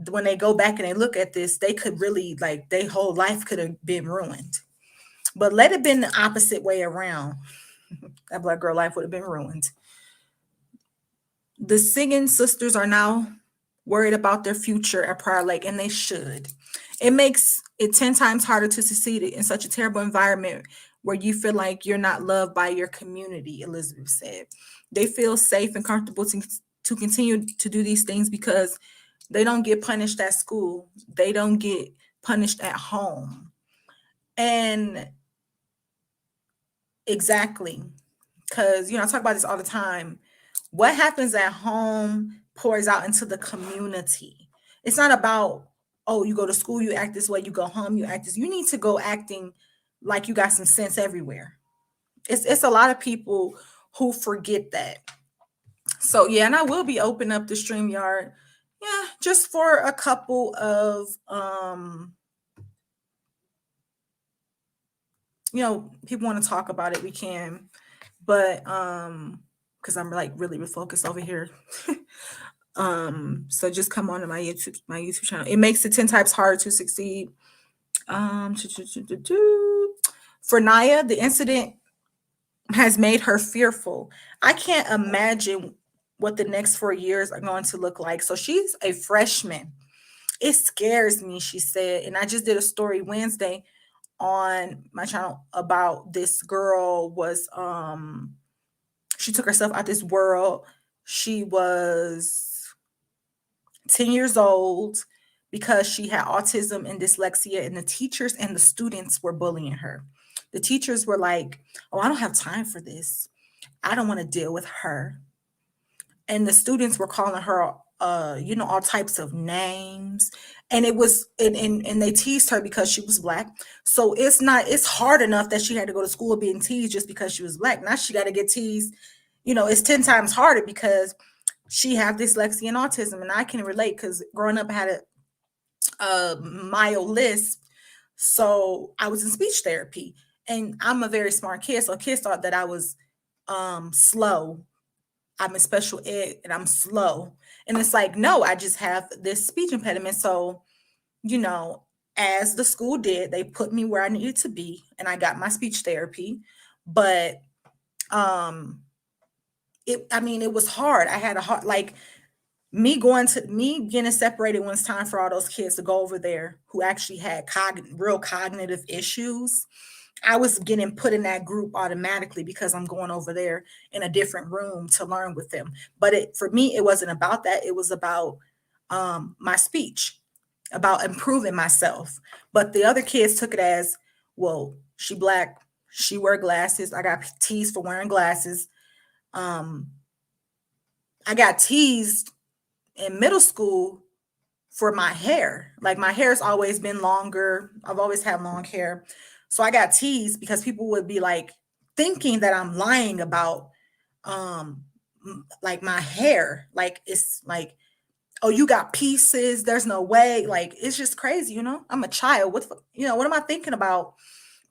when they go back and they look at this, they could really, like, their whole life could have been ruined. But let it been the opposite way around. That Black girl life would have been ruined. The singing sisters are now worried about their future at Peral Lake, and they should. It makes it 10 times harder to succeed in such a terrible environment where you feel like you're not loved by your community, Elizabeth said. They feel safe and comfortable to continue to do these things because they don't get punished at school. They don't get punished at home. And exactly, because, I talk about this all the time. What happens at home pours out into the community. It's not about, oh, you go to school, you act this way, you go home, you act this. You need to go acting like you got some sense everywhere. It's a lot of people who forget that. So yeah, and I will be opening up the StreamYard, just for a couple of people want to talk about it, we can, but because I'm like really refocused over here. So just come on to my YouTube channel. It makes it 10 times harder to succeed. For Naya, the incident has made her fearful. I can't imagine what the next 4 years are going to look like. So she's a freshman. It scares me, she said. And I just did a story Wednesday on my channel about this girl was she took herself out this world. She was 10 years old because she had autism and dyslexia, and the teachers and the students were bullying her. The teachers were like, oh, I don't have time for this. I don't want to deal with her. And the students were calling her all types of names. And it was and they teased her because she was Black. So it's hard enough that she had to go to school being teased just because she was Black. Now she got to get teased. It's 10 times harder because she have dyslexia and autism. And I can relate because growing up I had a mild lisp. So I was in speech therapy, and I'm a very smart kid. So kids thought that I was slow. I'm in special ed and I'm slow. And it's like, no, I just have this speech impediment. So, as the school did, they put me where I needed to be, and I got my speech therapy. But it was hard. I had a hard, like, me getting separated when it's time for all those kids to go over there who actually had real cognitive issues. I was getting put in that group automatically because I'm going over there in a different room to learn with them. But for me, it wasn't about that. It was about my speech, about improving myself. But the other kids took it as, well, she Black, she wear glasses. I got teased for wearing glasses. I got teased in middle school for my hair. Like, my hair's always been longer. I've always had long hair. So I got teased because people would be like thinking that I'm lying about like my hair. Like it's like, oh, you got pieces. There's no way. Like it's just crazy, you know? I'm a child. What am I thinking about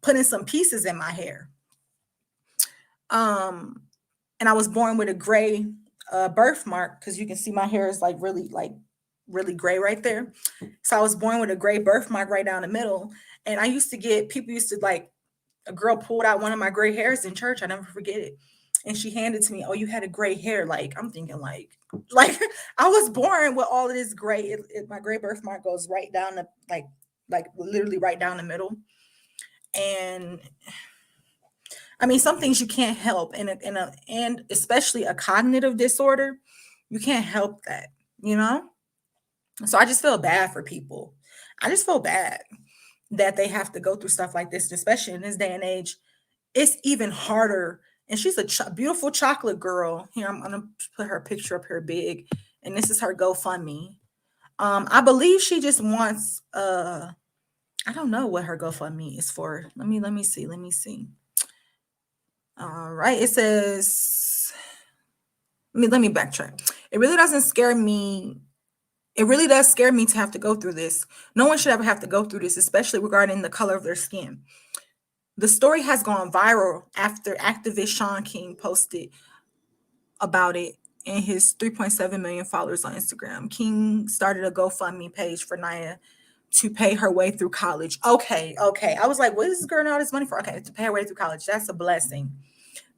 putting some pieces in my hair? And I was born with a gray birthmark because you can see my hair is like really gray right there. So I was born with a gray birthmark right down the middle. And I used to get people used to like a girl pulled out one of my gray hairs in church. I never forget it. And she handed to me, "Oh, you had a gray hair." Like I'm thinking like I was born with all of this gray. My gray birthmark goes right down the like literally right down the middle. And I mean, some things you can't help and especially a cognitive disorder, you can't help that, you know? So I just feel bad for people. I just feel bad that they have to go through stuff like this, especially in this day and age. It's even harder. And she's a beautiful chocolate girl. Here, I'm gonna put her picture up here big, and this is her GoFundMe. I believe she just wants. I don't know what her GoFundMe is for. Let me see. All right, it says. Let me backtrack. It really doesn't scare me. It really does scare me to have to go through this. No one should ever have to go through this, especially regarding the color of their skin. The story has gone viral after activist Sean King posted about it in his 3.7 million followers on Instagram. King started a GoFundMe page for Naya to pay her way through college. Okay. I was like, what is this girl all this money for? Okay, to pay her way through college. That's a blessing.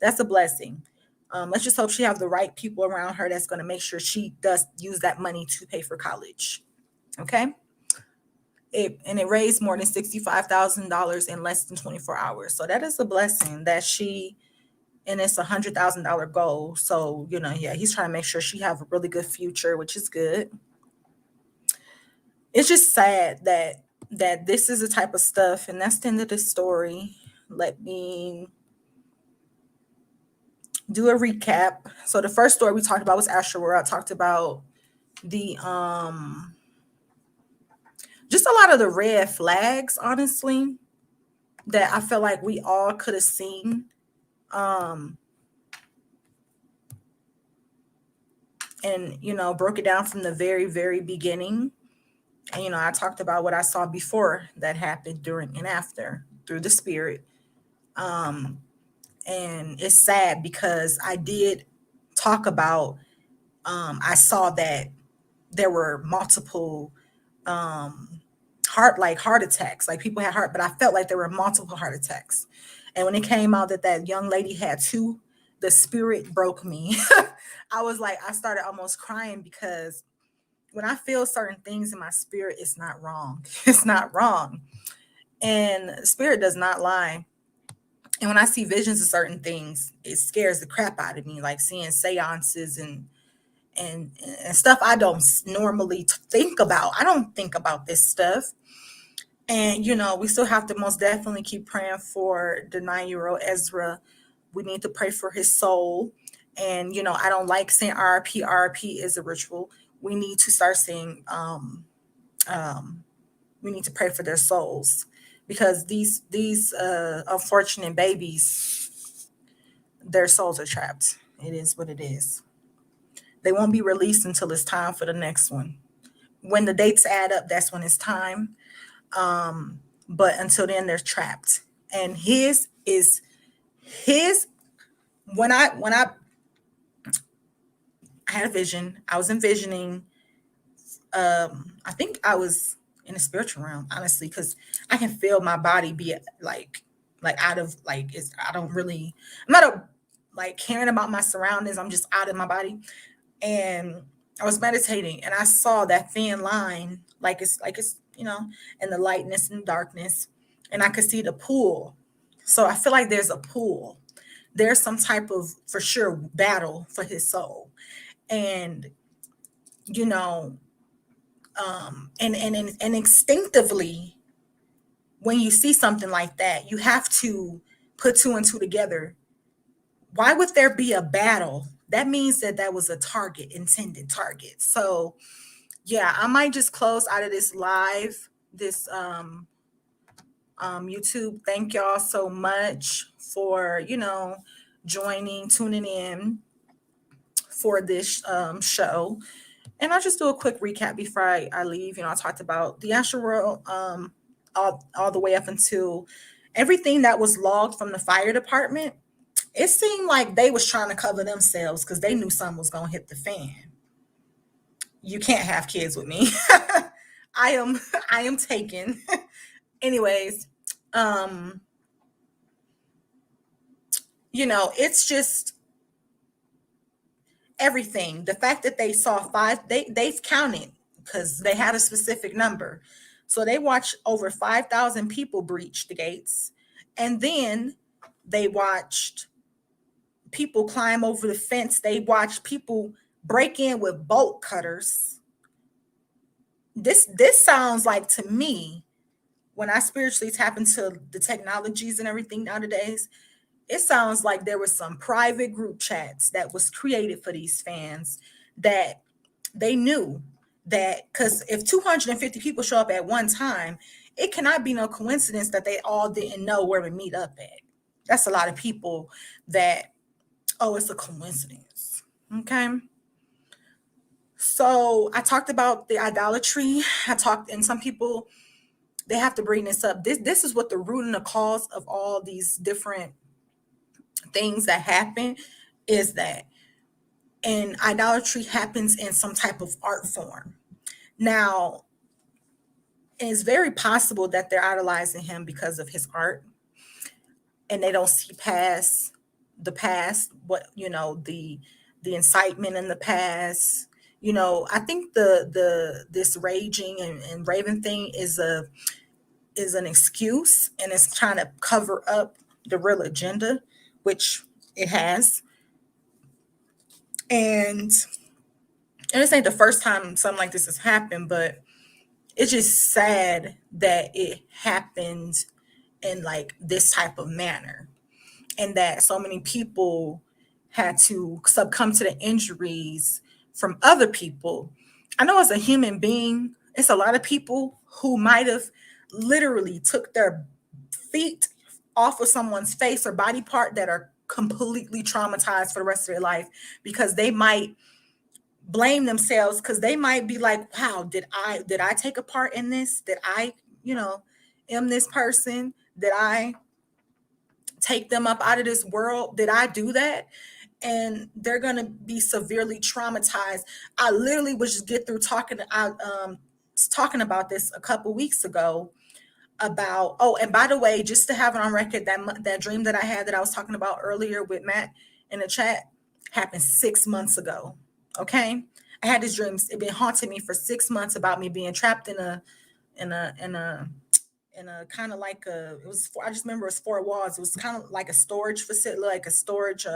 Let's just hope she have the right people around her that's going to make sure she does use that money to pay for college. Okay. It raised more than $65,000 in less than 24 hours. So that is a blessing that and it's $100,000 goal. So, yeah, he's trying to make sure she have a really good future, which is good. It's just sad that this is the type of stuff, and that's the end of the story. Let me do a recap. So the first story we talked about was Astroworld. I talked about the just a lot of the red flags, honestly, that I felt like we all could have seen. And broke it down from the very, very beginning. And I talked about what I saw before that happened, during and after, through the spirit. And it's sad because I did talk about I saw that there were multiple heart attacks. Like people had heart, but I felt like there were multiple heart attacks. And when it came out that young lady had two, the spirit broke me. I was like, I started almost crying because when I feel certain things in my spirit, it's not wrong. It's not wrong. And spirit does not lie. And when I see visions of certain things, it scares the crap out of me, like seeing seances and stuff I don't normally think about. I don't think about this stuff. And, we still have to most definitely keep praying for the 9-year-old Ezra. We need to pray for his soul. And, I don't like saying RP. RP is a ritual. We need to start saying, we need to pray for their souls, because these unfortunate babies, their souls are trapped. It is what it is. They won't be released until it's time for the next one. When the dates add up, that's when it's time. But until then, they're trapped. And his when I had a vision, I was envisioning. I think I was in the spiritual realm, honestly, because I can feel my body be like out of I'm not caring about my surroundings. I'm just out of my body. And I was meditating and I saw that thin line, like it's in the lightness and darkness, and I could see the pool. So I feel like there's a pool. There's some type of, for sure, battle for his soul. And and instinctively, when you see something like that, you have to put two and two together. Why would there be a battle? That means that was a intended target. So yeah, I might just close out of this live, this YouTube, thank y'all so much for, tuning in for this show. And I'll just do a quick recap before I leave. I talked about the Astroworld all the way up until everything that was logged from the fire department. It seemed like they was trying to cover themselves because they knew something was going to hit the fan. You can't have kids with me. I am taken. Anyways, it's just everything. The fact that they saw 5, they've counted because they had a specific number. So they watched over 5,000 people breach the gates. And then they watched people climb over the fence. They watched people break in with bolt cutters. This sounds like, to me, when I spiritually tap into the technologies and everything nowadays, it sounds like there was some private group chats that was created for these fans that they knew that, because if 250 people show up at one time, it cannot be no coincidence that they all didn't know where to meet up at. That's a lot of people that, it's a coincidence. Okay. So I talked about the idolatry. And some people, they have to bring this up. This is what the root and the cause of all these different things that happen is that, and idolatry happens in some type of art form. Now, it's very possible that they're idolizing him because of his art, and they don't see past the past, the incitement in the past. I think this raging and raving thing is an excuse, and it's trying to cover up the real agenda, which it has. And this ain't the first time something like this has happened, but it's just sad that it happened in like this type of manner, and that so many people had to succumb to the injuries from other people. I know as a human being, it's a lot of people who might have literally took their feet off of someone's face or body part that are completely traumatized for the rest of their life, because they might blame themselves, because they might be like, wow, did I take a part in this? Did I, am this person? Did I take them up out of this world? Did I do that? And they're going to be severely traumatized. I literally was just get through talking about this a couple weeks ago about, and by the way, just to have it on record, that dream that I had that I was talking about earlier with Matt in the chat happened 6 months ago. Okay. I had this dream. It been haunting me for 6 months about me being trapped in a kind of like I just remember it was 4 walls. It was kind of like a storage facility, like a storage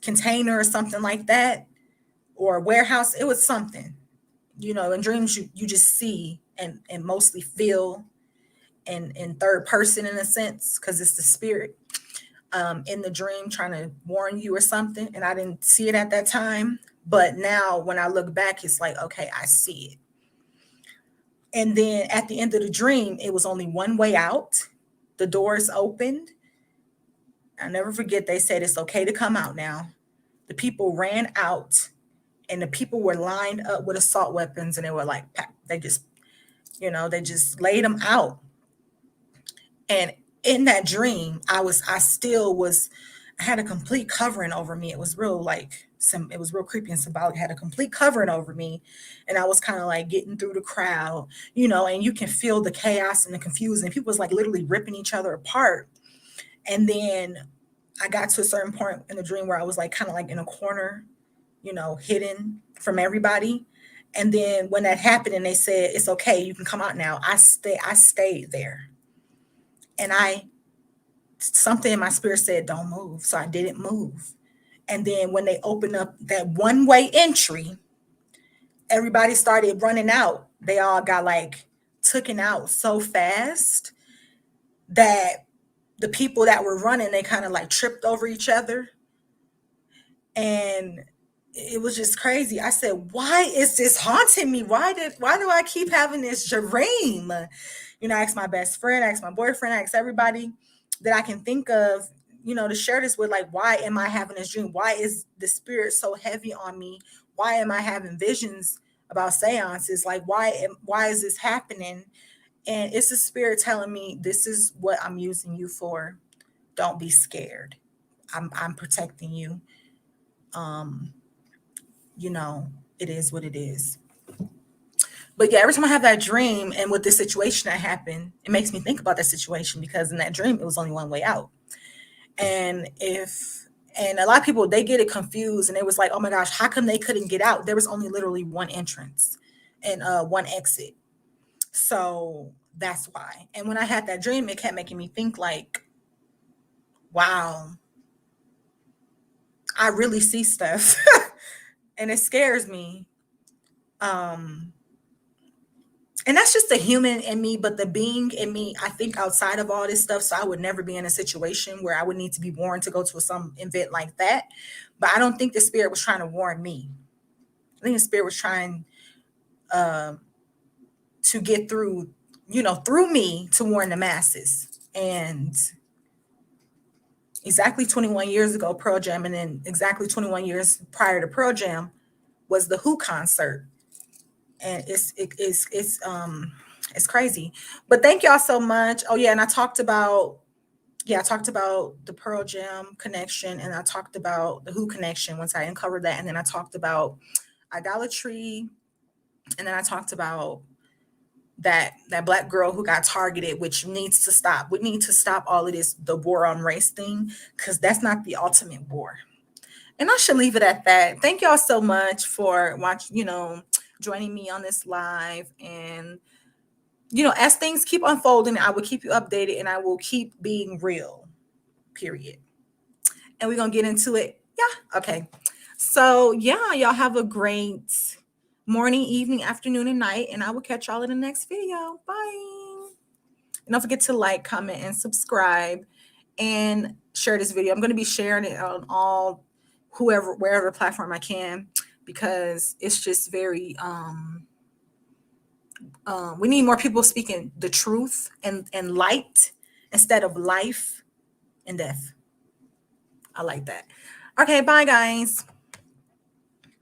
container or something like that, or a warehouse. It was something, in dreams you just see and mostly feel in third person in a sense, because it's the spirit in the dream trying to warn you or something. And I didn't see it at that time, but now when I look back, it's like, okay, I see it. And then at the end of the dream, it was only one way out. The doors opened. I'll never forget, they said it's okay to come out now. The people ran out, and the people were lined up with assault weapons, and they were like, they just laid them out. And in that dream, I had a complete covering over me. It was real it was real creepy and symbolic. I had a complete covering over me, and I was kind of like getting through the crowd, and you can feel the chaos and the confusion. People was like literally ripping each other apart. And then I got to a certain point in the dream where I was like kind of like in a corner, hidden from everybody. And then when that happened and they said, it's okay, you can come out now, I stayed there. And something in my spirit said, don't move. So I didn't move. And then when they opened up that one-way entry, everybody started running out. They all got taken out so fast that the people that were running, they kind of tripped over each other. And it was just crazy. I said, why is this haunting me? Why do I keep having this dream? You know, I asked my best friend, I asked my boyfriend, I asked everybody that I can think of, you know, to share this with. Like, why am I having this dream? Why is the spirit so heavy on me? Why am I having visions about seances? Like, why is this happening? And it's the spirit telling me, this is what I'm using you for. Don't be scared. I'm protecting you. You know, it is what it is. But yeah, every time I have that dream and with this situation that happened, it makes me think about that situation, because in that dream, it was only one way out. And a lot of people, they get it confused, and it was like, oh my gosh, how come they couldn't get out? There was only literally one entrance and one exit. So that's why. And when I had that dream, it kept making me think like, wow, I really see stuff and it scares me. And that's just the human in me, but the being in me, I think outside of all this stuff. So I would never be in a situation where I would need to be warned to go to some event like that. But I don't think the spirit was trying to warn me. I think the spirit was trying to get through, you know, through me to warn the masses. And exactly 21 years ago, Pearl Jam, and then exactly 21 years prior to Pearl Jam was the Who concert. And it's crazy. But thank y'all so much. Oh yeah, and I talked about the Pearl Jam connection, and I talked about the Who connection once I uncovered that, and then I talked about idolatry, and then I talked about that Black girl who got targeted, which needs to stop. We need to stop all of this, the war on race thing, because that's not the ultimate war. And I should leave it at that. Thank y'all so much for watching, you know, joining me on this live. And, you know, as things keep unfolding, I will keep you updated, and I will keep being real, period. And we're going to get into it. Yeah. Okay. So yeah, y'all have a great morning, evening, afternoon, and night. And I will catch y'all in the next video. Bye. And don't forget to like, comment, and subscribe, and share this video. I'm going to be sharing it on all wherever platform I can, because it's just very we need more people speaking the truth and light instead of life and death. I like that. Okay, bye guys.